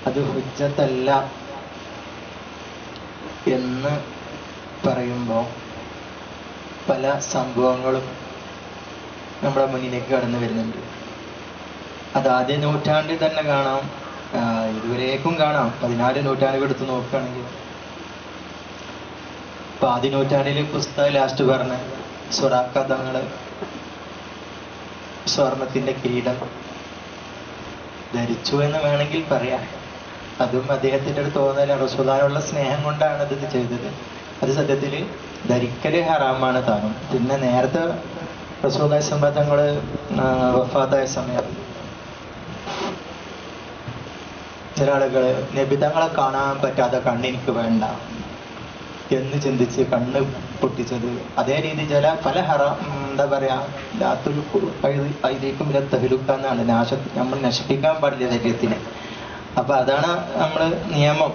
അത് ഹുജ്ജത്തല്ല എന്ന് പറയുമ്പോൾ പല സംഭവങ്ങളും നമ്മുടെ മുന്നിലേക്ക് കടന്നു വരുന്നുണ്ട്. അത് ആദ്യ നൂറ്റാണ്ടിൽ തന്നെ കാണാം, ഇതുവരേക്കും കാണാം. 14 നൂറ്റാണ്ടുകൾ എടുത്ത് നോക്കുകയാണെങ്കിൽ ഇപ്പൊ ആദ്യ നൂറ്റാണ്ടിൽ പുസ്തകം ലാസ്റ്റ് പറഞ്ഞ സുറാഖ തങ്ങള് സ്വർണത്തിന്റെ കിരീടം ധരിച്ചു എന്ന് വേണമെങ്കിൽ പറയാം. അതും അദ്ദേഹത്തിന്റെ അടുത്ത് തോന്നല റസൂലുള്ളാഹിയുള്ള സ്നേഹം കൊണ്ടാണ് അത് ചെയ്തത്. അത് സത്യത്തില് ധരിക്കല് ഹറാമാണ് താനും. പിന്നെ നേരത്തെ റസൂലുള്ളാഹി സ്വല്ലല്ലാഹു അലൈഹി വസല്ലം തങ്ങള് വഫാത്തായ സമയം ചില ആളുകള് നബി തങ്ങളെ കാണാൻ പറ്റാതെ കണ്ണെനിക്ക് വേണ്ട എന്ന് ചിന്തിച്ച് കണ്ണ് പൊട്ടിച്ചത്. അതേ രീതി പല എന്താ പറയാ ഐതിക്കും തഹലുക്ക എന്നാണ് നമ്മൾ നശിപ്പിക്കാൻ പാടില്ല ശരീരത്തിനെ. അപ്പൊ അതാണ് നമ്മള് നിയമം.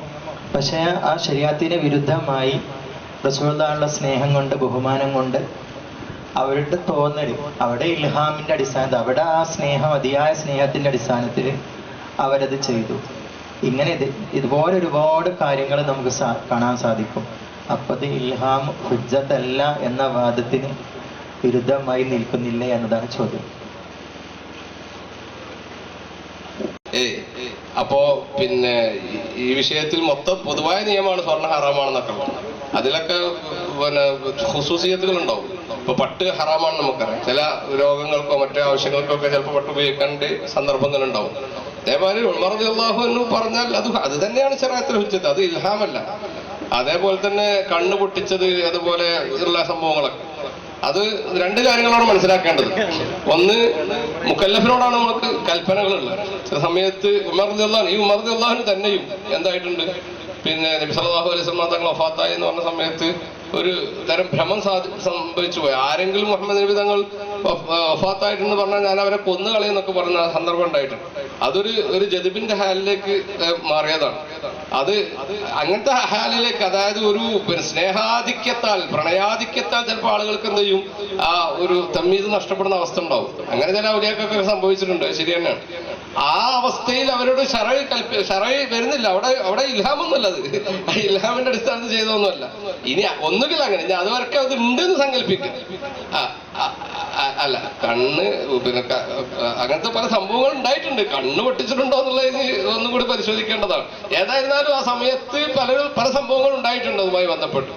പക്ഷെ ആ ശരീഅത്തിന് വിരുദ്ധമായി റസൂലുള്ളാഹിയുള്ള സ്നേഹം കൊണ്ട് ബഹുമാനം കൊണ്ട് അവരുടെ തോന്നല് അവിടെ ഇൽഹാമിന്റെ അടിസ്ഥാനത്തിൽ അവിടെ ആ സ്നേഹം അതിയായ സ്നേഹത്തിന്റെ അടിസ്ഥാനത്തിൽ അവരത് ചെയ്തു. ഇങ്ങനെ ഇതുപോലെ ഒരുപാട് കാര്യങ്ങൾ നമുക്ക് കാണാൻ സാധിക്കും. അപ്പൊ അത് ഇൽഹാം ഹുജ്ജത്തല്ല എന്ന വാദത്തിന് വിരുദ്ധമായി നിൽക്കുന്നില്ല എന്നതാണ് ചോദ്യം. അപ്പോ പിന്നെ ഈ വിഷയത്തിൽ മൊത്തം പൊതുവായ നിയമമാണ് സ്വർണ്ണ ഹറാമാണെന്നൊക്കെ. അതിലൊക്കെ പിന്നെ ഖുസൂസിയത്തുകൾ ഉണ്ടാവും. ഇപ്പൊ പട്ട് ഹറാമാണെന്ന് നമുക്കറിയാം. ചില രോഗങ്ങൾക്കോ മറ്റു ആവശ്യങ്ങൾക്കോ ഒക്കെ ചിലപ്പോൾ പട്ട് ഉപയോഗിക്കേണ്ട സന്ദർഭങ്ങൾ ഉണ്ടാവും. അതേമാതിരി ഉമർ റളിയല്ലാഹു അൻഹു പറഞ്ഞാൽ അത് തന്നെയാണ് ശരീഅത്തുൽ ഹുജ്ജത്ത്, അത് ഇൽഹാമല്ല. അതേപോലെ തന്നെ കണ്ണ് പൊട്ടിച്ചത് അതുപോലെ ഉള്ള സംഭവങ്ങളൊക്കെ അത് രണ്ട് കാര്യങ്ങളാണ് മനസ്സിലാക്കേണ്ടത്. ഒന്ന്, മുക്കല്ലഫിനോടാണ് നമുക്ക് കൽപ്പനകളുള്ളത്. ചില സമയത്ത് ഉമർ റളിയല്ലാഹു തന്നെയും എന്തായിട്ടുണ്ട്, പിന്നെ നബി സല്ലല്ലാഹു അലൈഹി വസല്ലം തങ്ങൾ വഫാത്തായി എന്ന് പറഞ്ഞ സമയത്ത് ഒരു തരം ഭ്രമം സംഭവിച്ചു പോയി. ആരെങ്കിലും മുഹമ്മദ് നബി തങ്ങൾ വഫാത്തായിട്ടെന്ന് പറഞ്ഞാൽ ഞാൻ അവരെ കൊന്നു കളയെന്നൊക്കെ പറഞ്ഞ സന്ദർഭം ഉണ്ടായിട്ടുണ്ട്. അതൊരു ജദിബിന്റെ ഹാലിലേക്ക് മാറിയതാണ്. അത് അങ്ങനത്തെ ഹാലിലേക്ക്, അതായത് ഒരു സ്നേഹാധിക്യത്താൽ പ്രണയാധിക്യത്താൽ ചിലപ്പോൾ ആളുകൾക്ക് എന്ത് ചെയ്യും, ആ ഒരു തമ്മീത് നഷ്ടപ്പെടുന്ന അവസ്ഥ ഉണ്ടാവും. അങ്ങനെ ചില ഔലിയാക്കൊക്കെ സംഭവിച്ചിട്ടുണ്ട്, ശരി തന്നെയാണ്. ആ അവസ്ഥയിൽ അവരോട് ഷറൈ വരുന്നില്ല. അവിടെ ഇൽഹാമൊന്നുമല്ല, അത് ഇൽഹാമിന്റെ അടിസ്ഥാനത്തിൽ ചെയ്തൊന്നുമല്ല. ഇനി ഒന്നുകിൽ അങ്ങനെ, ഇനി അതുവരൊക്കെ അത് ഉണ്ടെന്ന് സങ്കല്പിക്കുക. അല്ല, കണ്ണ് പിന്നെ അങ്ങനത്തെ പല സംഭവങ്ങൾ ഉണ്ടായിട്ടുണ്ട്. കണ്ണ് പൊട്ടിച്ചിട്ടുണ്ടോ എന്നുള്ളത് ഒന്നും കൂടി പരിശോധിക്കേണ്ടതാണ്. ഏതായിരുന്നാലും ആ സമയത്ത് പല സംഭവങ്ങൾ ഉണ്ടായിട്ടുണ്ട് അതുമായി ബന്ധപ്പെട്ട്.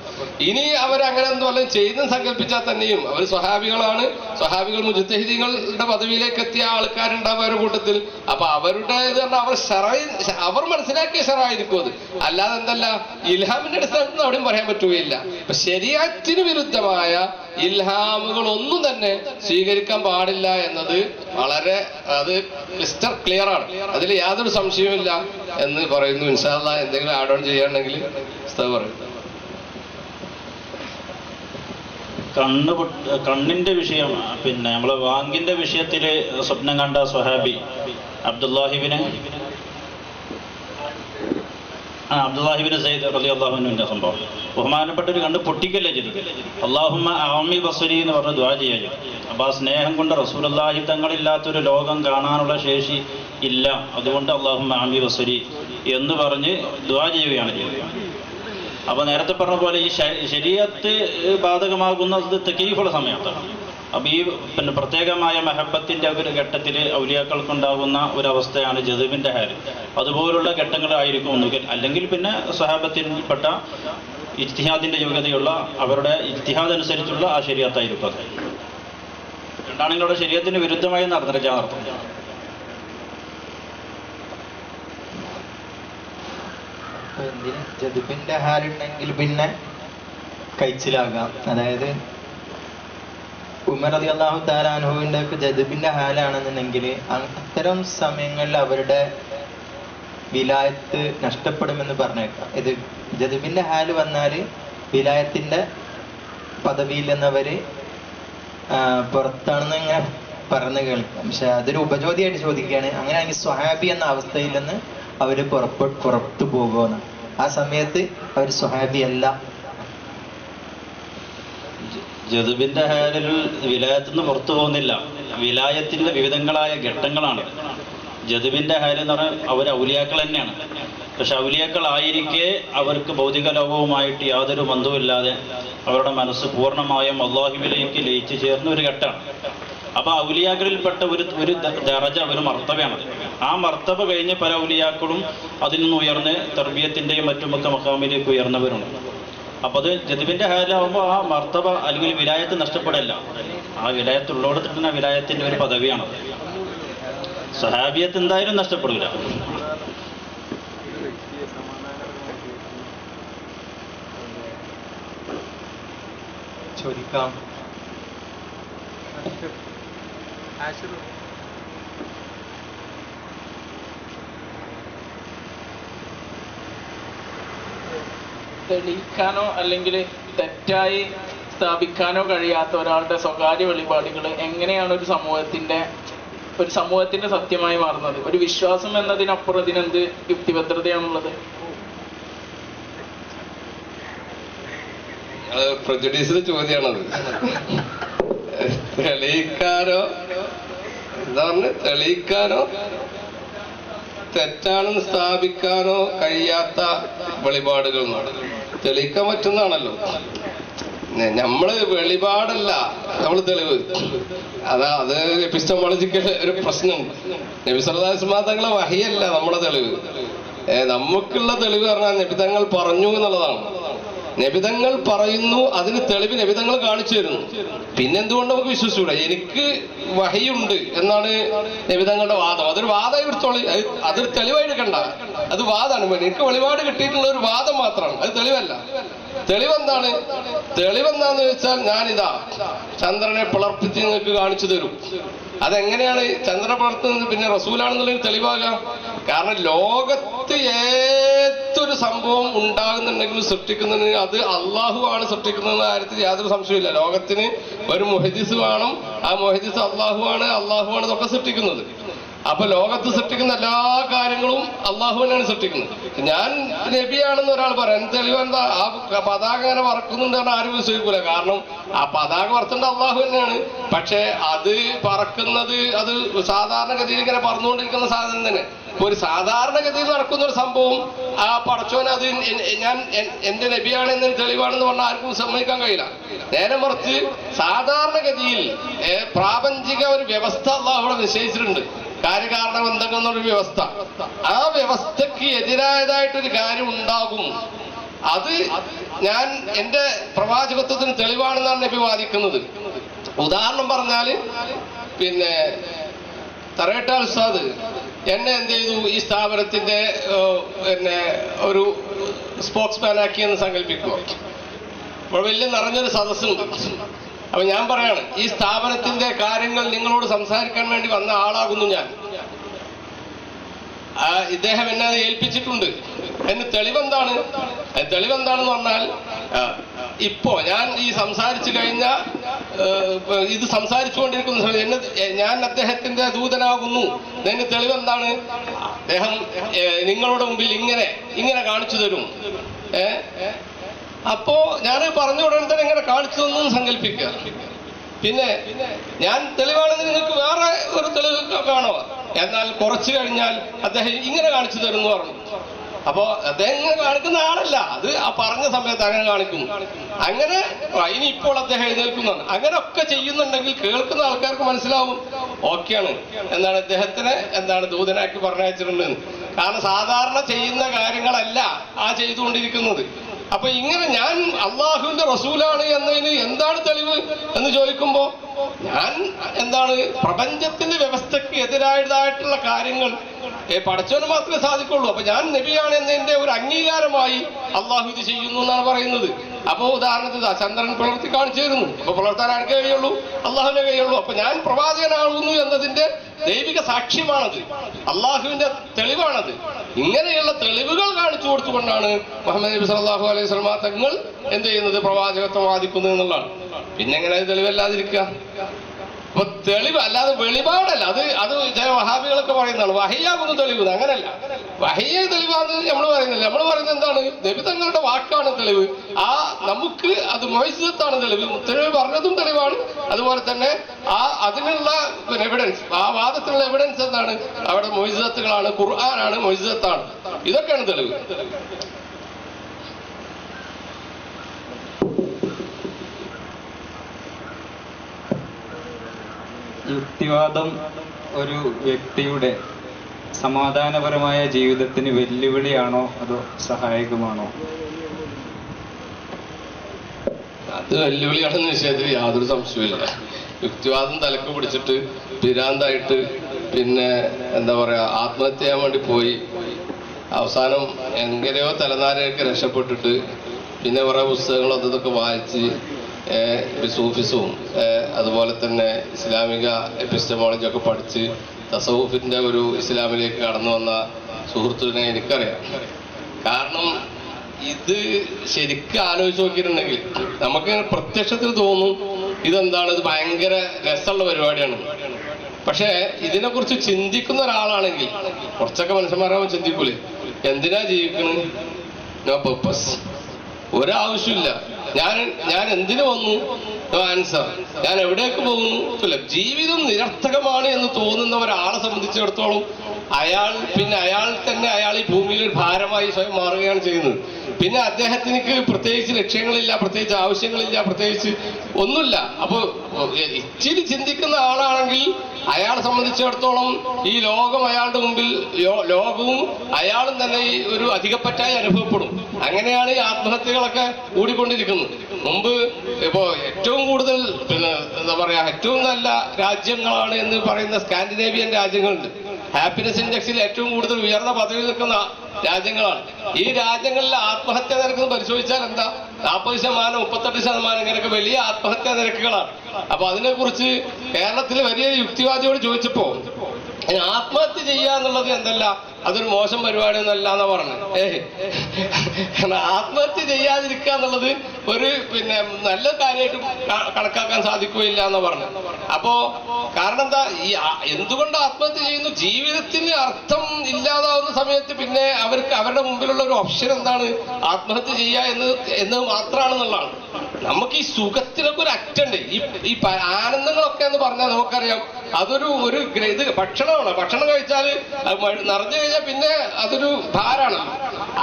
ഇനി അവരങ്ങനെ എന്തോ അല്ലെങ്കിൽ ചെയ്തെന്ന് സങ്കല്പിച്ചാൽ തന്നെയും അവർ സ്വഹാബികളാണ്. സ്വഹാബികൾ മുജ്തഹിദീങ്ങളുടെ പദവിയിലേക്ക് എത്തിയ ആൾക്കാരുണ്ടാവും അവരുടെ കൂട്ടത്തിൽ. അപ്പൊ അവരുടെ ഇത് പറഞ്ഞാൽ അവർ മനസ്സിലാക്കിയ ഷറായിരിക്കും അത്. അല്ലാതെ എന്തല്ല, ഇൽഹാമിന്റെ അടിസ്ഥാനത്തിൽ അവിടെയും പറയാൻ പറ്റുകയില്ല. അപ്പൊ ശരീഅത്തിന് വിരുദ്ധമായ ഇൽഹാമുകൾ ഒന്നും തന്നെ സ്വീകരിക്കാൻ പാടില്ല എന്നത് വളരെ അത് ക്ലിസ്റ്റർ ക്ലിയർ ആണ്. അതിൽ യാതൊരു സംശയവുമില്ല എന്ന് പറയുന്നു. ഇൻഷാ അല്ലാഹ് എന്തെങ്കിലും ആഡ് ഓൺ ചെയ്യുകയാണെങ്കിൽ പറയും. കണ്ണിന്റെ വിഷയം, പിന്നെ നമ്മള് വാങ്കിന്റെ വിഷയത്തില് സ്വപ്നം കണ്ട സ്വഹാബി അബ്ദുല്ലാഹിബിന് സയ്യിദ് റളിയല്ലാഹു അൻഹുവിന്റെ സംഭവം. ബഹുമാനപ്പെട്ട ഒരു കണ്ണ് പൊട്ടിക്കല്ലേ ചെയ്തത്. അല്ലാഹുമ്മ അഅമി ബസരി എന്ന് പറഞ്ഞ് ദുആ ചെയ്യുക. അപ്പൊ ആ സ്നേഹം കൊണ്ട് റസൂലുള്ളാഹി തങ്ങളില്ലാത്തൊരു ലോകം കാണാനുള്ള ശേഷി ഇല്ല. അതുകൊണ്ട് അല്ലാഹുമ്മ അഅമി ബസരി എന്ന് പറഞ്ഞ് ദുആ ചെയ്യുകയാണ് ചെയ്തത്. അപ്പൊ നേരത്തെ പറഞ്ഞ പോലെ ഈ ശരീഅത്ത് ബാധകമാകുന്നത് തക്ലീഫുള്ള സമയത്താണ്. അപ്പൊ ഈ പിന്നെ പ്രത്യേകമായ മഹബത്തിന്റെ ഒരു ഘട്ടത്തിൽ ഔലിയാക്കൾക്കുണ്ടാകുന്ന ഒരവസ്ഥയാണ് ജദ്ബിന്റെ ഹാല്. അതുപോലുള്ള ഘട്ടങ്ങളായിരിക്കും ഒന്നുകിൽ, അല്ലെങ്കിൽ പിന്നെ സ്വഹാബത്തിൽപ്പെട്ട ഇജ്തിഹാദിന്റെ യോഗ്യതയുള്ള അവരുടെ ഇജ്തിഹാദ് അനുസരിച്ചുള്ള ആ ശരീഅത്തായിരിക്കും അത്. രണ്ടാണെങ്കിൽ അവിടെ ശരീഅത്തിന് വിരുദ്ധമായി നടന്നില്ല അർത്ഥം. ജദ്ബിന്റെ ഹാലുണ്ടെങ്കിൽ പിന്നെ കഴിച്ചിലാകാം. അതായത് ഉമർ റളിയല്ലാഹു തആല അൻഹുവിന്റെ ഒക്കെ ജദ്ബിന്റെ ഹാലാണെന്നുണ്ടെങ്കിൽ അത്തരം സമയങ്ങളിൽ അവരുടെ വിലായത്ത് നഷ്ടപ്പെടുമെന്ന് പറഞ്ഞേക്കാം. ഇത് ജദ്ബിന്റെ ഹാല് വന്നാല് വിലായത്തിന്റെ പദവിയിൽ നിന്നവര് പുറത്താണെന്ന് ഇങ്ങനെ പറഞ്ഞു കേൾക്കാം. പക്ഷെ അതൊരു ഉപചോദ്യമായിട്ട് ചോദിക്കുകയാണ്. അങ്ങനെയാണെങ്കിൽ സ്വഹാബി എന്ന അവസ്ഥയിൽ നിന്ന് അവര് പുറത്തു പോകുമെന്ന്. ആ സമയത്ത് അവർ സ്വഹാബി അല്ല. ജദ്ബിന്റെ ഹാലിൽ വിലായത്തുനിന്ന് പുറത്തു പോകുന്നില്ല. വിലായത്തിന്റെ വിവിധങ്ങളായ ഘട്ടങ്ങളാണ്. ജദ്ബിന്റെ ഹാല് എന്ന് പറഞ്ഞാൽ അവർ ഔലിയാക്കൾ തന്നെയാണ്. പക്ഷെ ഔലിയാക്കളായിരിക്കെ അവർക്ക് ഭൗതിക ലോകവുമായിട്ട് യാതൊരു ബന്ധവുമില്ലാതെ അവരുടെ മനസ്സ് പൂർണ്ണമായും അല്ലാഹുവിലേക്ക് ലയിച്ചു ചേർന്ന ഒരു ഘട്ടമാണ്. അപ്പൊ ഔലിയാക്കളിൽപ്പെട്ട ഒരു ദറജ, ഒരു മർത്തബയാണ്. ആ മർത്തബ കഴിഞ്ഞ് പല ഔലിയാക്കളും അതിൽ നിന്ന് ഉയർന്ന് തർബിയത്തിന്റെയും മറ്റുമൊക്കെ മഖാമിലേക്ക് ഉയർന്നവരുണ്ട്. അപ്പൊ അത് ജദ്ബിന്റെ ഹാലാവുമ്പോൾ ആ മർത്തബ അല്ലെങ്കിൽ വിലായത്ത് നഷ്ടപ്പെടില്ല. ആ വിലായത്തുള്ളോടത്ത് തന്നെ വിലായത്തിന്റെ ഒരു പദവിയാണ്. സ്വഹാബിയത്ത് എന്തായാലും നഷ്ടപ്പെടില്ല. ചോദിക്കാം. തെളിയിക്കാനോ അല്ലെങ്കിൽ തെറ്റായി സ്ഥാപിക്കാനോ കഴിയാത്ത ഒരാളുടെ സ്വകാര്യ വെളിപാടുകൾ എങ്ങനെയാണ് ഒരു സമൂഹത്തിന്റെ സത്യമായി മാറുന്നത്? ഒരു വിശ്വാസം എന്നതിനപ്പുറം ഇതിനെന്ത് യുക്തിഭദ്രതയാണുള്ളത്? പ്രജുഡീസിന്റെ ചോദ്യമാണത്. തെളിയിക്കാനോ തെറ്റാണെന്ന് സ്ഥാപിക്കാനോ കഴിയാത്ത വെളിപാടുകൾ എന്നാണ്. തെളിയിക്കാൻ പറ്റുന്നതാണല്ലോ. നമ്മള് വെളിപാടല്ല, നമ്മള് തെളിവ്. അത് എപ്പിസ്റ്റമോളജിക്കൽ ഒരു പ്രശ്നമുണ്ട്. നബി സല്ലല്ലാഹു അലൈഹി വസല്ലം തങ്ങളെ വഹിയല്ല നമ്മളെ തെളിവ്. നമുക്കുള്ള തെളിവ് പറഞ്ഞാൽ നബിതങ്ങൾ പറഞ്ഞു എന്നുള്ളതാണ്. നബിതങ്ങൾ പറയുന്നു, അതിന് തെളിവ് നബിതങ്ങൾ കാണിച്ചു തരുന്നു. പിന്നെന്തുകൊണ്ട് നമുക്ക് വിശ്വസിച്ചൂടാ? എനിക്ക് വഹിയുണ്ട് എന്നാണ് നബിതങ്ങളുടെ വാദം. അതൊരു വാദമായി എടുത്തോളി, അതൊരു തെളിവായി എടുക്കണ്ട. അത് വാദമാണ്. എനിക്ക് വെളിപാട് കിട്ടിയിട്ടുള്ള ഒരു വാദം മാത്രമാണ്, അത് തെളിവല്ല. തെളിവെന്താന്ന് വെച്ചാൽ ഞാനിതാ ചന്ദ്രനെ പിളർപ്പിച്ച് നിങ്ങൾക്ക് കാണിച്ചു തരും. അതെങ്ങനെയാണ് ചന്ദ്രനെ പിളർത്തുന്നത്? പിന്നെ റസൂലാണെന്നുള്ളൊരു തെളിവാകാം. കാരണം ലോകത്ത് എന്തൊരു സംഭവം ഉണ്ടാകുന്നുണ്ടെങ്കിലും സൃഷ്ടിക്കുന്നുണ്ടെങ്കിൽ അത് അള്ളാഹു ആണ് സൃഷ്ടിക്കുന്ന കാര്യത്തിൽ യാതൊരു സംശയമില്ല. ലോകത്തിന് ഒരു മുഹദ്ദിസ് വേണം, ആ മുഹദ്ദിസ് അള്ളാഹു ആണ് ഇതൊക്കെ സൃഷ്ടിക്കുന്നത്. അപ്പൊ ലോകത്ത് സൃഷ്ടിക്കുന്ന എല്ലാ കാര്യങ്ങളും അള്ളാഹു തന്നെയാണ് സൃഷ്ടിക്കുന്നത്. ഞാൻ നബിയാണെന്ന് ഒരാൾ പറയാം, തെളിവ് എന്താ? ആ പതാക അങ്ങനെ പറക്കുന്നുണ്ട് പറഞ്ഞാൽ ആരും വിശ്വസിക്കൂല. കാരണം ആ പതാക പറത്തേണ്ട അള്ളാഹു തന്നെയാണ്. പക്ഷെ അത് പറക്കുന്നത് അത് സാധാരണഗതിയിൽ ഇങ്ങനെ പറന്നുകൊണ്ടിരിക്കുന്ന സാധനം തന്നെ. ഒരു സാധാരണഗതിയിൽ നടക്കുന്ന ഒരു സംഭവം ആ പടച്ചോൻ അത് ഞാൻ എന്റെ നബിയാണ് എന്നൊരു തെളിവാണെന്ന് പറഞ്ഞാൽ ആർക്കും സമ്മതിക്കാൻ കഴിയില്ല. നേരെ മറിച്ച് സാധാരണഗതിയിൽ പ്രാപഞ്ചിക ഒരു വ്യവസ്ഥ അള്ളാഹു അവിടെ നിശ്ചയിച്ചിട്ടുണ്ട്, കാര്യകാരണ ബന്ധങ്ങൾ എന്നൊരു വ്യവസ്ഥ. ആ വ്യവസ്ഥയ്ക്ക് എതിരായതായിട്ടൊരു കാര്യം ഉണ്ടാകും. അത് ഞാൻ എന്റെ പ്രവാചകത്വത്തിന് തെളിവാണെന്നാണ് നബി വാദിക്കുന്നത്. ഉദാഹരണം പറഞ്ഞാല് പിന്നെ തറേട്ടാൽ ഉസ്താദ് എന്നെ എന്ത് ചെയ്തു, ഈ സ്ഥാപനത്തിന്റെ പിന്നെ ഒരു സ്പോക്സ്മാൻ ആക്കിയെന്ന് സങ്കല്പിക്കുക. അപ്പോൾ വലിയ നിറഞ്ഞൊരു സദസ്സുണ്ട്. അപ്പൊ ഞാൻ പറയാണ്, ഈ സ്ഥാപനത്തിന്റെ കാര്യങ്ങൾ നിങ്ങളോട് സംസാരിക്കാൻ വേണ്ടി വന്ന ആളാകുന്നു ഞാൻ. ഇദ്ദേഹം എന്നെ ഏൽപ്പിച്ചിട്ടുണ്ട് എന്ന് തെളിവെന്താണ്? തെളിവെന്താണെന്ന് പറഞ്ഞാൽ, ഇപ്പോ ഞാൻ ഈ സംസാരിച്ചു കഴിഞ്ഞ ഇത് സംസാരിച്ചുകൊണ്ടിരിക്കുന്ന സമയത്ത് ഞാൻ അദ്ദേഹത്തിന്റെ ദൂതനാകുന്നു എന്നതിന് തെളിവെന്താണ്? അദ്ദേഹം നിങ്ങളുടെ മുമ്പിൽ ഇങ്ങനെ കാണിച്ചു തരും. അപ്പോ ഞാൻ പറഞ്ഞ ഉടനെ തന്നെ ഇങ്ങനെ കാണിച്ചു തന്നു സങ്കല്പിക്കുക. പിന്നെ ഞാൻ തെളിവാണെന്ന് നിങ്ങൾക്ക് വേറെ ഒരു തെളിവ് കാണോ? എന്നാൽ കുറച്ചു കഴിഞ്ഞാൽ അദ്ദേഹം ഇങ്ങനെ കാണിച്ചു തരുമെന്ന് പറഞ്ഞു. അപ്പോ അദ്ദേഹം ഇങ്ങനെ കാണിക്കുന്ന ആളല്ല, അത് ആ പറഞ്ഞ സമയത്ത് അങ്ങനെ കാണിക്കുന്നു. അങ്ങനെ ഇനി ഇപ്പോൾ അദ്ദേഹം എഴുന്നേൽക്കുന്നതാണ്. അങ്ങനെയൊക്കെ ചെയ്യുന്നുണ്ടെങ്കിൽ കേൾക്കുന്ന ആൾക്കാർക്ക് മനസ്സിലാവും ഓക്കെയാണ് എന്താണ് അദ്ദേഹത്തിനെ ദൂതനാക്കി പറഞ്ഞയച്ചിട്ടുണ്ട്. കാരണം സാധാരണ ചെയ്യുന്ന കാര്യങ്ങളല്ല ആ ചെയ്തുകൊണ്ടിരിക്കുന്നത്. അപ്പൊ ഇങ്ങനെ ഞാൻ അള്ളാഹുവിന്റെ റസൂലാണ് എന്നതിന് എന്താണ് തെളിവ് എന്ന് ചോദിക്കുമ്പോ, ഞാൻ പ്രപഞ്ചത്തിന്റെ വ്യവസ്ഥയ്ക്ക് എതിരായതായിട്ടുള്ള കാര്യങ്ങൾ പടച്ചവന് മാത്രമേ സാധിക്കുള്ളൂ. അപ്പൊ ഞാൻ നബിയാണ് എന്നതിന്റെ ഒരു അംഗീകാരമായി അള്ളാഹു ഇത് ചെയ്യുന്നു എന്നാണ് പറയുന്നത്. അപ്പൊ ഉദാഹരണത്തിന് ചന്ദ്രൻ പിളർത്തി കാണിച്ചു തരുന്നു. അപ്പൊ പിളർത്താൻ ആർക്ക് കഴിയുള്ളൂ? അള്ളാഹുവിനെ കഴിയുള്ളൂ. അപ്പൊ ഞാൻ പ്രവാചകനാകുന്നു എന്നതിന്റെ ദൈവിക സാക്ഷ്യമാണത്, അള്ളാഹുവിന്റെ തെളിവാണത്. ഇങ്ങനെയുള്ള തെളിവുകൾ കാണിച്ചു കൊടുത്തുകൊണ്ടാണ് മുഹമ്മദ് നബി സല്ലല്ലാഹു അലൈഹി വസല്ലം തങ്ങൾ എന്ത് ചെയ്യുന്നത്? പ്രവാചകത്വം വാദിക്കുന്നത് എന്നുള്ളതാണ്. പിന്നെ എങ്ങനെ തെളിവല്ലാതിരിക്കുക? അപ്പൊ തെളിവ് അല്ലാതെ വെളിപാടല്ല. അത് ചില വഹാബികളൊക്കെ പറയുന്നതാണ് വഹയ്യാകുന്നു തെളിവ്. അങ്ങനെയല്ല, വഹയ്യ തെളിവാന്ന് നമ്മൾ പറയുന്നില്ല. നമ്മൾ പറയുന്നത് എന്താണ്? നബി തങ്ങളുടെ വാക്കാണ് തെളിവ്. ആ നമുക്ക് അത് മുഅ്ജിസത്താണ് തെളിവ്. മുത്തനബി പറഞ്ഞതും തെളിവാണ്. അതുപോലെ തന്നെ അതിനുള്ള എവിഡൻസ്, ആ വാദത്തിനുള്ള എവിഡൻസ് എന്താണ്? അവിടെ മുഅ്ജിസത്തുകളാണ്, ഖുർആനാണ്, മുഅ്ജിസത്താണ്. ഇതൊക്കെയാണ് തെളിവ്. യുക്തിവാദം ഒരു വ്യക്തിയുടെ സമാധാനപരമായ ജീവിതത്തിന് വെല്ലുവിളിയാണോ അതോ സഹായകമാണോ? അത് വെല്ലുവിളിയാണെന്ന വിഷയത്തിൽ യാതൊരു സംശയമില്ല. യുക്തിവാദം തലക്ക് പിടിച്ചിട്ട് പിരാന്തായിട്ട് പിന്നെ ആത്മഹത്യ ചെയ്യാൻ വേണ്ടി പോയി അവസാനം എങ്ങനെയോ തലനാരയൊക്കെ രക്ഷപ്പെട്ടിട്ട് പിന്നെ കുറെ പുസ്തകങ്ങളും അതൊക്കെ വായിച്ച് സൂഫിസവും അതുപോലെ തന്നെ ഇസ്ലാമിക എപ്പിസ്റ്റമോളജി ഒക്കെ പഠിച്ച് തസവുഫിന്റെ ഒരു ഇസ്ലാമിലേക്ക് കടന്നു വന്ന സുഹൃത്തുവിനെ എനിക്കറിയാം. കാരണം ഇത് ശരിക്കും ആലോചിച്ച് നോക്കിയിട്ടുണ്ടെങ്കിൽ നമുക്ക് പ്രത്യക്ഷത്തിൽ തോന്നും ഇതെന്താണ്, ഇത് ഭയങ്കര രസമുള്ള പരിപാടിയാണ്. പക്ഷെ ഇതിനെക്കുറിച്ച് ചിന്തിക്കുന്ന ഒരാളാണെങ്കിൽ, കുറച്ചൊക്കെ മനുഷ്യന്മാരാകുമ്പോൾ ചിന്തിക്കൂലേ, എന്തിനാ ജീവിക്കുന്നത്? നോ പർപ്പസ്, ഒരാവശ്യമില്ല. ഞാൻ എന്തിനു വന്നു? ആൻസർ. ഞാൻ എവിടേക്ക് പോകുന്നു? ജീവിതം നിരർത്ഥകമാണ് എന്ന് തോന്നുന്ന ഒരാളെ സംബന്ധിച്ചിടത്തോളം അയാൾ ഈ ഭൂമിയിൽ ഒരു ഭാരമായി സ്വയം മാറുകയാണ് ചെയ്യുന്നത്. പിന്നെ അദ്ദേഹത്തിനക്ക് പ്രത്യേകിച്ച് ലക്ഷ്യങ്ങളില്ല, പ്രത്യേകിച്ച് ആവശ്യങ്ങളില്ല, പ്രത്യേകിച്ച് ഒന്നുമില്ല. അപ്പൊ ഇച്ചിരി ചിന്തിക്കുന്ന ആളാണെങ്കിൽ അയാളെ സംബന്ധിച്ചിടത്തോളം ഈ ലോകം അയാളുടെ മുമ്പിൽ, ലോകവും അയാളും തന്നെ ഈ ഒരു അധികപ്പറ്റായി അനുഭവപ്പെടും. അങ്ങനെയാണ് ഈ ആത്മഹത്യകളൊക്കെ കൂടിക്കൊണ്ടിരിക്കുന്നത്. മുമ്പ് ഇപ്പോ ഏറ്റവും കൂടുതൽ ഏറ്റവും നല്ല രാജ്യങ്ങളാണ് എന്ന് പറയുന്ന സ്കാൻഡിനേവിയൻ രാജ്യങ്ങളുണ്ട്. ഹാപ്പിനെസ് ഇൻഡെക്സിൽ ഏറ്റവും കൂടുതൽ ഉയർന്ന പദവിയിൽ നിൽക്കുന്ന രാജ്യങ്ങളാണ്. ഈ രാജ്യങ്ങളിലെ ആത്മഹത്യാ നിരക്ക് പരിശോധിച്ചാൽ എന്താ, 40%, 38% ഇങ്ങനെയൊക്കെ വലിയ ആത്മഹത്യാ നിരക്കുകളാണ്. അപ്പൊ അതിനെക്കുറിച്ച് കേരളത്തിൽ വലിയ യുക്തിവാദിയോട് ചോദിച്ചപ്പോ ആത്മഹത്യ ചെയ്യുക എന്നുള്ളത് എന്തല്ല, അതൊരു മോശം പരിപാടി ഒന്നല്ല എന്നാ പറഞ്ഞത്. ആത്മഹത്യ ചെയ്യാതിരിക്കുക എന്നുള്ളത് ഒരു നല്ല കാര്യമായിട്ട് കണക്കാക്കാൻ സാധിക്കുകയില്ല എന്നാ പറഞ്ഞത്. അപ്പോ കാരണം എന്താ, ഈ എന്തുകൊണ്ട് ആത്മഹത്യ ചെയ്യുന്നു? ജീവിതത്തിന് അർത്ഥം ഇല്ലാതാവുന്ന സമയത്ത് പിന്നെ അവരുടെ മുമ്പിലുള്ള ഒരു ഓപ്ഷൻ എന്താണ്? ആത്മഹത്യ ചെയ്യുക എന്ന് മാത്രമാണെന്നുള്ളതാണ്. നമുക്ക് ഈ സുഖത്തിനൊക്കെ ഒരു അറ്റുണ്ട്. ഈ ആനന്ദങ്ങളൊക്കെ എന്ന് പറഞ്ഞാൽ നമുക്കറിയാം അതൊരു ഇത് ഭക്ഷണമാണ്. ഭക്ഷണം കഴിച്ചാൽ നിറഞ്ഞു കഴിഞ്ഞാൽ പിന്നെ അതൊരു ഭാരാണ്.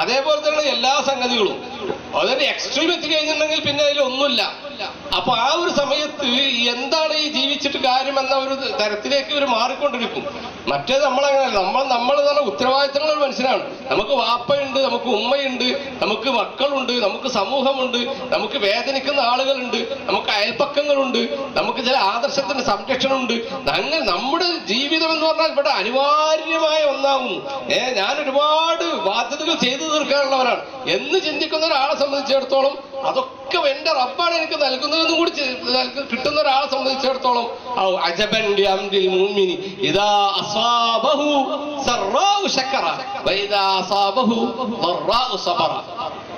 അതേപോലെ തന്നെ എല്ലാ സംഗതികളും അതൊരു എക്സ്ട്രീം എത്തി കഴിഞ്ഞിട്ടുണ്ടെങ്കിൽ പിന്നെ അതിലൊന്നുമില്ല. അപ്പൊ ആ ഒരു സമയത്ത് എന്താണ് ഈ ജീവിച്ചിട്ട് കാര്യം എന്ന ഒരു തരത്തിലേക്ക് ഇവർ മാറിക്കൊണ്ടിരിക്കും. മറ്റേത് നമ്മളങ്ങനെയല്ല. നമ്മൾ തന്നെ ഉത്തരവാദിത്തങ്ങളുള്ള മനുഷ്യനാണ്. നമുക്ക് വാപ്പയുണ്ട്, നമുക്ക് ഉമ്മയുണ്ട്, നമുക്ക് മക്കളുണ്ട്, നമുക്ക് സമൂഹമുണ്ട്, നമുക്ക് വേദനിക്കുന്ന ആളുകളുണ്ട്, നമുക്ക് അയൽപ്പക്കങ്ങളുണ്ട്, നമുക്ക് ചില ആദർശത്തിന്റെ സംരക്ഷണമുണ്ട്. അങ്ങനെ നമ്മുടെ ജീവിതം എന്ന് പറഞ്ഞാൽ ഇവിടെ അനിവാര്യമായ ഒന്നാകുന്നു. ഞാൻ ഒരുപാട് ബാധ്യതകൾ ചെയ്തു തീർക്കാനുള്ളവരാണ് എന്ന് ചിന്തിക്കുന്ന ഒരാളെ സംബന്ധിച്ചിടത്തോളം അതൊക്കെ എന്റെ റബ്ബാണ് എനിക്ക് നൽകുന്നതെന്നും കൂടി കിട്ടുന്ന ഒരാളെ സംബന്ധിച്ചിടത്തോളം അജബൻ ലിഅംരിൽ മുഅ്മിനി ഇദാ അസാബഹു സറാഉ ശക്കറ വഇദാ അസാബഹു ളറാഉ സബറ.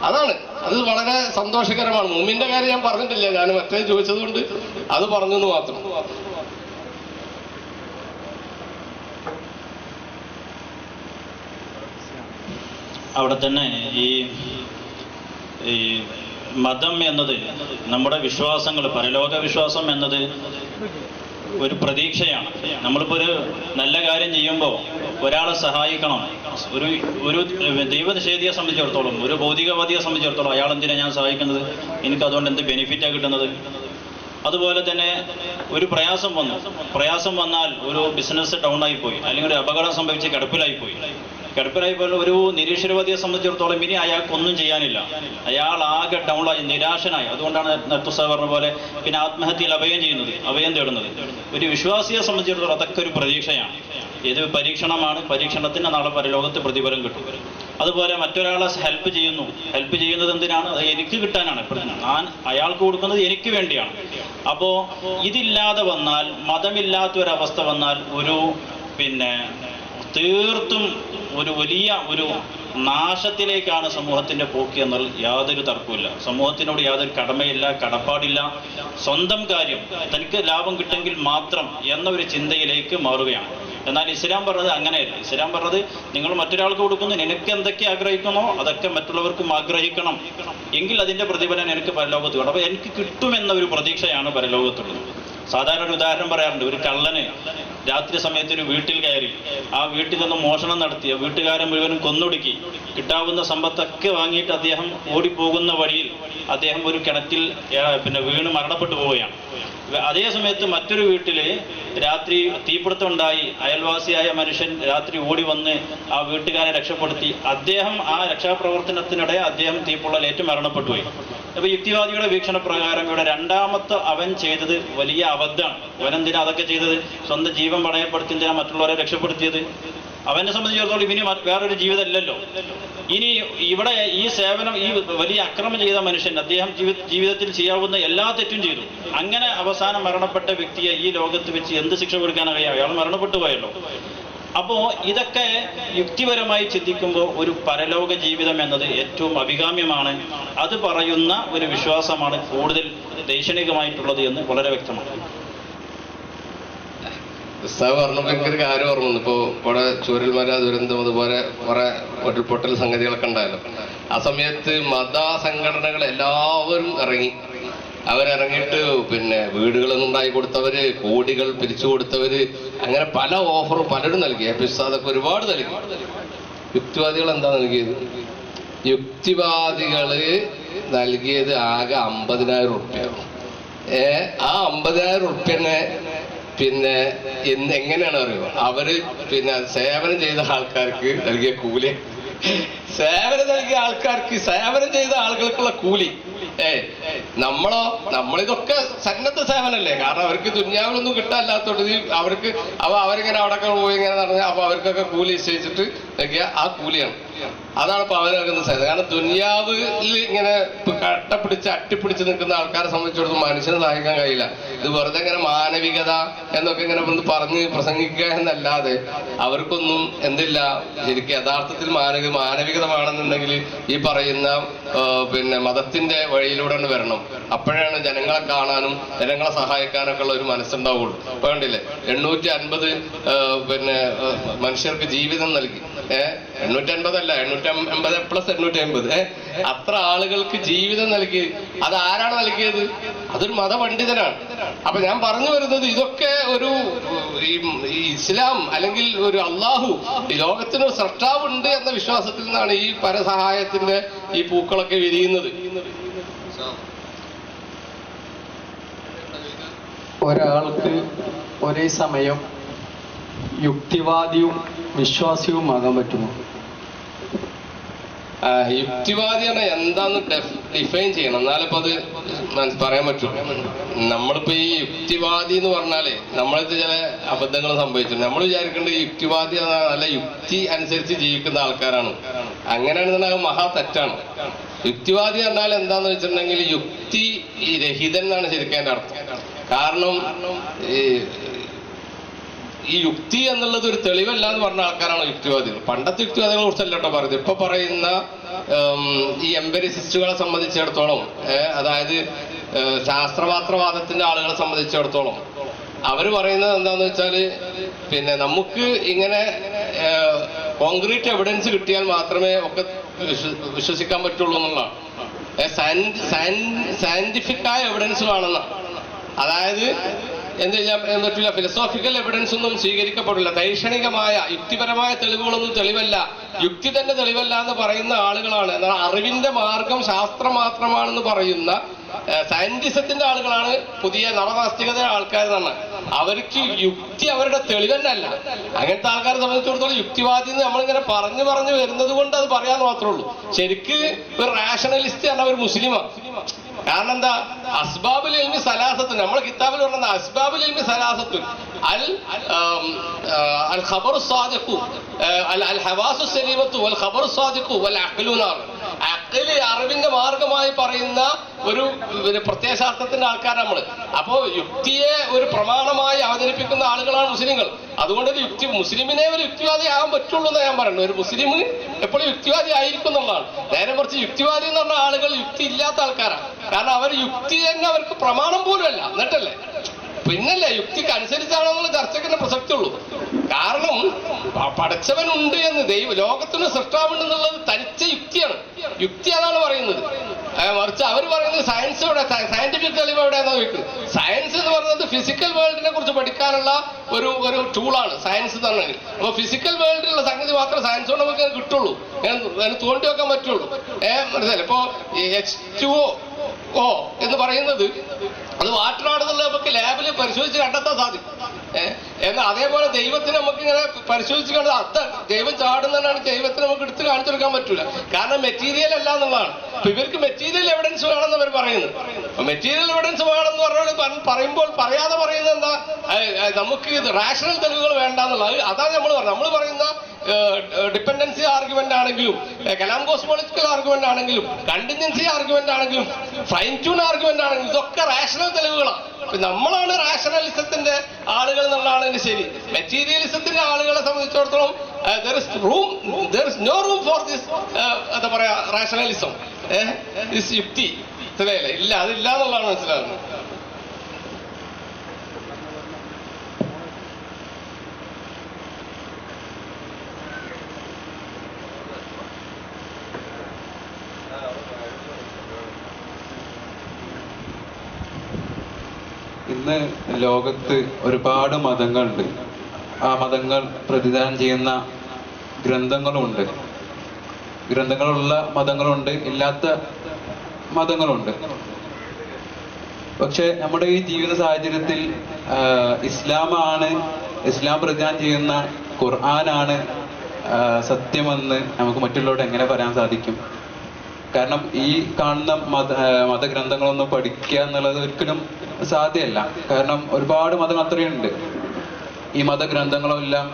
അതാണ്, അത് വളരെ സന്തോഷകരമാണ്. മുഅ്മിന്റെ കാര്യം ഞാൻ പറഞ്ഞിട്ടില്ല, ഞാൻ മറ്റേ ചോദിച്ചതുകൊണ്ട് അത് പറഞ്ഞു എന്ന് മാത്രം. അവിടെ തന്നെ ഈ മതം എന്നത് നമ്മുടെ വിശ്വാസങ്ങൾ, പരലോക വിശ്വാസം എന്നത് ഒരു പ്രതീക്ഷയാണ്. നമ്മളിപ്പോൾ ഒരു നല്ല കാര്യം ചെയ്യുമ്പോൾ ഒരാളെ സഹായിക്കണം. ഒരു ദൈവനിഷേധിയെ സംബന്ധിച്ചിടത്തോളം, ഒരു ഭൗതികവാദിയെ സംബന്ധിച്ചിടത്തോളം അയാൾ എന്തിനാണ് ഞാൻ സഹായിക്കുന്നത്, എനിക്ക് അതുകൊണ്ട് എന്ത് ബെനിഫിറ്റാണ് കിട്ടുന്നത്? അതുപോലെ തന്നെ ഒരു പ്രയാസം വന്നാൽ ഒരു ബിസിനസ് ഡൗൺ ആയിപ്പോയി, അല്ലെങ്കിൽ ഒരു അപകടം സംഭവിച്ച് കിടപ്പിലായിപ്പോയി ഒരു നിരീശ്വരവാദിയെ സംബന്ധിച്ചിടത്തോളം ഇനി അയാൾക്കൊന്നും ചെയ്യാനില്ല. അയാൾ ആകെ ഡൗണായി, നിരാശനായി. അതുകൊണ്ടാണ് നത്തുസ പറഞ്ഞ പോലെ പിന്നെ ആത്മഹത്യയിൽ അഭയം തേടുന്നത്. ഒരു വിശ്വാസിയെ സംബന്ധിച്ചിടത്തോളം അതൊക്കെ ഒരു പ്രതീക്ഷയാണ്. ഇത് പരീക്ഷണമാണ്. പരീക്ഷണത്തിന് നാളെ പരലോകത്ത് പ്രതിഫലം കിട്ടും. അതുപോലെ മറ്റൊരാളെ ഹെൽപ്പ് ചെയ്യുന്നത് എന്തിനാണ്? അത് എനിക്ക് കിട്ടാനാണ്. ഞാൻ അയാൾക്ക് കൊടുക്കുന്നത് എനിക്ക് വേണ്ടിയാണ്. അപ്പോൾ ഇതില്ലാതെ വന്നാൽ, മതമില്ലാത്തൊരവസ്ഥ വന്നാൽ തീർത്തും ഒരു വലിയ നാശത്തിലേക്കാണ് സമൂഹത്തിന്റെ പോക്ക് എന്നുള്ള യാതൊരു തർക്കമില്ല. സമൂഹത്തിനോട് യാതൊരു കടമയില്ല, കടപ്പാടില്ല. സ്വന്തം കാര്യം തനിക്ക് ലാഭം കിട്ടുമെങ്കിൽ മാത്രം എന്ന ഒരു ചിന്തയിലേക്ക് മാറുകയാണ്. എന്നാൽ ഇസ്ലാം പറഞ്ഞത് അങ്ങനെയല്ല. ഇസ്ലാം പറഞ്ഞത് നിങ്ങൾ മറ്റൊരാൾക്ക് കൊടുക്കുന്നു, നിനക്ക് എന്തൊക്കെ ആഗ്രഹിക്കുന്നോ അതൊക്കെ മറ്റുള്ളവർക്കും ആഗ്രഹിക്കണം, എങ്കിൽ അതിന്റെ പ്രതിഫലം എനിക്ക് പരലോകത്ത് വേണം. അപ്പൊ എനിക്ക് കിട്ടുമെന്ന ഒരു പ്രതീക്ഷയാണ് പരലോകത്തുള്ളത്. സാധാരണ ഒരു ഉദാഹരണം പറയാറുണ്ട്. ഒരു കള്ളന് രാത്രി സമയത്ത് ഒരു വീട്ടിൽ കയറി ആ വീട്ടിൽ നിന്ന് മോഷണം നടത്തി ആ വീട്ടുകാരെ മുഴുവനും കൊന്നൊടുക്കി കിട്ടാവുന്ന സമ്പത്തൊക്കെ വാങ്ങിയിട്ട് അദ്ദേഹം ഓടിപ്പോകുന്ന വഴിയിൽ അദ്ദേഹം ഒരു കിണറ്റിൽ വീണ് മരണപ്പെട്ടു പോവുകയാണ്. അതേ സമയത്ത് മറ്റൊരു വീട്ടില് രാത്രി തീപിടുത്തം ഉണ്ടായി. അയൽവാസിയായ മനുഷ്യൻ രാത്രി ഓടി വന്ന് ആ വീട്ടുകാരെ രക്ഷപ്പെടുത്തി. അദ്ദേഹം ആ രക്ഷാപ്രവർത്തനത്തിനിടെ അദ്ദേഹം തീപ്പൊള്ളലേറ്റ് മരണപ്പെട്ടു പോയി. അപ്പൊ യുക്തിവാദിയുടെ വീക്ഷണപ്രകാരം ഇവിടെ രണ്ടാമത്തെ അവൻ ചെയ്തത് വലിയ അബദ്ധമാണ്. അവനെന്തിനാ അതൊക്കെ ചെയ്തത്? സ്വന്തം ജീവൻ പണയപ്പെടുത്തി എന്തിനാ മറ്റുള്ളവരെ രക്ഷപ്പെടുത്തിയത്? അവനെ സംബന്ധിച്ചിടത്തോളം ഇനി വേറൊരു ജീവിതമല്ലല്ലോ. ഇനി ഇവിടെ ഈ സേവനം, ഈ വലിയ അക്രമം ചെയ്ത മനുഷ്യൻ അദ്ദേഹം ജീവിതത്തിൽ ചെയ്യാവുന്ന എല്ലാ തെറ്റും ചെയ്തു. അങ്ങനെ അവസാനം മരണപ്പെട്ട വ്യക്തിയെ ഈ ലോകത്ത് വെച്ച് എന്ത് ശിക്ഷ കൊടുക്കാനറിയാം? അയാൾ മരണപ്പെട്ടു പോയല്ലോ. അപ്പോൾ ഇതൊക്കെ യുക്തിപരമായി ചിന്തിക്കുമ്പോൾ ഒരു പരലോക ജീവിതം എന്നത് ഏറ്റവും അഭികാമ്യമാണ്. അത് പറയുന്ന ഒരു വിശ്വാസമാണ് കൂടുതൽ ദൈക്ഷണികമായിട്ടുള്ളത് എന്ന് വളരെ വ്യക്തമാണ്. ഉസ്താദ് പറഞ്ഞപ്പോൾ എനിക്കൊരു കാര്യം ഓർമ്മ വന്നു. ഇപ്പോൾ ഇവിടെ ചൂരൽമല ദുരന്തം അതുപോലെ കുറെ ഉരുൾപൊട്ടൽ സംഗതികളൊക്കെ ഉണ്ടായല്ലോ. ആ സമയത്ത് മത സംഘടനകൾ എല്ലാവരും അവരിറങ്ങിയിട്ട് വീടുകളൊന്നും ഉണ്ടാക്കി കൊടുത്തവര്, കോടികൾ പിരിച്ചു കൊടുത്തവര്, അങ്ങനെ പല ഓഫറും പലരും നൽകി. അതൊക്കെ ഒരുപാട് നൽകി. യുക്തിവാദികൾ എന്താ നൽകിയത്? യുക്തിവാദികള് നൽകിയത് ആകെ 50,000 റുപ്യ. ആ 50,000 റുപ്യനെ എങ്ങനെയാണ് അറിയുക? അവര് സേവനം ചെയ്ത ആൾക്കാർക്ക് നൽകിയ കൂലി, സേവനം നൽകിയ ആൾക്കാർക്ക് സേവനം ചെയ്ത ആളുകൾക്കുള്ള കൂലി നമ്മളിതൊക്കെ സന്നദ്ധ സേവനല്ലേ, കാരണം അവർക്ക് ദുന്യാവിലൊന്നും കിട്ടാനില്ലാത്തോണ്ട് അവർക്ക് അവരിങ്ങനെ അവിടെ പോയി ഇങ്ങനെ നടന്നാൽ അപ്പൊ അവർക്കൊക്കെ കൂലി നിശ്ചയിച്ചിട്ട് ആ കൂലിയാണ്. അതാണ് ഇപ്പൊ അവരൊക്കെ സേവനം. കാരണം ദുന്യാവിൽ ഇങ്ങനെ കട്ടപ്പിടിച്ച് അട്ടിപ്പിടിച്ച് നിൽക്കുന്ന ആൾക്കാരെ സംബന്ധിച്ചിടത്തോളം മനുഷ്യനെ സഹായിക്കാൻ കഴിയില്ല. ഇത് വെറുതെ ഇങ്ങനെ മാനവികത എന്നൊക്കെ ഇങ്ങനെ പറഞ്ഞ് പ്രസംഗിക്കുക എന്നല്ലാതെ അവർക്കൊന്നും എന്തില്ല. ശരിക്കും യഥാർത്ഥത്തിൽ മാനവികത വേണമെന്നുണ്ടെങ്കിൽ ഈ പറയുന്ന പിന്നെ മതത്തിന്റെ വഴിയിലൂടെ വരണം. അപ്പോഴാണ് ജനങ്ങളെ കാണാനും ജനങ്ങളെ സഹായിക്കാനൊക്കെ ഉള്ള ഒരു മനസ്സുണ്ടാവുള്ളൂ. ഇപ്പൊ കണ്ടില്ലേ 850 പിന്നെ മനുഷ്യർക്ക് ജീവിതം നൽകി. 850 അല്ല 850 പ്ലസ് 850 അത്ര ആളുകൾക്ക് ജീവിതം നൽകി. അത് ആരാണ് നൽകിയത്? അതൊരു മതപണ്ഡിതനാണ്. അപ്പൊ ഞാൻ പറഞ്ഞു വരുന്നത് ഇതൊക്കെ ഒരു ഈ ഇസ്ലാം അല്ലെങ്കിൽ ഒരു അള്ളാഹു ഈ ലോകത്തിന് സ്രഷ്ടാവുണ്ട് എന്ന വിശ്വാസത്തിൽ നിന്നാണ് ഈ പരസഹായത്തിന്റെ ഈ പൂക്കളൊക്കെ വിരിയുന്നത്. ഒരാൾക്ക് ഒരേ സമയം യുക്തിവാദിയും വിശ്വാസിയുമാകാൻ പറ്റുമോ? യുക്തിവാദി പറഞ്ഞാൽ എന്താന്ന് ഡിഫൈൻ ചെയ്യണം, എന്നാലിപ്പോ അത് പറയാൻ പറ്റും. നമ്മളിപ്പോ ഈ യുക്തിവാദി എന്ന് പറഞ്ഞാലേ നമ്മളിത് ചില അബദ്ധങ്ങൾ സംഭവിച്ചിട്ടുണ്ട്. നമ്മൾ വിചാരിക്കേണ്ടത് ഈ യുക്തിവാദി നല്ല യുക്തി അനുസരിച്ച് ജീവിക്കുന്ന ആൾക്കാരാണ്. അങ്ങനെയാണെന്നുണ്ടെങ്കിൽ മഹാ തെറ്റാണ്. യുക്തിവാദി പറഞ്ഞാൽ എന്താന്ന് വെച്ചിട്ടുണ്ടെങ്കിൽ യുക്തി രഹിതൻ എന്നാണ് ശരിക്കും അതിന്റെ അർത്ഥം. കാരണം ഈ യുക്തി എന്നുള്ളത് ഒരു തെളിവല്ല എന്ന് പറഞ്ഞ ആൾക്കാരാണ് യുക്തിവാദികൾ. പണ്ടത്തെ യുക്തിവാദികളെ കുറിച്ചല്ല കേട്ടോ പറയുന്നത്. ഇപ്പൊ പറയുന്ന ഈ എംപെരിസിസ്റ്റുകളെ സംബന്ധിച്ചിടത്തോളം, അതായത് ശാസ്ത്രമാത്രവാദത്തിന്റെ ആളുകളെ സംബന്ധിച്ചിടത്തോളം അവർ പറയുന്നത് എന്താന്ന് വെച്ചാല് പിന്നെ നമുക്ക് ഇങ്ങനെ കോൺക്രീറ്റ് എവിഡൻസ് കിട്ടിയാൽ മാത്രമേ ഒക്കെ വിശ്വസിക്കാൻ പറ്റുള്ളൂ എന്നുള്ളതാണ്. സയന്റിഫിക്കായ എവിഡൻസ് വേണമെന്നാണ്. അതായത് എന്ത് ചെയ്യാൻ പറ്റില്ല, ഫിലോസോഫിക്കൽ എവിഡൻസ് ഒന്നും സ്വീകരിക്കപ്പെടില്ല. ദൈക്ഷണികമായ യുക്തിപരമായ തെളിവുകളൊന്നും തെളിവല്ല, യുക്തി തന്നെ തെളിവല്ല എന്ന് പറയുന്ന ആളുകളാണ്. എന്നാൽ അറിവിന്റെ മാർഗം ശാസ്ത്രം മാത്രമാണെന്ന് പറയുന്ന സയന്റിസത്തിന്റെ ആളുകളാണ് പുതിയ നവനാസ്തികത ആൾക്കാർ തന്നെ. അവർക്ക് യുക്തി അവരുടെ തെളിവന്നല്ല. അങ്ങനത്തെ ആൾക്കാരെ സംബന്ധിച്ചിടത്തോളം യുക്തിവാദി എന്ന് നമ്മളിങ്ങനെ പറഞ്ഞു വരുന്നത് കൊണ്ട് അത് പറയാന്ന് മാത്രമേ ഉള്ളൂ. ശരിക്ക് ഒരു റാഷണലിസ്റ്റ് ആണ് ഒരു മുസ്ലിമാണ്. കാരണം എന്താ, അസ്ബാബുൽ ഇൽമി സലാസത്തു, നമ്മളെ കിതാബിൽ പറഞ്ഞത് അസ്ബാബുൽ ഇൽമി സലാസത്തു അൽ ഖബറു സാദിഖു അൽ ഹവാസു സലീമത്തു വൽ ഖബറു സാദിഖു വൽ അഖ്ലു നാർ. അഖ്ല് അറിവിന്റെ മാർഗമായി പറയുന്ന ഒരു പ്രത്യയശാസ്ത്രത്തിന്റെ ആൾക്കാരാണ് നമ്മള്. അപ്പോ യുക്തിയെ ഒരു പ്രമാണമായി അവതരിപ്പിക്കുന്ന ആളുകളാണ് മുസ്ലിങ്ങൾ. അതുകൊണ്ട് ഒരു മുസ്ലിമിനെ ഒരു യുക്തിവാദി ആകാൻ പറ്റുള്ളൂ എന്ന് ഞാൻ പറയുന്നത്. ഒരു മുസ്ലിം എപ്പോഴും യുക്തിവാദി ആയിരിക്കും എന്നുള്ളതാണ്. നേരെ കുറച്ച് യുക്തിവാദി എന്ന് പറഞ്ഞ ആളുകൾ യുക്തി ഇല്ലാത്ത ആൾക്കാരാണ്. കാരണം അവർ യുക്തി തന്നെ അവർക്ക് പ്രമാണം പോലും അല്ല. എന്നിട്ടല്ലേ പിന്നല്ലേ യുക്തിക്ക് അനുസരിച്ചാണെന്നുള്ള ചർച്ചയ്ക്ക് പ്രസക്തി ഉള്ളൂ. കാരണം പടച്ചവനുണ്ട് എന്ന് ലോകത്തിന് സൃഷ്ടാവുണ്ടെന്നുള്ളത് തനിച്ച യുക്തിയാണ്. യുക്തി അതാണ് പറയുന്നത്. മറിച്ച് അവർ പറയുന്നത് സയൻസ് എവിടെ, സയന്റിഫിക് തെളിവ് എവിടെയാണെന്ന് ചോദിക്കുന്നത്. സയൻസ് എന്ന് പറയുന്നത് ഫിസിക്കൽ വേൾഡിനെ കുറിച്ച് പഠിക്കാനുള്ള ഒരു ടൂളാണ് സയൻസ് എന്ന് പറഞ്ഞാൽ. അപ്പൊ ഫിസിക്കൽ വേൾഡിലുള്ള സംഗതി മാത്രമേ സയൻസ് കൊണ്ട് നമുക്ക് കിട്ടുള്ളൂ, തോണ്ടി വെക്കാൻ പറ്റുള്ളൂ. മനസ്സിലായി? ഇപ്പോ H2O എന്ന് പറയുന്നത് അത് വാട്ടറാണെന്നുള്ള നമുക്ക് ലാബിൽ പരിശോധിച്ച് കണ്ടെത്താൻ സാധിക്കും. എന്നാൽ അതേപോലെ ദൈവത്തിന് നമുക്ക് ഇങ്ങനെ പരിശോധിച്ച് കണ്ടത് ദൈവം ചാടുന്നതാണ്, ദൈവത്തിന് നമുക്ക് എടുത്ത് കാണിച്ചെടുക്കാൻ പറ്റൂല. കാരണം മെറ്റീരിയൽ അല്ല എന്നുള്ളതാണ്. അപ്പൊ ഇവർക്ക് മെറ്റീരിയൽ എവിഡൻസ് വേണമെന്ന് അവർ പറയുന്നത്. മെറ്റീരിയൽ എവിഡൻസ് വേണമെന്ന് പറയുമ്പോൾ പറയാതെ പറയുന്നത് എന്താ, നമുക്ക് ഇത് റാഷണൽ തെളിവുകൾ വേണ്ട എന്നുള്ളത്. അതാണ് നമ്മൾ പറയുന്ന ഡിപ്പെൻഡൻസി ആർഗ്യുമെന്റ് ആണെങ്കിലും കലാം കോസ്മോളജിക്കൽ ആർഗ്യുമെന്റ് ആണെങ്കിലും കണ്ടിൻജൻസി ആർഗ്യുമെന്റ് ആണെങ്കിലും ഫൈൻ ട്യൂൺ ആർഗ്യുമെന്റ് ആണെങ്കിലും ഇതൊക്കെ റാഷണൽ തെളിവുകളാണ്. നമ്മളാണ് റാഷണലിസത്തിന്റെ ആളുകൾ എന്നുള്ളതാണ് ശരി. മെറ്റീരിയലിസത്തിന്റെ ആളുകളെ സംബന്ധിച്ചിടത്തോളം there is no room for this എന്താ പറയാ റാഷണലിസം, യുക്തി ഇല്ല, അതില്ല എന്നുള്ളതാണ് മനസ്സിലാകുന്നത്. ഇന്ന് ലോകത്ത് ഒരുപാട് മതങ്ങളുണ്ട്. ആ മതങ്ങൾ പ്രതിദാനം ചെയ്യുന്ന ഗ്രന്ഥങ്ങളുണ്ട്. ഗ്രന്ഥങ്ങളുള്ള മതങ്ങളുണ്ട്, ഇല്ലാത്ത മതങ്ങളുണ്ട്. പക്ഷെ നമ്മുടെ ഈ ജീവിത സാഹചര്യത്തിൽ ഇസ്ലാം പ്രതിദാനം ചെയ്യുന്ന ഖുർആനാണ് സത്യമെന്ന് നമുക്ക് മറ്റുള്ളവരോട് എങ്ങനെ പറയാൻ സാധിക്കും? കാരണം ഈ കാണുന്ന മതഗ്രന്ഥങ്ങളൊന്നും പഠിക്കുക എന്നുള്ളത് ഒരിക്കലും സാധ്യമല്ല. കാരണം ഒരുപാട് മതം അത്രയുണ്ട്. ഈ മതഗ്രന്ഥങ്ങളെല്ലാം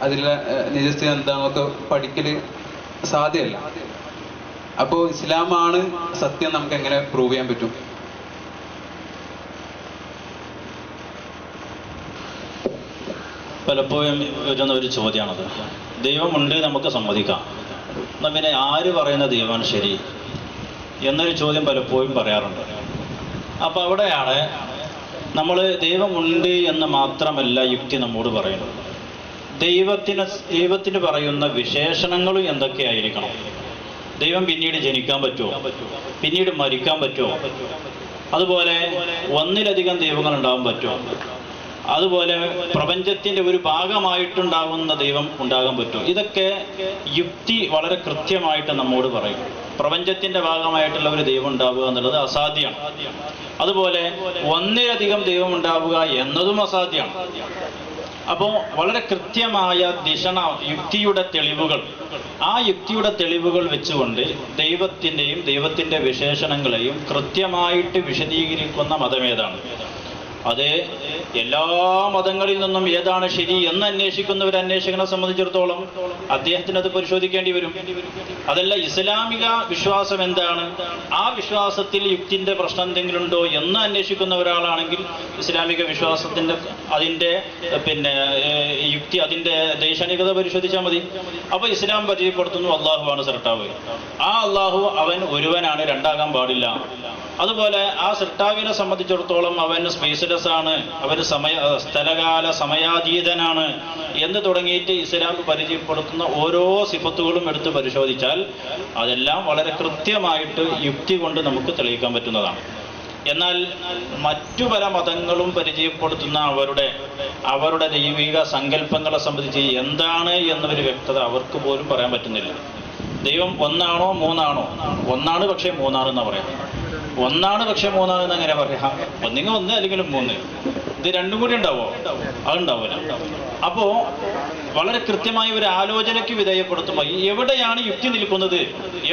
അതിലെ നിജസ്ഥിതി എന്താണെന്നൊക്കെ പഠിക്കൽ സാധ്യമല്ല. അപ്പോൾ ഇസ്ലാമാണ് സത്യം നമുക്ക് എങ്ങനെ പ്രൂവ് ചെയ്യാൻ പറ്റും? പലപ്പോഴും വരുന്ന ഒരു ചോദ്യമാണത്. ദൈവമുണ്ട് നമുക്ക് സമ്മതിക്കാം, എന്നാൽ പിന്നെ ആര് പറയുന്ന ദൈവമാണ് ശരി എന്നൊരു ചോദ്യം പലപ്പോഴും പറയാറുണ്ട്. അപ്പോൾ അവിടെയാണ് നമ്മൾ ദൈവമുണ്ട് എന്ന് മാത്രമല്ല യുക്തി നമ്മോട് പറയുന്നത്. ദൈവത്തിന് പറയുന്ന വിശേഷണങ്ങളും എന്തൊക്കെയായിരിക്കണം? ദൈവം പിന്നീട് ജനിക്കാൻ പറ്റുമോ? പിന്നീട് മരിക്കാൻ പറ്റുമോ? അതുപോലെ ഒന്നിലധികം ദൈവങ്ങൾ ഉണ്ടാകാൻ പറ്റുമോ? അതുപോലെ പ്രപഞ്ചത്തിൻ്റെ ഒരു ഭാഗമായിട്ടുണ്ടാകുന്ന ദൈവം ഉണ്ടാകാൻ പറ്റുമോ? ഇതൊക്കെ യുക്തി വളരെ കൃത്യമായിട്ട് നമ്മോട് പറയും. പ്രപഞ്ചത്തിൻ്റെ ഭാഗമായിട്ടുള്ള ഒരു ദൈവം ഉണ്ടാവുക എന്നുള്ളത് അസാധ്യമാണ്. അതുപോലെ ഒന്നിലധികം ദൈവം ഉണ്ടാവുക എന്നതും അസാധ്യമാണ്. അപ്പോൾ വളരെ കൃത്യമായ യുക്തിയുടെ തെളിവുകൾ, ആ യുക്തിയുടെ തെളിവുകൾ വെച്ചുകൊണ്ട് ദൈവത്തിൻ്റെയും ദൈവത്തിൻ്റെ വിശേഷണങ്ങളെയും കൃത്യമായിട്ട് വിശദീകരിക്കുന്ന മതമേതാണ്? അത് എല്ലാ മതങ്ങളിൽ നിന്നും ഏതാണ് ശരി എന്ന് അന്വേഷിക്കുന്ന ഒരു അന്വേഷകനെ സംബന്ധിച്ചിടത്തോളം അദ്ദേഹത്തിന് അത് പരിശോധിക്കേണ്ടി വരും. അതല്ല, ഇസ്ലാമിക വിശ്വാസം എന്താണ്, ആ വിശ്വാസത്തിൽ യുക്തിൻ്റെ പ്രശ്നം എന്തെങ്കിലും ഉണ്ടോ എന്ന് അന്വേഷിക്കുന്ന ഒരാളാണെങ്കിൽ ഇസ്ലാമിക വിശ്വാസത്തിൻ്റെ അതിൻ്റെ യുക്തി, അതിൻ്റെ ദൈക്ഷണികത പരിശോധിച്ചാൽ മതി. അപ്പോൾ ഇസ്ലാം പരിചയപ്പെടുത്തുന്നു അള്ളാഹുവാണ് സൃഷ്ടാവ്. ആ അള്ളാഹു അവൻ ഒരുവനാണ്, രണ്ടാകാൻ പാടില്ല. അതുപോലെ ആ സൃഷ്ടാവിനെ സംബന്ധിച്ചിടത്തോളം അവൻ സ്പേസ്ലെസ് ആണ്, അവൻ സ്ഥലകാല സമയാതീതനാണ് എന്ന് തുടങ്ങിയിട്ട് ഇസ്ലാം പരിചയപ്പെടുത്തുന്ന ഓരോ സിഫത്തുകളും എടുത്ത് പരിശോധിച്ചാൽ അതെല്ലാം വളരെ കൃത്യമായിട്ട് യുക്തി കൊണ്ട് നമുക്ക് തെളിയിക്കാൻ പറ്റുന്നതാണ്. എന്നാൽ മറ്റു പല മതങ്ങളും പരിചയപ്പെടുത്തുന്ന അവരുടെ ദൈവിക സങ്കല്പങ്ങളെ സംബന്ധിച്ച് എന്താണ് എന്നൊരു വ്യക്തത അവർക്ക് പോലും പറയാൻ പറ്റുന്നില്ല. ദൈവം ഒന്നാണോ മൂന്നാണോ? ഒന്നാണ് പക്ഷേ മൂന്നാണെന്ന് പറയാം. ഒന്നാണ് പക്ഷെ മൂന്നാണെന്ന് എങ്ങനെ പറയാം? ഒന്നിങ്ങ ഒന്ന് അല്ലെങ്കിൽ മൂന്ന്, ഇത് രണ്ടും കൂടി ഉണ്ടാവോ? അതുണ്ടാവില്ല. അപ്പോൾ വളരെ കൃത്യമായ ഒരു ആലോചനയ്ക്ക് വിധേയപ്പെടുത്തുമ്പോൾ എവിടെയാണ് യുക്തി നിൽക്കുന്നത്,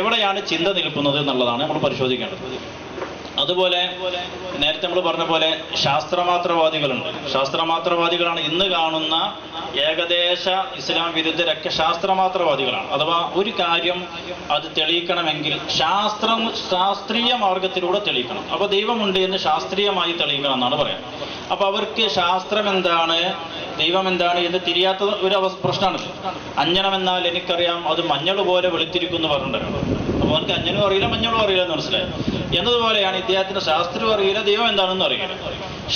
എവിടെയാണ് ചിന്ത നിൽക്കുന്നത് എന്നുള്ളതാണ് നമ്മൾ പരിശോധിക്കേണ്ടത്. അതുപോലെ നേരത്തെ നമ്മൾ പറഞ്ഞ പോലെ ശാസ്ത്രമാത്രവാദികളുണ്ട്. ശാസ്ത്രമാത്രവാദികളാണ് ഇന്ന് കാണുന്ന ഏകദേശ ഇസ്ലാം വിരുദ്ധരൊക്കെ ശാസ്ത്രമാത്രവാദികളാണ്. അഥവാ ഒരു കാര്യം അത് തെളിയിക്കണമെങ്കിൽ ശാസ്ത്രീയ മാർഗത്തിലൂടെ തെളിയിക്കണം. അപ്പോൾ ദൈവമുണ്ട് എന്ന് ശാസ്ത്രീയമായി തെളിയിക്കണം എന്നാണ് പറയുന്നത്. അപ്പോൾ അവർക്ക് ശാസ്ത്രം എന്താണ്, ദൈവം എന്താണ് എന്ന് തിരിയാത്ത ഒരു പ്രശ്നമാണിത്. അഞ്ജനം എന്നാൽ എനിക്കറിയാം, അത് മഞ്ഞൾ പോലെ വെളുത്തിരിക്കുന്നു പറഞ്ഞിട്ടുണ്ടല്ലോ. അപ്പോൾ അവർക്ക് അഞ്ജനും അറിയില്ല മഞ്ഞളും അറിയില്ല എന്ന് മനസ്സിലായി. എന്നതുപോലെയാണ് ഇദ്ദേഹത്തിന് ശാസ്ത്രം അറിയില്ല, ദൈവം എന്താണെന്ന് അറിയില്ല.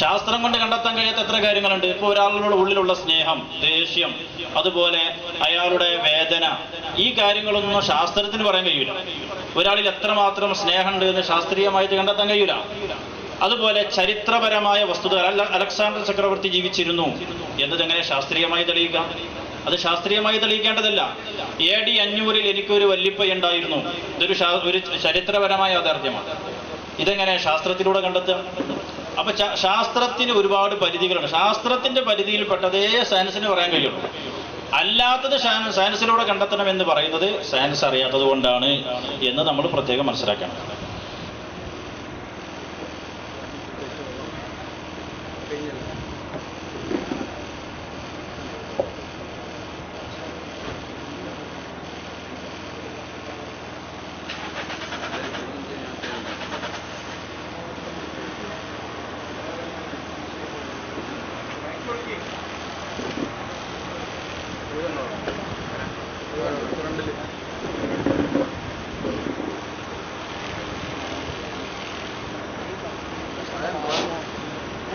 ശാസ്ത്രം കൊണ്ട് കണ്ടെത്താൻ കഴിയാത്ത എത്ര കാര്യങ്ങളുണ്ട്. ഇപ്പോൾ ഒരാളുടെ ഉള്ളിലുള്ള സ്നേഹം, ദേഷ്യം, അതുപോലെ അയാളുടെ വേദന, ഈ കാര്യങ്ങളൊന്നും ശാസ്ത്രത്തിന് പറയാൻ കഴിയില്ല. ഒരാളിൽ എത്രമാത്രം സ്നേഹമുണ്ട് എന്ന് ശാസ്ത്രീയമായിട്ട് കണ്ടെത്താൻ കഴിയില്ല. അതുപോലെ ചരിത്രപരമായ വസ്തുതകൾ, അലക്സാണ്ടർ ചക്രവർത്തി ജീവിച്ചിരുന്നു എന്നതെങ്ങനെ ശാസ്ത്രീയമായി തെളിയിക്കാം? അത് ശാസ്ത്രീയമായി തെളിയിക്കേണ്ടതല്ല. AD 500 എനിക്കൊരു വല്ലിപ്പയുണ്ടായിരുന്നു, ഇതൊരു ചരിത്രപരമായ യാഥാർത്ഥ്യമാണ്. ഇതെങ്ങനെ ശാസ്ത്രത്തിലൂടെ കണ്ടെത്തുക? അപ്പൊ ശാസ്ത്രത്തിന് ഒരുപാട് പരിധികളുണ്ട്. ശാസ്ത്രത്തിന്റെ പരിധിയിൽപ്പെട്ടതേ സയൻസിന് പറയാൻ കഴിയുള്ളൂ. അല്ലാത്തത് സയൻസിലൂടെ കണ്ടെത്തണം എന്ന് പറയുന്നത് സയൻസ് അറിയാത്തത് കൊണ്ടാണ് എന്ന് നമ്മൾ പ്രത്യേകം മനസ്സിലാക്കണം.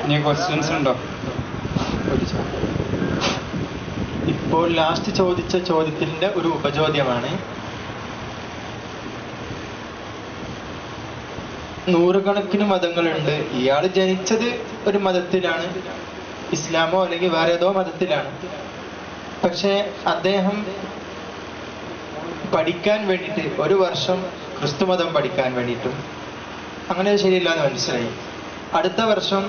ഇനി ക്വസ്റ്റ്യൻസ് ഉണ്ടോ? ഇപ്പോൾ ലാസ്റ്റ് ചോദിച്ച ചോദ്യത്തിന്റെ ഒരു ഉപചോദ്യമാണ്. നൂറുകണക്കിന് മതങ്ങളുണ്ട്. ഇയാൾ ജനിച്ചത് ഒരു മതത്തിലാണ്, ഇസ്ലാമോ അല്ലെങ്കിൽ വേറെ ഏതോ മതത്തിലാണ്. പക്ഷെ അദ്ദേഹം പഠിക്കാൻ വേണ്ടിയിട്ട് ഒരു വർഷം ക്രിസ്തുമതം പഠിക്കാൻ വേണ്ടിയിട്ടും അങ്ങനെ ശരിയില്ല എന്ന് മനസ്സിലായി. അടുത്ത വർഷം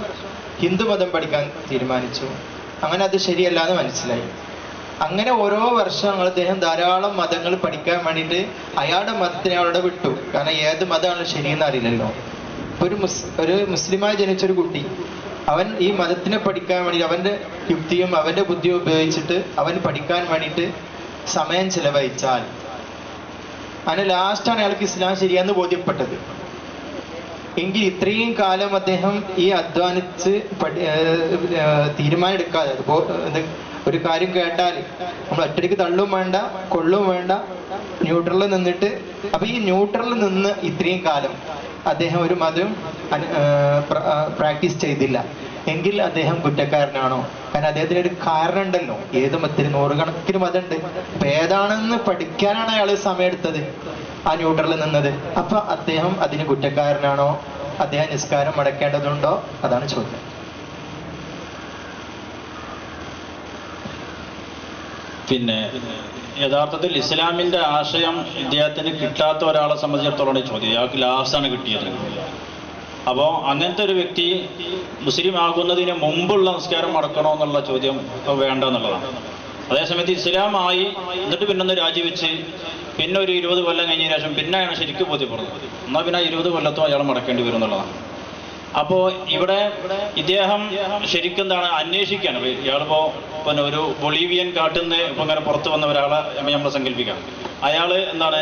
ഹിന്ദുമതം പഠിക്കാൻ തീരുമാനിച്ചു, അങ്ങനെ അത് ശരിയല്ല എന്ന് മനസ്സിലായി. അങ്ങനെ ഓരോ വർഷം അദ്ദേഹം ധാരാളം മതങ്ങൾ പഠിക്കാൻ വേണ്ടിയിട്ട് അയാളുടെ മതത്തിനെ അവിടെ വിട്ടു. കാരണം ഏത് മതമാണ് ശരിയെന്ന് അറിയില്ലല്ലോ. ഒരു മുസ്ലിമായി ജനിച്ചൊരു കുട്ടി, അവൻ ഈ മതത്തിനെ പഠിക്കാൻ വേണ്ടി അവന്റെ യുക്തിയും അവന്റെ ബുദ്ധിയും ഉപയോഗിച്ചിട്ട് അവൻ പഠിക്കാൻ വേണ്ടിയിട്ട് സമയം ചെലവഴിച്ചാൽ അങ്ങനെ ലാസ്റ്റാണ് അയാൾക്ക് ഇസ്ലാം ശരിയാന്ന് ബോധ്യപ്പെട്ടത്. എങ്കിൽ ഇത്രയും കാലം അദ്ദേഹം ഈ അധ്വാനിച്ച് തീരുമാനം എടുക്കാതെ ഒരു കാര്യം കേട്ടാൽ നമ്മൾ ഒറ്റയ്ക്ക് തള്ളും വേണ്ട കൊള്ളും വേണ്ട, ന്യൂട്രലിൽ നിന്നിട്ട്, അപ്പൊ ഈ ന്യൂട്രലിൽ നിന്ന് ഇത്രയും കാലം അദ്ദേഹം ഒരു മതം പ്രാക്ടീസ് ചെയ്തില്ല എങ്കിൽ അദ്ദേഹം കുറ്റക്കാരനാണോ? കാരണം അദ്ദേഹത്തിന് ഒരു കാരണം ഉണ്ടല്ലോ. ഏത് മതത്തിന് നൂറുകണക്കിന് മതമുണ്ട്. അപ്പൊ ഏതാണെന്ന് പഠിക്കാനാണ് അയാൾ സമയം എടുത്തത്, ആ ന്യൂട്രലിൽ നിന്നത്. അപ്പൊ അദ്ദേഹം അതിന് കുറ്റക്കാരനാണോ? അദ്ദേഹം നിസ്കാരം മടക്കേണ്ടതുണ്ടോ? അതാണ് ചോദ്യം. പിന്നെ യഥാർത്ഥത്തിൽ ഇസ്ലാമിന്റെ ആശയം ഇദ്ദേഹത്തിന് കിട്ടാത്ത ഒരാളെ സംബന്ധിച്ചിടത്തോളം ചോദ്യം, അയാൾക്ക് ലാസ്റ്റാണ് കിട്ടിയത്. അപ്പോൾ അങ്ങനത്തെ ഒരു വ്യക്തി മുസ്ലിം ആകുന്നതിന് മുമ്പുള്ള നിസ്കാരം മടക്കണോ എന്നുള്ള ചോദ്യം വേണ്ട എന്നുള്ളതാണ്. അതേസമയത്ത് ഇസ്ലാമായി എന്നിട്ട് പിന്നെ രാജിവെച്ച് പിന്നെ ഒരു 20 കൊല്ലം കഴിഞ്ഞ ശേഷം പിന്നെയാണ് ശരിക്കും ബോധ്യപ്പെടുന്നത്, എന്നാൽ പിന്നെ 20 കൊല്ലത്തോ അയാൾ മടക്കേണ്ടി വരും എന്നുള്ളതാണ്. അപ്പോൾ ഇവിടെ ഇദ്ദേഹം ശരിക്കും എന്താണ് അന്വേഷിക്കുകയാണ്. ഇയാളിപ്പോ പിന്നെ ഒരു ബൊളീവിയൻ കാട്ടിൽ നിന്ന് ഇപ്പൊ ഇങ്ങനെ പുറത്ത് വന്ന ഒരാളെ നമ്മൾ സങ്കല്പിക്കാം. അയാള് എന്താണ്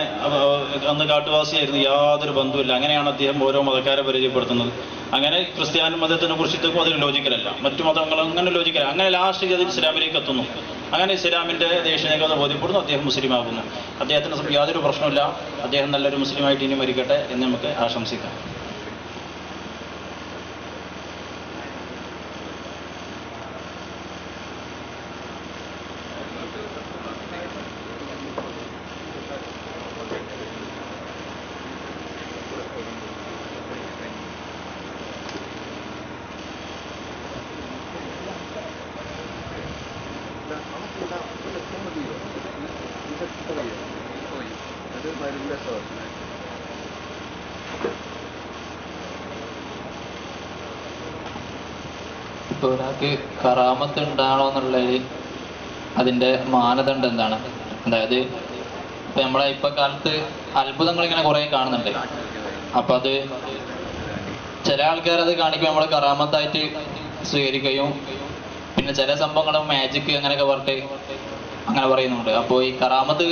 അന്ന് കാട്ടുവാസിയായിരുന്നു, യാതൊരു ബന്ധവുമില്ല. അങ്ങനെയാണ് അദ്ദേഹം ഓരോ മതക്കാരെ പരിചയപ്പെടുത്തുന്നത്. അങ്ങനെ ക്രിസ്ത്യാനി മതത്തിനെ കുറിച്ചിട്ട് അതിന് ലോജിക്കലല്ല, മറ്റു മതങ്ങളും അങ്ങനെ ലോജിക്കല. അങ്ങനെ ലാസ്റ്റ് അത് ഇസ്ലാമിലേക്ക് എത്തുന്നു. അങ്ങനെ ഇസ്ലാമിന്റെ ദേശീയത ബോധ്യപ്പെടുന്നു, അദ്ദേഹം മുസ്ലിം ആകുന്നു. അദ്ദേഹത്തിന് യാതൊരു പ്രശ്നമില്ല. അദ്ദേഹം നല്ലൊരു മുസ്ലിമായിട്ട് ഇനി മരിക്കട്ടെ എന്ന് നമുക്ക് ആശംസിക്കാം. ഇപ്പൊ ഒരാൾക്ക് കറാമത്ത് ഉണ്ടാണോ എന്നുള്ളത് അതിന്റെ മാനദണ്ഡം എന്താണ്? അതായത് ഇപ്പൊ നമ്മളെ ഇപ്പൊ കാലത്ത് അത്ഭുതങ്ങൾ ഇങ്ങനെ കുറെ കാണുന്നുണ്ട്. അപ്പൊ അത് ചില ആൾക്കാർ അത് കാണിക്കുമ്പോൾ നമ്മൾ കറാമത്തായിട്ട് സ്വീകരിക്കുകയും പിന്നെ ചില സംഭവങ്ങൾ മാജിക് അങ്ങനെയൊക്കെ പറഞ്ഞിട്ട് അങ്ങനെ പറയുന്നുണ്ട്. അപ്പോൾ ഈ കറാമത്ത്,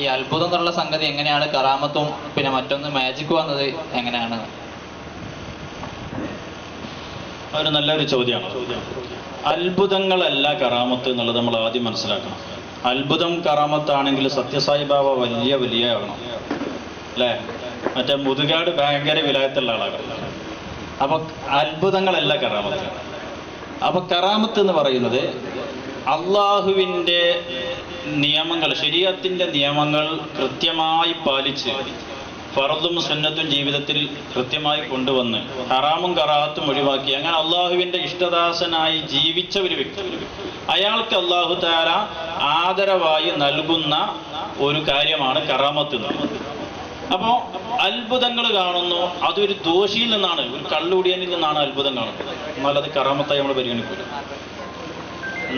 ഈ അത്ഭുതം എന്നുള്ള സംഗതി എങ്ങനെയാണ് കറാമത്തും പിന്നെ മറ്റൊന്ന് മാജിക് വന്നത് എങ്ങനെയാണ്? ഒരു നല്ലൊരു ചോദ്യമാണ്. അത്ഭുതങ്ങളല്ല കറാമത്ത് എന്നുള്ളത് നമ്മൾ ആദ്യം മനസ്സിലാക്കണം. അത്ഭുതം കറാമത്താണെങ്കിൽ സത്യസായി ബാബ വലിയ ആകണം, അല്ലേ? മറ്റേ മുതുകാട് ഭയങ്കര വിലായത്തുള്ള ആളാകണം. അപ്പൊ അത്ഭുതങ്ങളല്ല കറാമത്ത്. അപ്പൊ കറാമത്ത് എന്ന് പറയുന്നത് അള്ളാഹുവിൻ്റെ നിയമങ്ങൾ, ശരീഅത്തിന്റെ നിയമങ്ങൾ കൃത്യമായി പാലിച്ച് ഫർദും സുന്നത്തും ജീവിതത്തിൽ കൃത്യമായി കൊണ്ടുവന്ന് ഹറാമും കറാഹത്തും ഒഴിവാക്കി അങ്ങനെ അള്ളാഹുവിൻ്റെ ഇഷ്ടദാസനായി ജീവിച്ച ഒരു വ്യക്തി, അയാൾക്ക് അള്ളാഹു തആല ആദരവായി നൽകുന്ന ഒരു കാര്യമാണ് കറാമത്ത് എന്നുള്ളത്. അപ്പോൾ അത്ഭുതങ്ങൾ കാണുന്നു, അതൊരു ദോഷിയിൽ നിന്നാണ്, ഒരു കള്ളുടിയനിൽ നിന്നാണ് അത്ഭുതം കാണുന്നത്, എന്നാൽ അത് കറാമത്തായി നമ്മൾ പരിഗണിക്കില്ല.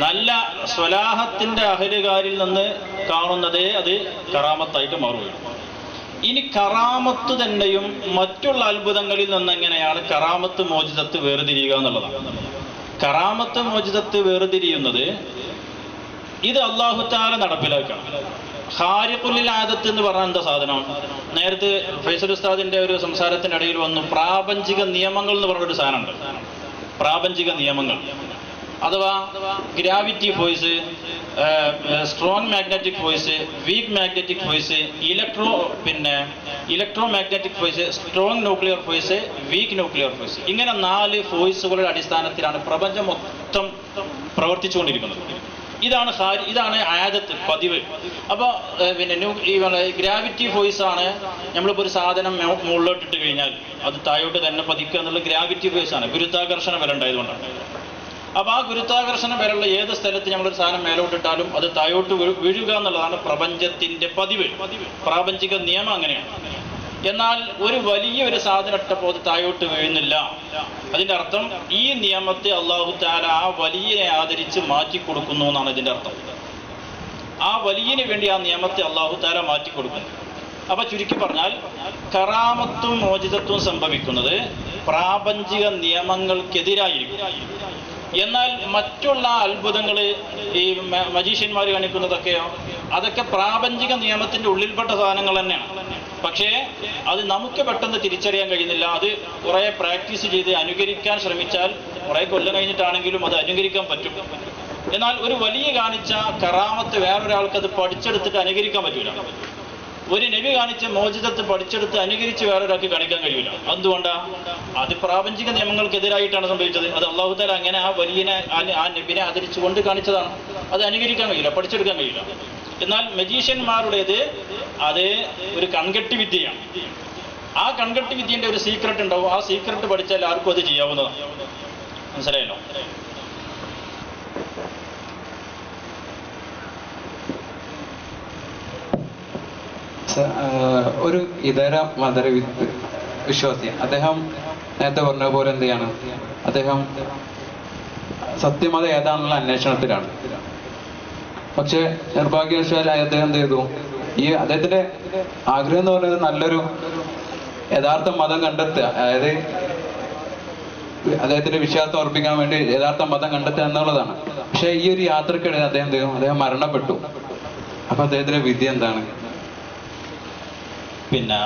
നല്ല സ്വലാഹത്തിന്റെ അഹലുകാരിൽ നിന്ന് കാണുന്നതേ അത് കറാമത്തായിട്ട് മാറുകയുള്ളൂ. ഇനി കറാമത്ത് തന്നെയും മറ്റുള്ള അത്ഭുതങ്ങളിൽ നിന്നെങ്ങനെയാണ് കറാമത്ത് മോചിതത്ത് വേർതിരിയുക എന്നുള്ളതാണ്. കറാമത്ത് മോചിതത്ത് വേർതിരിയുന്നത് ഇത് അല്ലാഹു തആല നടപ്പിലാക്കണം. ഖാരിഖുൽ ആദത്ത് എന്ന് പറഞ്ഞാൽ എന്താ സാധനം? നേരത്തെ ഫൈസൽ ഉസ്താദിന്റെ ഒരു സംസാരത്തിനിടയിൽ വന്നു പ്രാപഞ്ചിക നിയമങ്ങൾ എന്ന് പറഞ്ഞൊരു സാധനമുണ്ട്. പ്രാപഞ്ചിക നിയമങ്ങൾ അഥവാ gravity force, strong magnetic force, weak magnetic force, electromagnetic force, strong nuclear force, weak nuclear force. ഇങ്ങനെ 4 ഫോഴ്സുകളുടെ അടിസ്ഥാനത്തിലാണ് പ്രപഞ്ചം മൊത്തം പ്രവർത്തിച്ചുകൊണ്ടിരിക്കുന്നത്. ഇതാണ് ആദത്ത്, പതിവ്. അപ്പോൾ ഈ ഗ്രാവിറ്റി ഫോഴ്സ് ആണ്. നമ്മളിപ്പോൾ ഒരു സാധനം മുകളിലോട്ടിട്ട് കഴിഞ്ഞാൽ അത് താഴോട്ട് തന്നെ പതിക്കുക എന്നുള്ള ഗ്രാവിറ്റി ഫോഴ്സ് ആണ്, ഗുരുത്വാകർഷണ ബലം ഉണ്ടായതുകൊണ്ടാണ്. അപ്പോൾ ആ ഗുരുത്വാകർഷണ ബലമുള്ള ഏത് സ്ഥലത്ത് നമ്മളൊരു സാധനം മേലോട്ടിട്ടാലും അത് താഴോട്ട് വീഴുക എന്നുള്ളതാണ് പ്രപഞ്ചത്തിന്റെ പതിവ്, പ്രാപഞ്ചിക നിയമം അങ്ങനെയാണ്. എന്നാൽ ഒരു വലിയൊരു സാധനം ഇട്ടപ്പോൾ അത് താഴോട്ട് വീഴുന്നില്ല. അതിന്റെ അർത്ഥം ഈ നിയമത്തെ അല്ലാഹു തആല ആ വലിയനെ ആദരിച്ച് മാറ്റി കൊടുക്കുന്നു എന്നാണ് ഇതിന്റെ അർത്ഥം. ആ വലിയന് വേണ്ടി ആ നിയമത്തെ അള്ളാഹു താല മാറ്റിക്കൊടുക്കും. അപ്പൊ ചുരുക്കി പറഞ്ഞാൽ കറാമത്തും മോചിതത്വവും സംഭവിക്കുന്നത് പ്രാപഞ്ചിക നിയമങ്ങൾക്കെതിരായിരിക്കും. എന്നാൽ മറ്റുള്ള അത്ഭുതങ്ങൾ ഈ മജീഷ്യന്മാർ കാണിക്കുന്നതൊക്കെയോ അതൊക്കെ പ്രാപഞ്ചിക നിയമത്തിന്റെ ഉള്ളിൽപ്പെട്ട സാധനങ്ങൾ തന്നെയാണ്. പക്ഷേ അത് നമുക്ക് പെട്ടെന്ന് തിരിച്ചറിയാൻ കഴിയുന്നില്ല. അത് കുറേ പ്രാക്ടീസ് ചെയ്ത് അനുകരിക്കാൻ ശ്രമിച്ചാൽ കുറേ കൊല്ലം കഴിഞ്ഞിട്ടാണെങ്കിലും അത് അനുകരിക്കാൻ പറ്റും. എന്നാൽ ഒരു വലിയ കാണിച്ച കറാമത്ത് വേറൊരാൾക്ക് അത് പഠിച്ചെടുത്തിട്ട് അനുകരിക്കാൻ പറ്റൂല. ഒരു നബി കാണിച്ച മോചിതത്ത് പഠിച്ചെടുത്ത് അനുകരിച്ച് വേറൊരാൾക്ക് കാണിക്കാൻ കഴിയില്ല. എന്തുകൊണ്ടാ? അത് പ്രാപഞ്ചിക നിയമങ്ങൾക്കെതിരായിട്ടാണ് സംഭവിച്ചത്. അത് അള്ളാഹു തആല അങ്ങനെ ആ വലിയനെ ആ നബിനെ ആദരിച്ചുകൊണ്ട് കാണിച്ചതാണ്. അത് അനുകരിക്കാൻ കഴിയില്ല, പഠിച്ചെടുക്കാൻ കഴിയില്ല. എന്നാൽ മജീഷ്യന്മാരുടേത് അത് ഒരു കൺകെട്ടി വിദ്യയാണ്. ആ കൺകെട്ടി വിദ്യന്റെ ഒരു സീക്രട്ട് ഉണ്ടാവും. ആ സീക്രട്ട് പഠിച്ചാൽ ആർക്കും അത് ചെയ്യാവുന്നതാണ്. മനസ്സിലായല്ലോ? ഒരു ഇതര മതര വിശ്വാസി അദ്ദേഹം നേരത്തെ പറഞ്ഞ പോലെ എന്ത് ചെയ്യാണ്, അദ്ദേഹം സത്യമത ഏതാണെന്നുള്ള അന്വേഷണത്തിലാണ്. പക്ഷെ നിർഭാഗ്യവശാൽ അദ്ദേഹം എന്ത് ചെയ്തു, ഈ അദ്ദേഹത്തിന്റെ ആഗ്രഹം എന്ന് പറയുന്നത് നല്ലൊരു യഥാർത്ഥ മതം കണ്ടെത്തുക, അതായത് അദ്ദേഹത്തിന്റെ വിശ്വാസം ഉറപ്പിക്കാൻ വേണ്ടി യഥാർത്ഥ മതം കണ്ടെത്തുക എന്നുള്ളതാണ്. പക്ഷെ ഈ ഒരു യാത്രക്കിടെ അദ്ദേഹം എന്ത് ചെയ്തു, അദ്ദേഹം മരണപ്പെട്ടു. അപ്പൊ അദ്ദേഹത്തിന്റെ വിധി എന്താണ്? പിന്നെ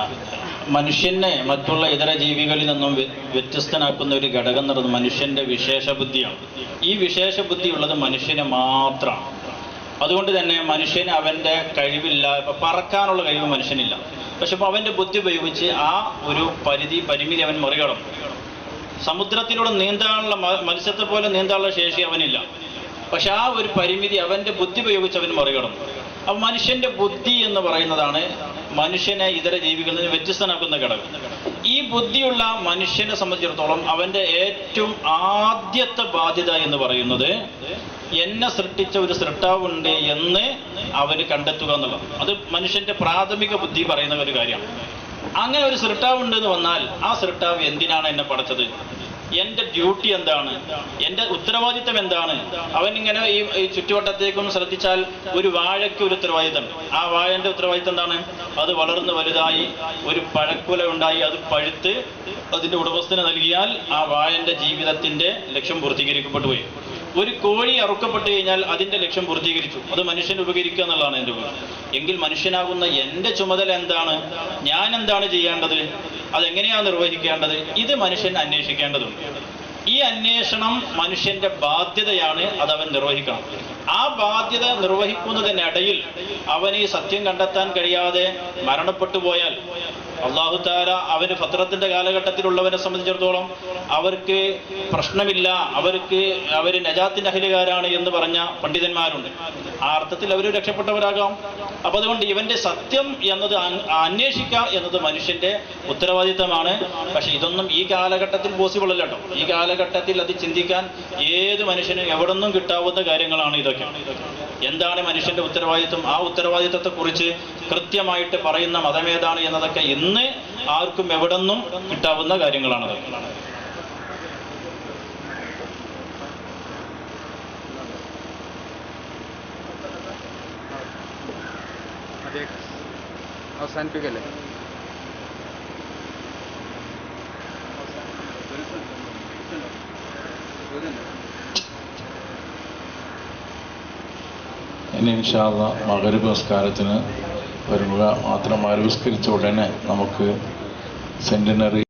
മനുഷ്യനെ മറ്റുള്ള ഇതര ജീവികളിൽ നിന്നും വ്യത്യസ്തനാക്കുന്ന ഒരു ഘടകം എന്ന് പറയുന്നത് മനുഷ്യന്റെ വിശേഷ ബുദ്ധിയാണ്. ഈ വിശേഷ ബുദ്ധി ഉള്ളത് മനുഷ്യന് മാത്രമാണ്. അതുകൊണ്ട് തന്നെ മനുഷ്യന് അവൻ്റെ കഴിവില്ല. ഇപ്പം പറക്കാനുള്ള കഴിവ് മനുഷ്യനില്ല. പക്ഷെ ഇപ്പോൾ അവൻ്റെ ബുദ്ധി ഉപയോഗിച്ച് ആ ഒരു പരിമിതി അവൻ മറികടന്നു. സമുദ്രത്തിലൂടെ നീന്താനുള്ള മത്സ്യത്തെ പോലെ നീന്താനുള്ള ശേഷി അവനില്ല. പക്ഷെ ആ ഒരു പരിമിതി അവൻ്റെ ബുദ്ധി ഉപയോഗിച്ച് അവൻ മറികടന്നു. അപ്പം മനുഷ്യന്റെ ബുദ്ധി എന്ന് പറയുന്നതാണ് മനുഷ്യനെ ഇതര ജീവികളിൽ നിന്ന് വ്യത്യസ്തനാക്കുന്ന ഘടകം. ഈ ബുദ്ധിയുള്ള മനുഷ്യനെ സംബന്ധിച്ചിടത്തോളം അവന്റെ ഏറ്റവും ആദ്യത്തെ ബാധ്യത എന്ന് പറയുന്നത് എന്നെ സൃഷ്ടിച്ച ഒരു സൃഷ്ടാവുണ്ട് എന്ന് അവന് കണ്ടെത്തുക എന്നുള്ളത്. അത് മനുഷ്യന്റെ പ്രാഥമിക ബുദ്ധി പറയുന്ന ഒരു കാര്യമാണ്. അങ്ങനെ ഒരു സൃഷ്ടാവുണ്ട് എന്ന് വന്നാൽ ആ സൃഷ്ടാവ് എന്തിനാണ് എന്നെ പഠിച്ചത്, എൻ്റെ ഡ്യൂട്ടി എന്താണ്, എൻ്റെ ഉത്തരവാദിത്തം എന്താണ്. അവനിങ്ങനെ ഈ ചുറ്റുവട്ടത്തേക്കൊന്ന് ശ്രദ്ധിച്ചാൽ ഒരു വാഴയ്ക്ക് ഒരു ഉത്തരവാദിത്തം. ആ വാഴൻ്റെ ഉത്തരവാദിത്തം എന്താണ്? അത് വളർന്ന് വലുതായി ഒരു പഴക്കുല ഉണ്ടായി അത് പഴുത്ത് അതിൻ്റെ ഉടമസ്ഥന് നൽകിയാൽ ആ വാഴൻ്റെ ജീവിതത്തിൻ്റെ ലക്ഷ്യം പൂർത്തീകരിക്കപ്പെട്ടു പോയി. ഒരു കോഴി അറുക്കപ്പെട്ട് കഴിഞ്ഞാൽ അതിൻ്റെ ലക്ഷ്യം പൂർത്തീകരിച്ചു. അത് മനുഷ്യന് ഉപകരിക്കുക എന്നുള്ളതാണ് എൻ്റെ ഗുണം. എങ്കിൽ മനുഷ്യനാകുന്ന എൻ്റെ ചുമതല എന്താണ്, ഞാൻ എന്താണ് ചെയ്യേണ്ടത്, അതെങ്ങനെയാണ് നിർവഹിക്കേണ്ടത്, ഇത് മനുഷ്യൻ അന്വേഷിക്കേണ്ടതുണ്ട്. ഈ അന്വേഷണം മനുഷ്യന്റെ ബാധ്യതയാണ്, അതവൻ നിർവഹിക്കണം. ആ ബാധ്യത നിർവഹിക്കുന്നതിനിടയിൽ അവൻ ഈ സത്യം കണ്ടെത്താൻ കഴിയാതെ മരണപ്പെട്ടു പോയാൽ അല്ലാഹു തആല അവന് ഫത്രത്തിന്റെ കാലഘട്ടത്തിലുള്ളവരെ സംബന്ധിച്ചിടത്തോളം അവർക്ക് പ്രശ്നമില്ല, അവർ നജാത്തിന്റെ അഹ്ലുകാരാണ് എന്ന് പറഞ്ഞ പണ്ഡിതന്മാരുണ്ട്. ആ അർത്ഥത്തിൽ അവർ രക്ഷപ്പെട്ടവരാകാം. അപ്പൊ അതുകൊണ്ട് ഇവന്റെ സത്യം എന്നത് അന്വേഷിക്കുക എന്നത് മനുഷ്യന്റെ ഉത്തരവാദിത്തമാണ്. പക്ഷെ ഇതൊന്നും ഈ കാലഘട്ടത്തിൽ പോസിബിൾ അല്ല കേട്ടോ. ഈ കാലഘട്ടത്തിൽ അത് ചിന്തിക്കാൻ ഏത് മനുഷ്യനും എവിടെ നിന്നും കിട്ടാവുന്ന കാര്യങ്ങളാണ് ഇതൊക്കെ. എന്താണ് മനുഷ്യന്റെ ഉത്തരവാദിത്വം, ആ ഉത്തരവാദിത്തത്തെ കുറിച്ച് കൃത്യമായിട്ട് പറയുന്ന മതമേതാണ് എന്നതൊക്കെ ഇന്ന് ആർക്കും എവിടെ നിന്നും കിട്ടാവുന്ന കാര്യങ്ങളാണത്. അവസാനിപ്പിക്കല്ലേ? ഇനി ഇൻഷാ അല്ലാഹ് മഗ്‌രിബ് നമസ്കാരത്തിന് വരുക മാത്രം. മഗ്‌രിബ് നിസ്കരിച്ച ഉടനെ നമുക്ക് സെന്റിനറി